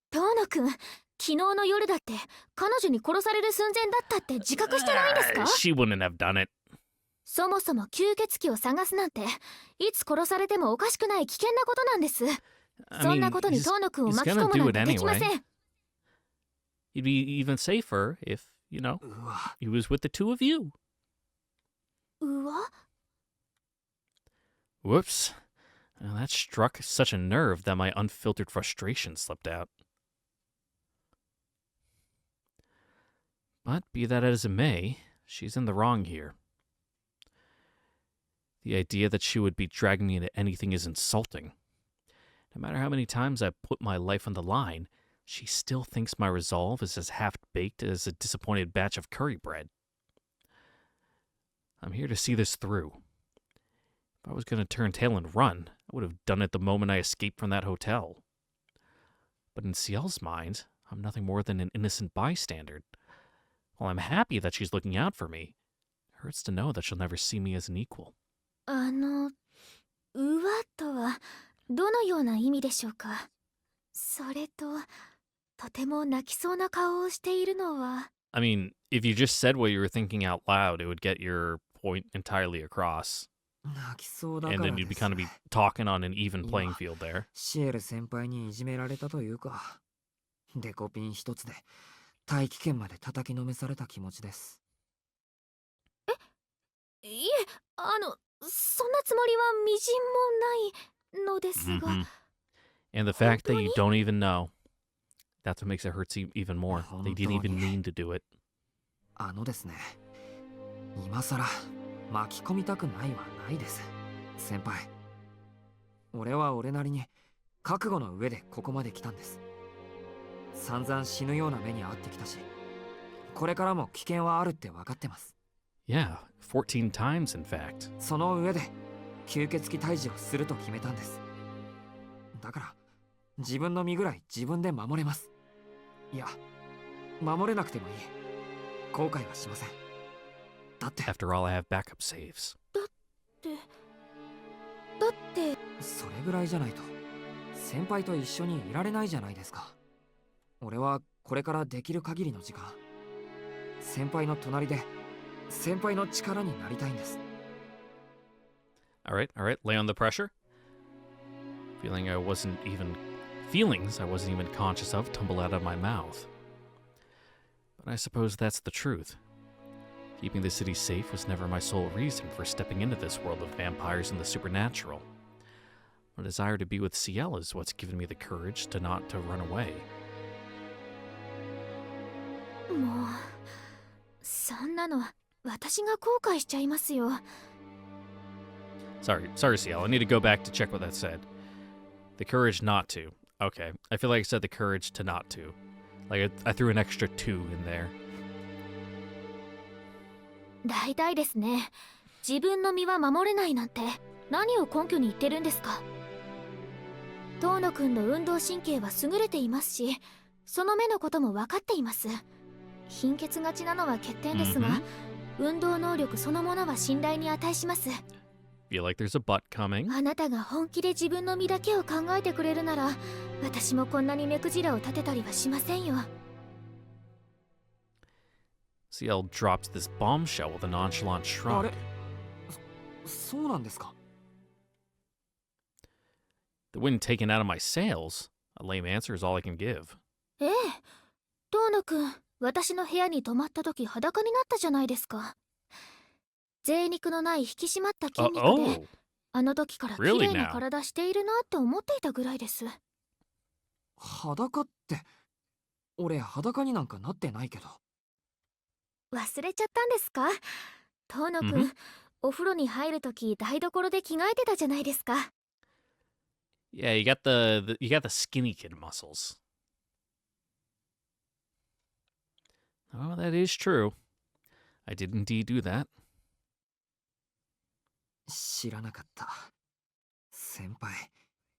遠野くん、昨日の夜だって彼女に殺される寸前だったって自覚してないんですか？ She wouldn't have done it. そもそも吸血鬼を探すなんていつ殺されてもおかしくない危険なことなんです。そんなことに遠野くんを巻き込むなんてできません。He'd be even safer if, you know, he was with the two of you. うわ？ Whoops. Well, that struck such a nerve that my unfiltered frustration slipped out. But be that as it may, she's in the wrong here. The idea that she would be dragging me into anything is insulting. No matter how many times I put my life on the line, she still thinks my resolve is as half-baked as a disappointed batch of curry bread. I'm here to see this through. If I was going to turn tail and run, I would have done it the moment I escaped from that hotel. But in Ciel's mind, I'm nothing more than an innocent bystander. While I'm happy that she's looking out for me, it hurts to know that she'll never see me as an equal. うわとはどのような意味でしょうか？それと、とても泣きそうな顔をしているのは。I mean, if you just said what you were thinking out loud, it would get your point entirely across. 泣きそうだか And ら then で you'd be す。 kind of be talking on an even playing field there. シエル先輩にいじめられたというか、デコピン一つで大気圏まで叩きのめされた気持ちです。いえ、そんなつもりはみじんもないのですが。Mhm. And the fact that you don't even know, that's what makes it hurt even more. They didn't even mean to do it. ですね、今さら巻き込みたくないはないです、先輩。俺は俺なりに覚悟の上でここまで来たんです。散々死ぬような目に遭ってきたし、これからも危険はあるって分かってます。Yeah, 14 times in fact. その上で吸血鬼退治をすると決めたんです。だから自分の身ぐらい自分で守れます。いや、守れなくてもいい。後悔はしません。だって After all, I have backup saves. だってそれぐらいじゃないと先輩と一緒にいられないじゃないですか。俺はこれからできる限りの時間、先輩の隣で先輩の力になりたいんです。All right, lay on the pressure. Feelings I wasn't even conscious of tumble out of my mouth. But I suppose that's the truth. Keeping the city safe was never my sole reason for stepping into this world of vampires and the supernatural. My desire to be with Ciel is what's given me the courage to not to run away. もうそんなの私が後悔しちゃいますよ。Sorry, Ciel. I need to go back to check what that said. The courage not to. Okay, I feel like I said the courage to not to. Like I threw an extra 2 in there. 大体ですね。自分の身は守れないなんて何を根拠に言ってるんですか？遠野くんの運動神経は優れていますし、その目のことも分かっています。貧血がちなのは欠点ですが、運動能力そのものは信頼に値します。 Feel like there's a but coming. あなたが本気で自分の身だけを考えてくれるなら、私もこんなに目くじらを立てたりはしませんよ。 Ciel drops this bombshell with a nonchalant あ shrug. れそうなんですか。 The wind taken out of my sails? A lame answer is all I can give. ええ、遠野くん、私の部屋に泊まった時裸になったじゃないですか。贅肉のない引き締まった筋肉で、Oh, あの時から綺 Really 麗な now? 体しているなって思っていたぐらいです。裸って、俺裸になんかなってないけど。忘れちゃったんですか？遠野くん、お風呂に入る時台所で着替えてたじゃないですか。 yeah, you got the skinny kid muscles. Oh, that is true. I did indeed do that. 知らなかった。先輩、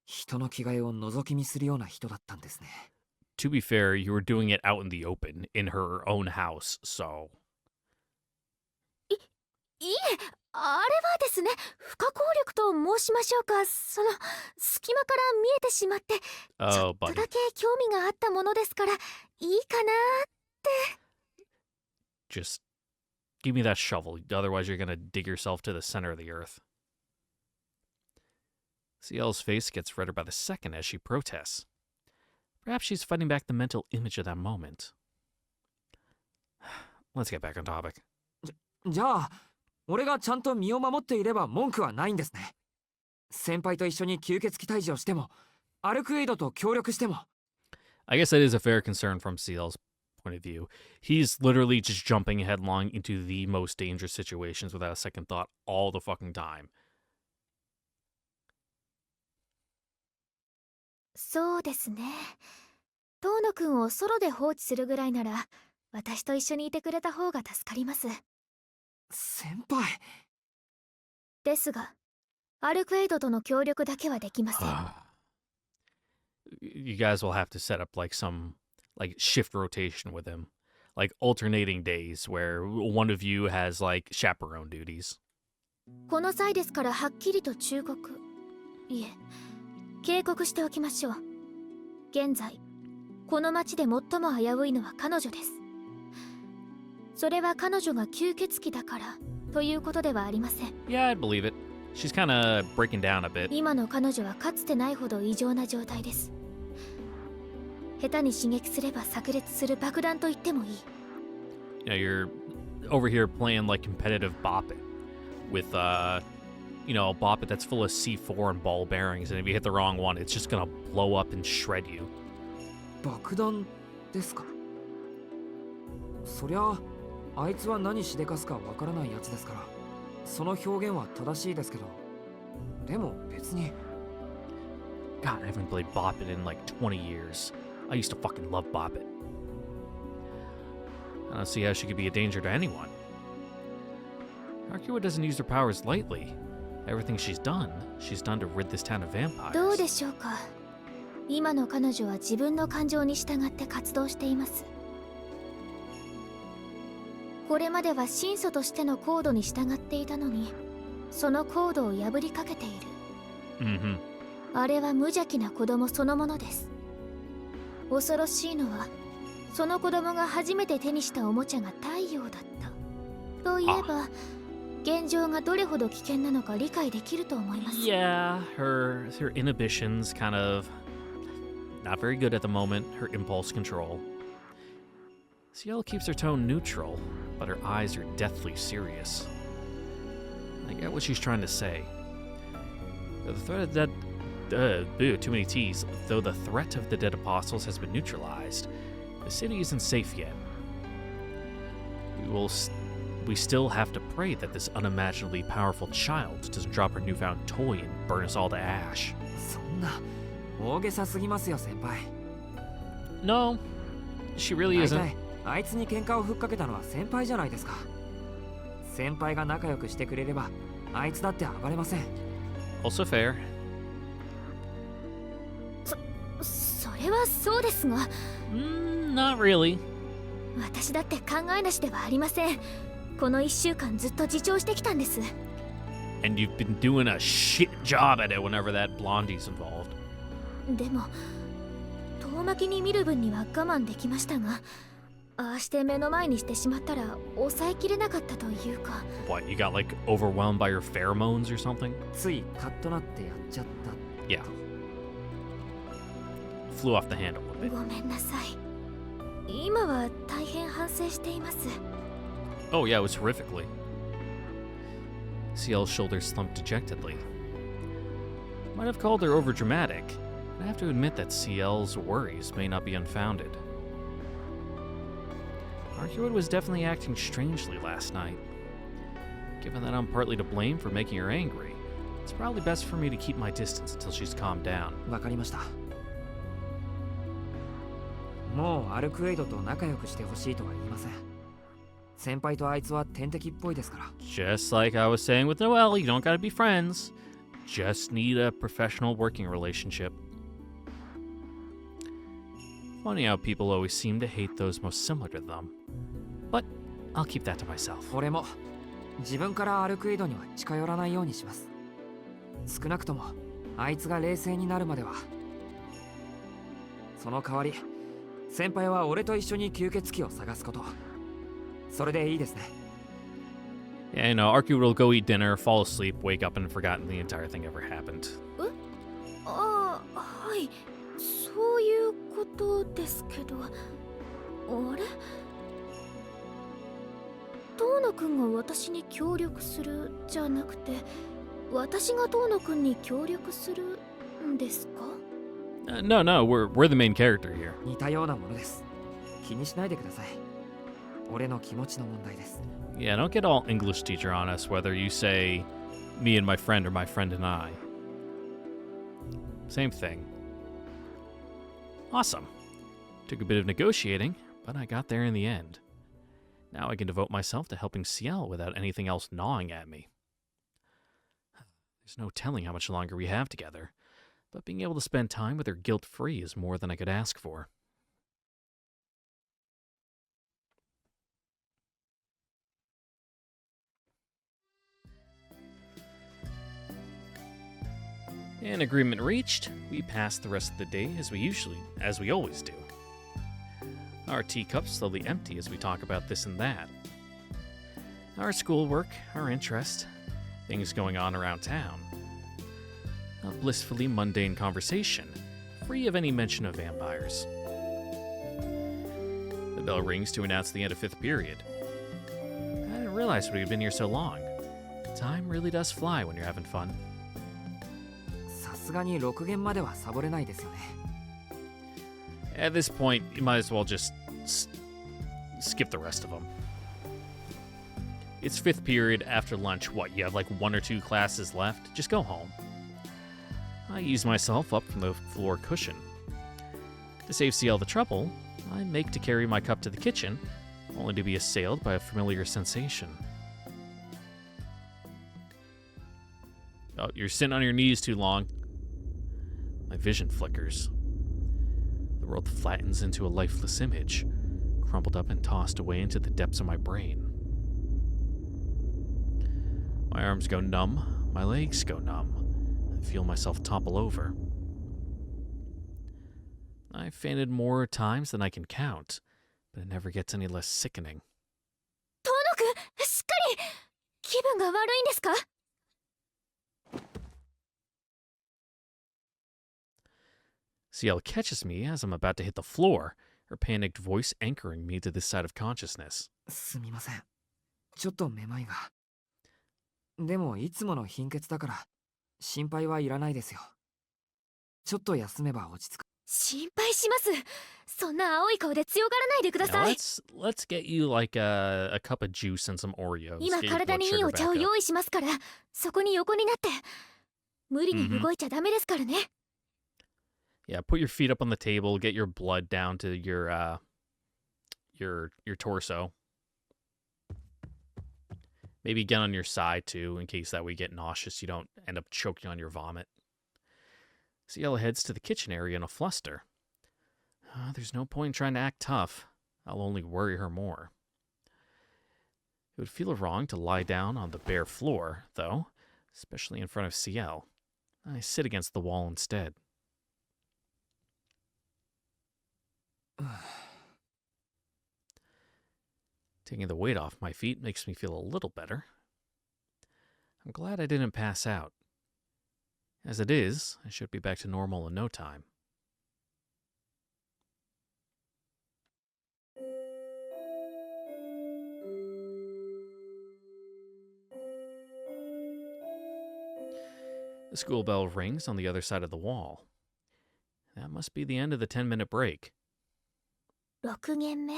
人の着替えを覗き見するような人だったんですね。To be fair, you were doing it out in the open, in her own house, so... いえ、あれはですね、不可抗力と申しましょうか、その隙間から見えてしまって、ちょ Oh, っと buddy. だけ興味があったものですから、いいかな。 Just give me that shovel, otherwise you're gonna dig yourself to the center of the earth. Ciel's face gets redder by the second as she protests. Perhaps she's fighting back the mental image of that moment. Let's get back on topic. じゃあ、俺がちゃんと身を守っていれば文句はないんですね。先輩と一緒に吸血鬼退治をしても、アルクエイドと協力しても。I guess that is a fair concern from Ciel's point of view. He's literally just jumping headlong into the most dangerous situations without a second thought all the fucking time. そうですね。遠野くんをソロで放置するぐらいなら、私と一緒にいてくれた方が助かります。先輩。ですが、アルクエイドとの協力だけはできません。You guys will have to set up like some like shift rotation with him. Like alternating days where one of you has like chaperone duties. この際ですからはっきりと忠告、いえ、警告しておきましょう。現在、この町で最も危ういのは彼女です。それは彼女が吸血鬼だからということではありません。Yeah, I'd believe it. She's kind of breaking down a bit. 今の彼女はかつてないほど異常な状態です。下手に刺激すれば炸裂する爆弾と言ってもいい。You know, you're over here playing like competitive Bop It with, you know, a Bop It that's full of C4 and ball bearings, and if you hit the wrong one, it's just gonna blow up and shred you. 爆弾ですか。そりゃ、あいつは何しでかすかわからないやつですから、その表現は正しいですけど、でも別に。God, I haven't played Bop It in like 20 years. I used to fucking love Bop It. I don't see how she could be a danger to anyone. Akira doesn't use her powers lightly. Everything she's done to rid this town of vampires. どうでしょうか。今の彼女は自分の感情に従って活動しています。これまでは神祖としてのコードに従っていたのに、そのコードを破りかけている。Mm-hmm. あれは無邪気な子供そのものです。恐ろしいのは、その子供が初めて手にしたおもちゃが太陽だった。といえば、現状がどれほど危険なのか理解できると思います。Yeah, her inhibitions kind of not very good at the moment, her impulse control. Ciel keeps her tone neutral, but her eyes are deathly serious. I get what she's trying to say. Though the threat of too many T's. Though the threat of the dead apostles has been neutralized, the city isn't safe yet. We still have to pray that this unimaginably powerful child doesn't drop her newfound toy and burn us all to ash. そんな大げさすぎますよ先輩。 No, she really 大 isn't. 体あいつに喧嘩をふっかけたのは先輩じゃないですか。先輩が仲良くしてくれればあいつだって暴れません。 Also fair. それはそうですが、 Not really. 私だって考えなしではありません。この1週間ずっと自重してきたんです。 And you've been doing a shit job at it whenever that blondie's involved. でも遠巻きに見る分には我慢できましたが、ああして目の前にしてしまったら抑えきれなかったというか。 What, you got like overwhelmed by your pheromones or something? ついカッとなってやっちゃった。 Yeah. Flew off the handle a bit. ごめんなさい。今は大変反省しています。 Oh yeah, it was horrifically. Ciel's shoulders slumped dejectedly. Might have called her overdramatic, but I have to admit that Ciel's worries may not be unfounded. Arcuwood was definitely acting strangely last night. Given that I'm partly to blame for making her angry, it's probably best for me to keep my distance until she's calmed down. わかりました。もうアルクエイドと仲良くしてほしいとは言いません。先輩とあいつは天敵っぽいですから。 Just like I was saying with Noelle, you don't gotta be friends. Just need a professional working relationship. Funny how people always seem to hate those most similar to them. But I'll keep that to myself. 俺も自分からアルクエイドには近寄らないようにします。少なくともあいつが冷静になるまでは。その代わり先輩は俺と一緒に吸血鬼を探すこと。それでいいですね。 Yeah, you know, Arcu will go eat dinner, fall asleep, wake up and forgotten the entire thing ever happened. ああ、はい、そういうことですけど。あれ、遠野くんが私に協力するじゃなくて、私が遠野くんに協力するんですか？ No, we're the main character here. 似たようなものです。気にしないでください。俺の気持ちの問題です。 Yeah, don't get all English teacher on us, whether you say me and my friend or my friend and I. Same thing. Awesome. Took a bit of negotiating, but I got there in the end. Now I can devote myself to helping Ciel without anything else gnawing at me. There's no telling how much longer we have together, but being able to spend time with her guilt-free is more than I could ask for. An agreement reached, we passed the rest of the day as we always do. Our teacups slowly empty as we talk about this and that. Our schoolwork, our interest, things going on around town. A blissfully mundane conversation, free of any mention of vampires. The bell rings to announce the end of 5th period. I didn't realize we'd been here so long. Time really does fly when you're having fun. さすがに6限まではサボれないですよね。 At this point, you might as well just skip the rest of them. It's 5th period after lunch. What, you have like 1 or 2 classes left? Just go home. I ease myself up from the floor cushion. To save Ciel the trouble, I make to carry my cup to the kitchen, only to be assailed by a familiar sensation. Oh, you're sitting on your knees too long. My vision flickers. The world flattens into a lifeless image, crumpled up and tossed away into the depths of my brain. My arms go numb, my legs go numb. I feel myself topple over. I've fainted more times than I can count, but it never gets any less sickening. 遠野くん、しっかり。気分が悪いんですか？ Ciel catches me as I'm about to hit the floor, her panicked voice anchoring me to this side of consciousness. すみません。ちょっとめまいが。でもいつもの貧血だから心配はいらないですよ。ちょっと休めば落ち着く。心配します。そんな青い顔で強がらないでくだ Now さい。 let's get you like a cup of juice and some Oreos. 今 Get your 体 blood にいい sugar お茶 back を up. 用意しますから、そこに横になって。無理に動いちゃダメですからね。Yeah, put your feet up on the table, get your blood down to your torso. Maybe get on your side too, in case that way you get nauseous, you don't end up choking on your vomit. Ciel heads to the kitchen area in a fluster. There's no point in trying to act tough. I'll only worry her more. It would feel wrong to lie down on the bare floor, though, especially in front of Ciel. I sit against the wall instead. Taking the weight off my feet makes me feel a little better. I'm glad I didn't pass out. As it is, I should be back to normal in no time. The school bell rings on the other side of the wall. That must be the end of the 10-minute break. 6限目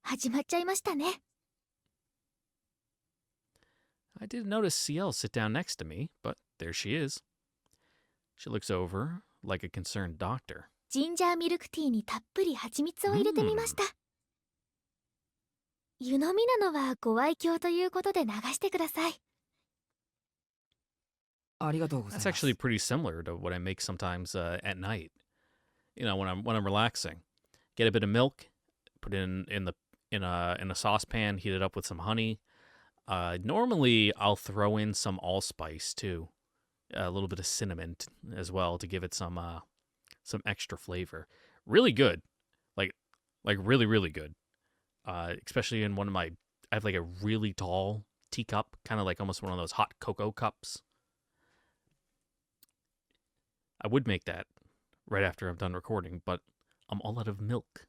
始まっちゃいましたね。 I didn't notice Ciel sit down next to me, but there she is. She looks over like a concerned doctor. ジンジャーミルクティーにたっぷり蜂蜜を入れてみました。湯飲みなのはご愛嬌ということで流してください。 ありがとうございます。 That's actually pretty similar to what I make sometimes at night. You know, when I'm relaxing, get a bit of milk, put it in a saucepan, heat it up with some honey. Normally, I'll throw in some allspice too, a little bit of cinnamon as well to give it some extra flavor. Really good, like really really good. Especially in one of I have like a really tall teacup, kind of like almost one of those hot cocoa cups. I would make that right after I'm done recording, but I'm all out of milk.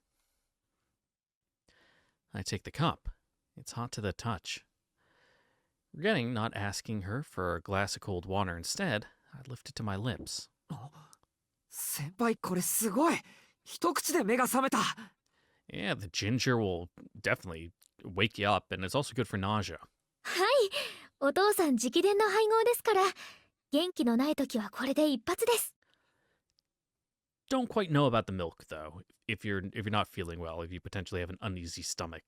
I take the cup. It's hot to the touch. Regretting not asking her for a glass of cold water instead, I lift it to my lips. 先輩これすごい。一口で目が覚めた。 Yeah, the ginger will definitely wake you up, and it's also good for nausea. はい、お父さん直伝の配合ですから、元気のない時はこれで一発です。 Don't quite know about the milk though. If you're not feeling well, if you potentially have an uneasy stomach,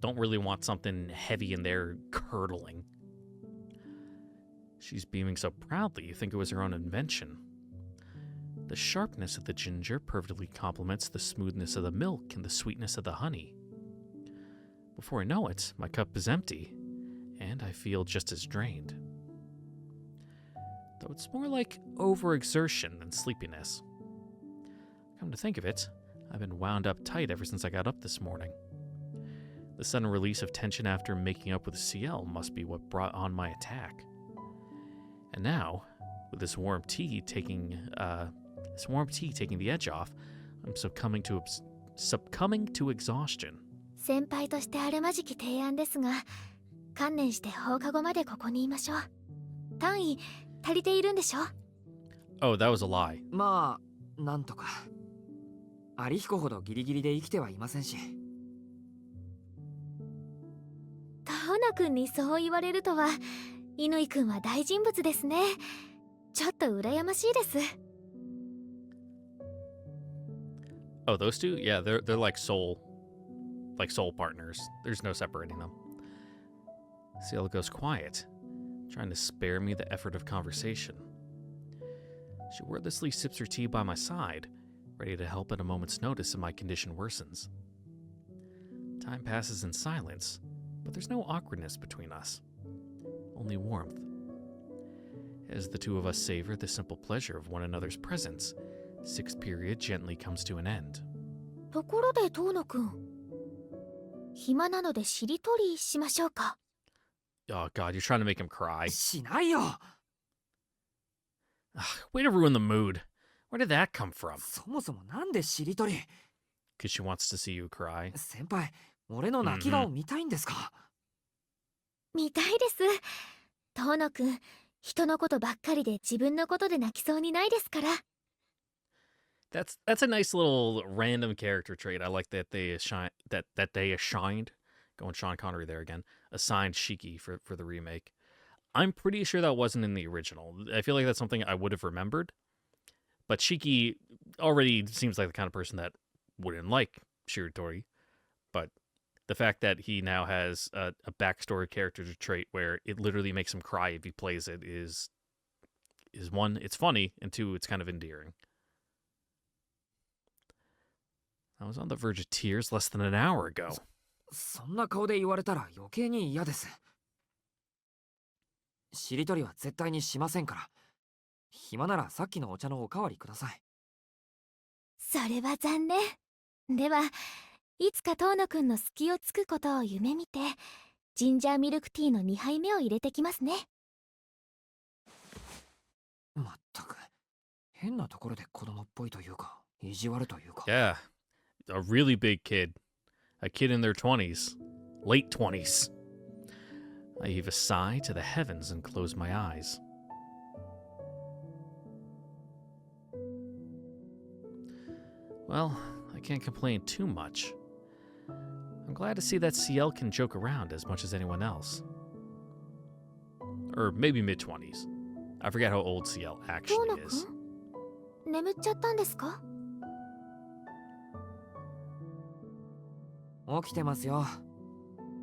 don't really want something heavy in there curdling. She's beaming so proudly you think it was her own invention. The sharpness of the ginger perfectly complements the smoothness of the milk and the sweetness of the honey. Before I know it, my cup is empty, and I feel just as drained. Though it's more like overexertion than sleepiness. Come to think of it, I've been wound up tight ever since I got up this morning. The sudden release of tension after making up with Ciel must be what brought on my attack. And now, with this warm tea taking the edge off, I'm succumbing to exhaustion. 先輩としてあるまじき提案ですが、観念して放課後までここにいましょう。単位足りているんでしょ？ Oh, that was a lie. まあ、なんとか。有彦ほどギリギリで生きてはいませんし。トーナ君にそう言われるとは、乾君は大人物ですね。ちょっと羨ましいです。 Oh, those two? Yeah, they're like soul partners. There's no separating them. Ciel goes quiet, trying to spare me the effort of conversation. She wordlessly sips her tea by my side, ready to help at a moment's notice if my condition worsens. Time passes in silence, but there's no awkwardness between us. Only warmth. As the two of us savor the simple pleasure of one another's presence, sixth period gently comes to an end. ところで遠野くん、暇なのでしりとりしましょうか。 Oh god, you're trying to make him cry. しないよ。 Way to ruin the mood. Where did that come from? そもそもなんでしりとり。 Because she wants to see you cry. 先輩、俺の泣き顔見たいんですか？見たいです。遠野くん、人のことばっかりで自分のことで泣きそうにないですから。 That's a nice little random character trait. I like that they assigned, going Sean Connery there again, assigned Shiki for the remake. I'm pretty sure that wasn't in the original. I feel like that's something I would have remembered. But Shiki already seems like the kind of person that wouldn't like Shiratori. But the fact that he now has a backstory character trait where it literally makes him cry if he plays it is one, it's funny, and two, it's kind of endearing. I was on the verge of tears less than an hour ago. そんな顔で言われたら余計に嫌です。しりとりは絶対にしませんから。暇ならさっきのお茶のおかわりください。それは残念。ではいつか遠野くんの隙をつくことを夢見てジンジャーミルクティーの2杯目を入れてきますね。まったく変なところで子供っぽいというか意地悪というか。 Yeah, a really big kid. A kid in their 20s. Late 20s. I heave a sigh to the heavens and close my eyes. Well, I can't complain too much. I'm glad to see that Ciel can joke around as much as anyone else. Or maybe mid-20s. I forget how old Ciel 遠 actually 野く is. ん眠っちゃったんですか？起きてますよ。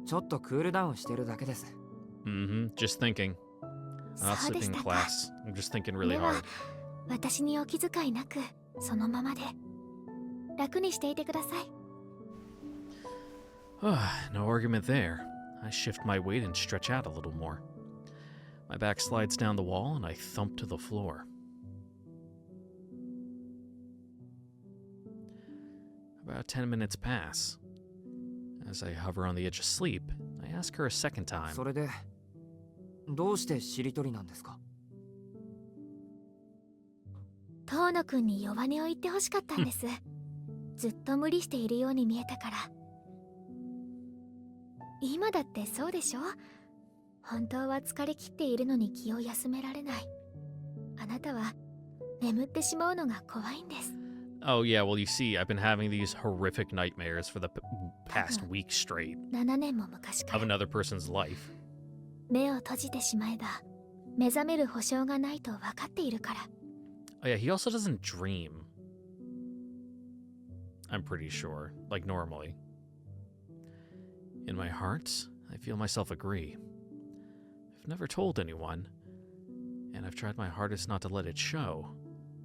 ちょっとクールダウンしてるだけです。 Just thinking. I'm not そうで sleeping し in たか。 class. I'm just thinking really では hard. 私にお気遣いなくそのままで楽にしていてください。No argument there. I shift my weight and stretch out a little more. My back slides down the wall and I thump to the floor. About 10 minutes pass. As I hover on the edge of sleep, I ask her a second time. それでどうしてしりとりなんですか？遠野くんに弱音を言ってほしかったんです。ずっと無理しているように見えたから。今だってそうでしょ？本当は疲れ切っているのに気を休められない。あなたは眠ってしまうのが怖いんです。 Oh, yeah, well, you see, I've been having these horrific nightmares for the past week straight 7年も昔か of ら another person's life. 目を閉じてしまえば目覚める保証がないと分かっているから。 Oh, yeah, he also doesn't dream. I'm pretty sure, like normally. In my heart, I feel myself agree. I've never told anyone, and I've tried my hardest not to let it show,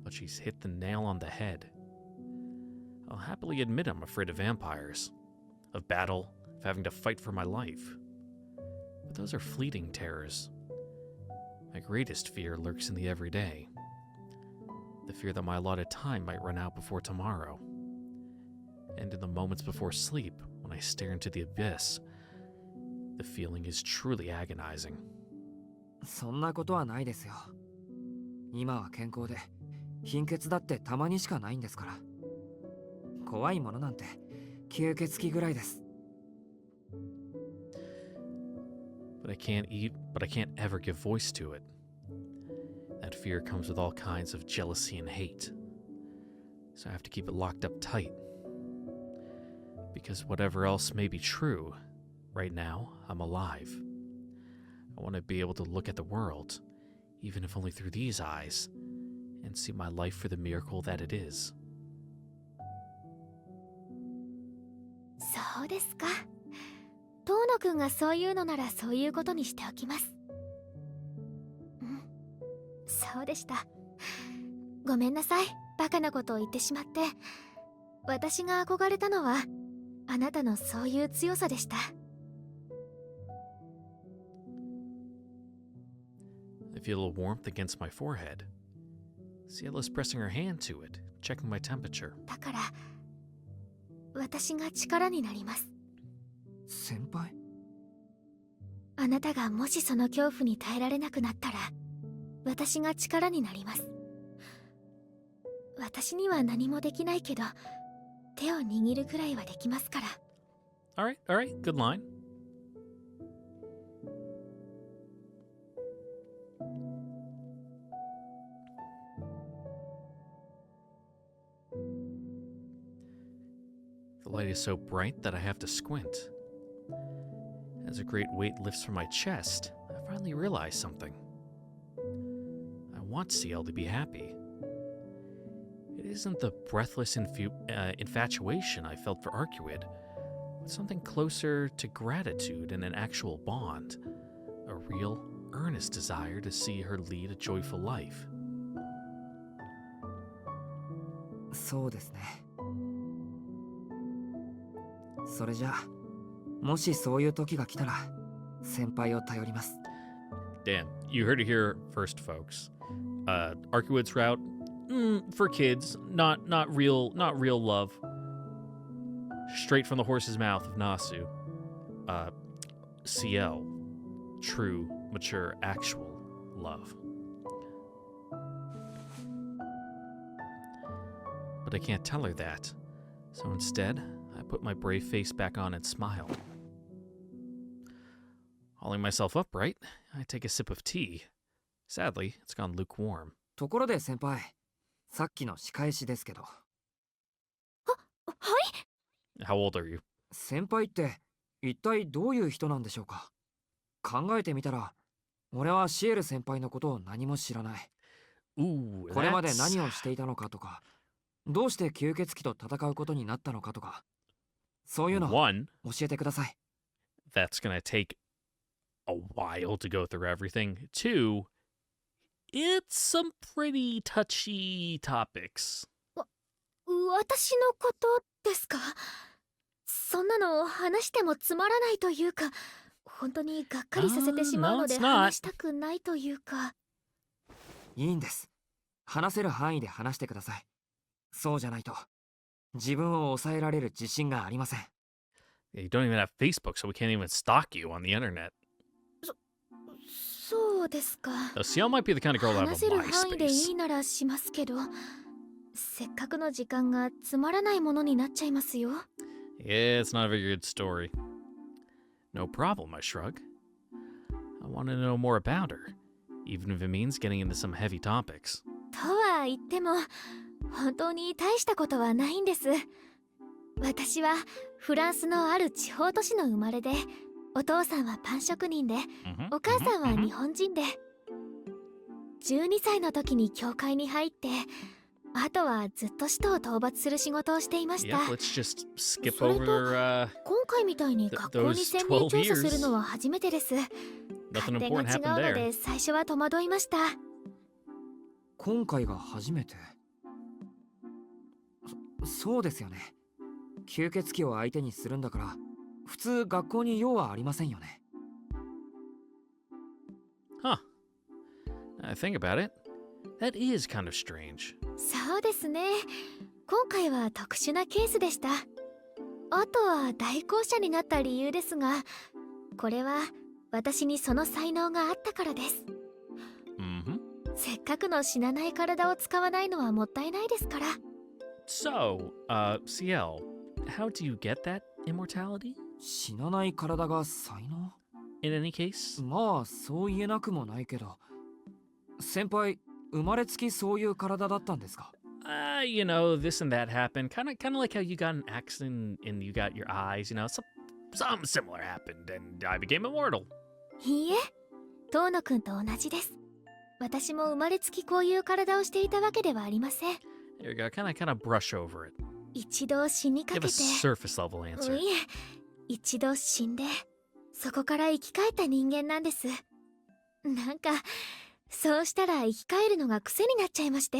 but she's hit the nail on the head. I'll happily admit I'm afraid of vampires, of battle, of having to fight for my life. But those are fleeting terrors. My greatest fear lurks in the everyday. The fear that my allotted time might run out before tomorrow. And in the moments before sleep, when I stare into the abyss, the feeling is truly agonizing. そんなことはないですよ。今は健康で貧血だってたまにしかないんですから。怖いものなんて吸血鬼ぐらいです。 But I can't ever give voice to it. That fear comes with all kinds of jealousy and hate. So I have to keep it locked up tight. Because whatever else may be true, right now, I'm alive. I want to be able to look at the world, even if only through these eyes, and see my life for the miracle that it is. そうですか。遠野くんがそういうのならそういうことにしておきます。うん、そうでした。ごめんなさい、バカなことを言ってしまって。私が憧れたのはあなたのそういう強さでした。 I feel a warmth against my forehead. Ciel is pressing her hand to it, checking my temperature. だから私が力になります。先輩？あなたがもしその恐怖に耐えられなくなったら私が力になります。私には何もできないけど手を握るくらいはできますから。 All right, good line. The light is so bright that I have to squint. As a great weight lifts from my chest, I finally realize something. I want Ciel to be happy. It isn't the breathless infatuation I felt for Arcuid, but something closer to gratitude and an actual bond, a real, earnest desire to see her lead a joyful life. そうですね。それじゃあもしそういう時が来たら先輩を頼ります。 Damn, you heard it here first, folks. Arcuwood's route, for kids, not real love. Straight from the horse's mouth of Nasu. Ciel, true, mature, actual love. But I can't tell her that. So instead, I put my brave face back on and smile. Hauling myself upright, I take a sip of tea. Sadly, it's gone lukewarm. ところで先輩、さっきの仕返しですけど、はい。 How old are you? 先輩って一体どういう人なんでしょうか。考えてみたら、俺はシエル先輩のことを何も知らない。 Ooh, これまで that's... 何をしていたのかとか、どうして吸血鬼と戦うことになったのかとか、そういうの One, 教えてください。 that's gonna take a while to go through everything. Two, it's some pretty touchy topics. 私のことですか？そんなの話してもつまらないというか、本当にがっかりさせてしまうので No, it's not. 話したくないというか。いいんです。話せる範囲で話してください。そうじゃないと、自分を抑えられる自信がありません。 You don't even have Facebook, so we can't even stalk you on the internet. そうですか。 Though Ciel might be the kind of girl to have 話せ a る範囲でい MySpace. いならしますけど、せっかくの時間がつまらないものになっちゃいますよ。 Yeah, it's not a very good story. No problem, I shrug. I want to know more about her, even if it means getting into some heavy topics. とは言っても、本当に大したことはないんです。私はフランスのある地方都市の生まれで、お父さんはパン職人で、 Mhm, お母さんは mhm, 日本人で、12歳の時に教会に入って、あとはずっと使徒を討伐する仕事をしていまし Yep, た。 let's just skip それと、 over 今回みたいに th- 学校に those 潜入調査 12するのは初めてです。 nothing 勝手が important 違う happened の there. で最初は戸惑いました。今回が初めて。そうですよね。吸血鬼を相手にするんだから、普通学校に用はありませんよね。 Huh. I think about it. That is kind of strange. そうですね。今回は特殊なケースでした。あとは代行者になった理由ですが、これは私にその才能があったからです。 Mm-hmm. せっかくの死なない体を使わないのはもったいないですから。 So, Ciel, how do you get that immortality? 死なない体が才能？ In any case? まあそう言えなくもないけど、先輩生まれつきそういう体だったんですか？ You know, this and that happened. Kind of like how you got an accident and you got your eyes, you know, something similar happened and I became immortal. いいえ、遠野くんと同じです。私も生まれつきこういう体をしていたわけではありません。 There you go. Kind of brush over it. 一度死にか Give け a て、 surface level answer. いえ、一度死んで、そこから生き返った人間なんです。なんか、そうしたら生き返るのが癖になっちゃいまして。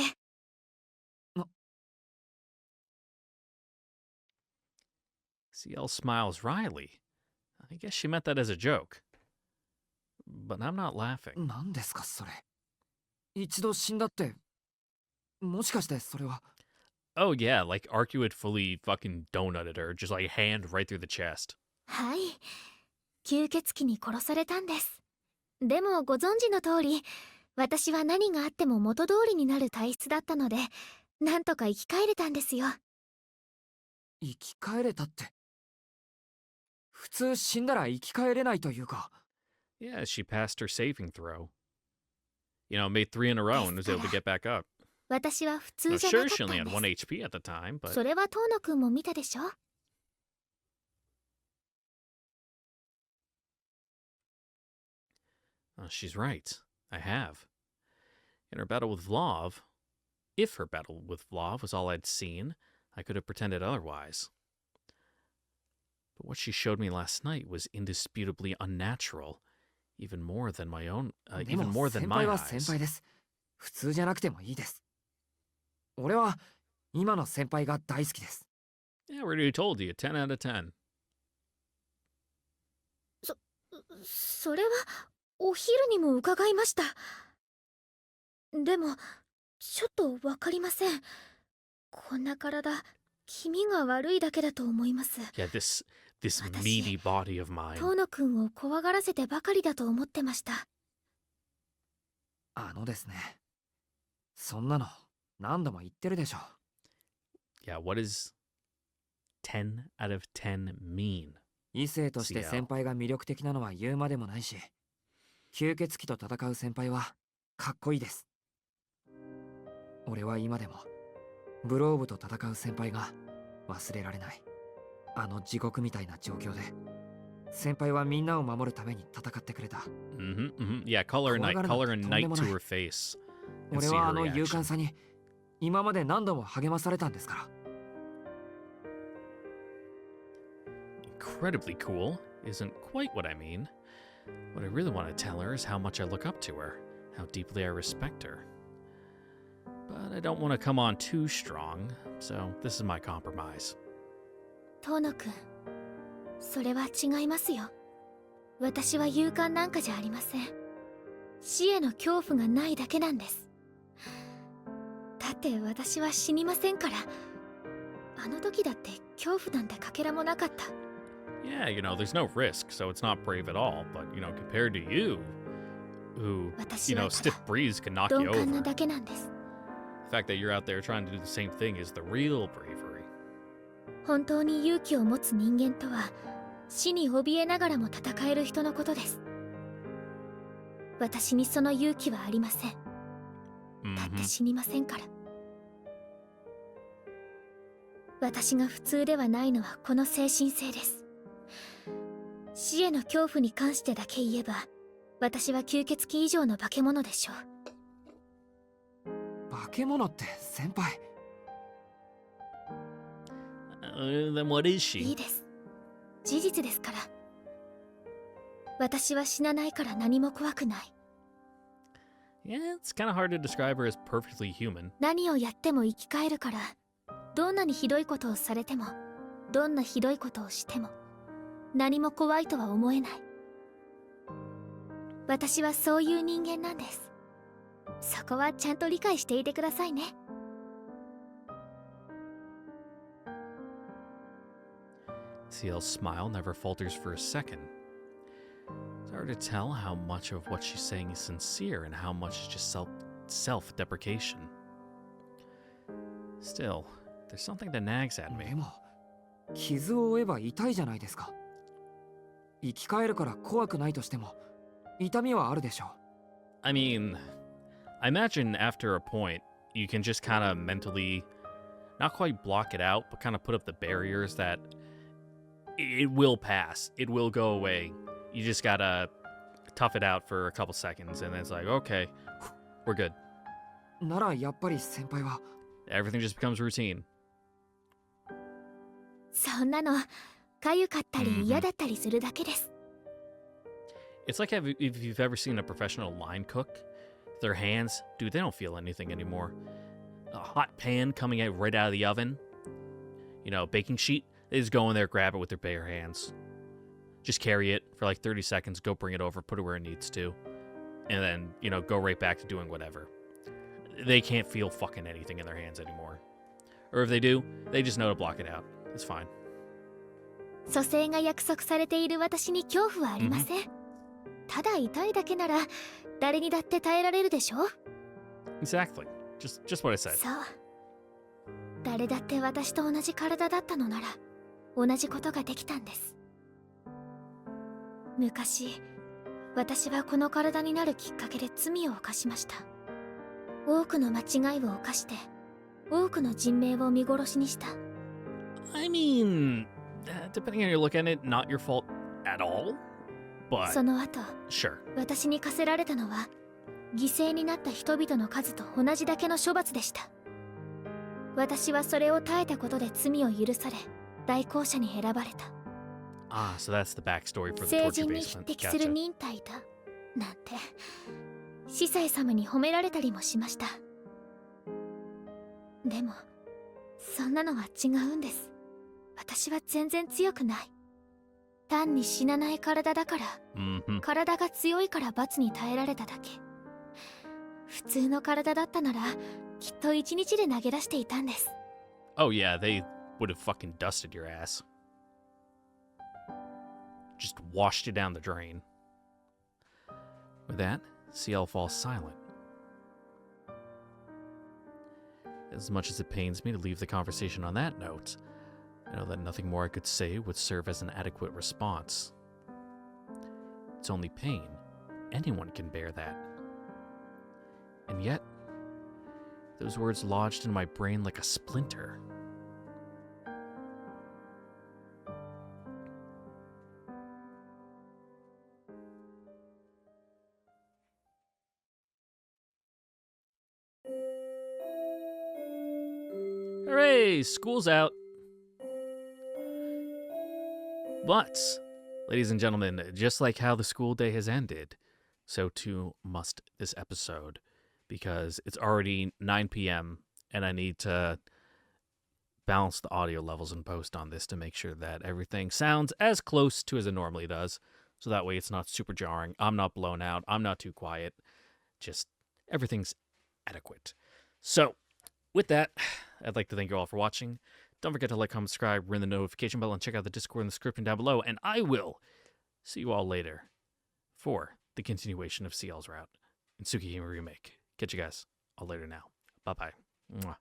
Ciel smiles wryly. I guess she meant that as a joke. But I'm not laughing. 何ですかそれ。一度死んだって、もしかしてそれは。 Oh yeah, like Arcuwood fully fucking donutted her, just like hand right through the chest. はい。吸血鬼に殺されたんです。でもご存知の通り、私は何があっても元通りになる体質だったので、なんとか生き返れたんですよ。生き返れたって。普通死んだら生き返れないというか。 Yeah, she passed her saving throw. You know, made 3 in a row and was able to get back up. 私は普通 Now, じゃなか sure, っ she たん only で had 1 す。 HP at the time, but それは遠野くんも見たでしょ？ she's right. I have. In her battle with Vlav, if her battle with Vlav was all I'd seen, I could have pretended otherwise. But what she showed me last night was indisputably unnatural, even more than my own, で even も more than 先 my 輩は先 eyes. 輩です。普通じゃなくてもいいです。俺は今の先輩が大好きです。 Yeah, I already told you, 10 out of 10. それはお昼にも伺いました。でもちょっとわかりません。こんな体、気味が悪いだけだと思います。 Yeah, this 私 meaty body of mine. 遠野くんを怖がらせてばかりだと思ってました。ですね。そんなの何度も言ってるでしょ。Yeah, what does 10 out of 10 mean? 異性として先輩が魅力的なのは言うまでもないし、吸血鬼と戦う先輩はかっこいいです。俺は今でもブローブと戦う先輩が忘れられない。あの地獄みたいな状況で先輩はみんなを守るために戦ってくれた。Yeah, call her a knight to her face. 俺はあの勇敢さに今まで何度も励まされたんですから。Incredibly cool isn't quite what I mean. What I really want to tell her is how much I look up to her, how deeply I respect her. But I don't want to come on too strong, so this is my compromise. 遠野くん、それは違いますよ。私は勇敢なんかじゃありません。死への恐怖がないだけなんです。だって私は死にませんから。あの時だって恐怖なんてかけらもなかった。Yeah, there's no risk, so it's not brave at all. But, compared to you, who, stiff breeze can knock you over. 鈍感なだけなんです。The fact that you're out there trying to do the same thing is the real bravery. 本当に勇気を持つ人間とは、死に怯えながらも戦える人のことです。私にその勇気はありません。だって死にませんから。私が普通ではないのはこの精神性です。死への恐怖に関してだけ言えば、私は吸血鬼以上の化け物でしょう。化け物って先輩。Then what is she? いいです。事実ですから。私は死なないから何も怖くない。Yeah, it's kind of hard to describe her as perfectly human. 何をやっても生き返るから、どんなにひどいことをされても、どんなひどいことをしても、何も怖いとは思えない。私はそういう人間なんです。そこはちゃんと理解していてくださいね。Ciel's smile never falters for a second. It's hard to tell how much of what she's saying is sincere and how much is just self-deprecation. Still, there's something that nags at me. でも、傷を負えば痛いじゃないですか。生き返るから怖くないとしても、痛みはあるでしょう。I mean, I imagine after a point, you can just kind of mentally, not quite block it out, but kind of put up the barriers that it will pass. It will go away. You just gotta tough it out for a couple seconds, and then it's like, okay, we're good. ならやっぱり先輩は Everything just becomes routine. そんなの、かゆかったり嫌だったりするだけです。It's like if you've ever seen a professional line cook, their hands, dude, they don't feel anything anymore. A hot pan coming out right out of the oven, baking sheet, they just go in there, grab it with their bare hands. Just carry it for like 30 seconds, go bring it over, put it where it needs to, and then, go right back to doing whatever. They can't feel fucking anything in their hands anymore. Or if they do, they just know to block it out. It's fine. 蘇生が約束されている私に恐怖はありません。ただ痛いだけなら誰にだって耐えられるでしょ。 Exactly. Just what I said. そう。誰だって私と同じ体だったのなら同じことができたんです。昔、私はこの体になるきっかけで罪を犯しました。多くの間違いを犯して多くの人命を見殺しにした。 I mean, depending on your look at it, not your fault at all. But その後、 sure. 私に課せられたのは犠牲になった人々の数と同じだけの処罰でした。私はそれを耐えたことで罪を許され代行者に選ばれた。Ah, so that's the backstory for the 聖 torture 人に匹 basement. 敵する Gotcha. 忍耐だなんて司祭様に褒められたりもしました。でもそんなのは違うんです。私は全然強くない。単に死なない体だから、 Mm-hmm. 体が強いから罰に耐えられただけ。普通の体だったならきっと一日で投げ出していたんです。 Oh yeah, they would have fucking dusted your ass. Just washed you down the drain. With that, Ciel falls silent. As much as it pains me to leave the conversation on that note, I know that nothing more I could say would serve as an adequate response. It's only pain. Anyone can bear that. And yet, those words lodged in my brain like a splinter. Hooray! School's out. But, ladies and gentlemen, just like how the school day has ended, so too must this episode. Because it's already 9 p.m. and I need to balance the audio levels in post on this to make sure that everything sounds as close to as it normally does. So that way it's not super jarring. I'm not blown out. I'm not too quiet. Just everything's adequate. So, with that, I'd like to thank you all for watching. Don't forget to like, comment, subscribe, ring the notification bell, and check out the Discord in the description down below. And I will see you all later for the continuation of Ciel's route in Tsukihime Remake. Catch you guys all later now. Bye-bye. Mwah.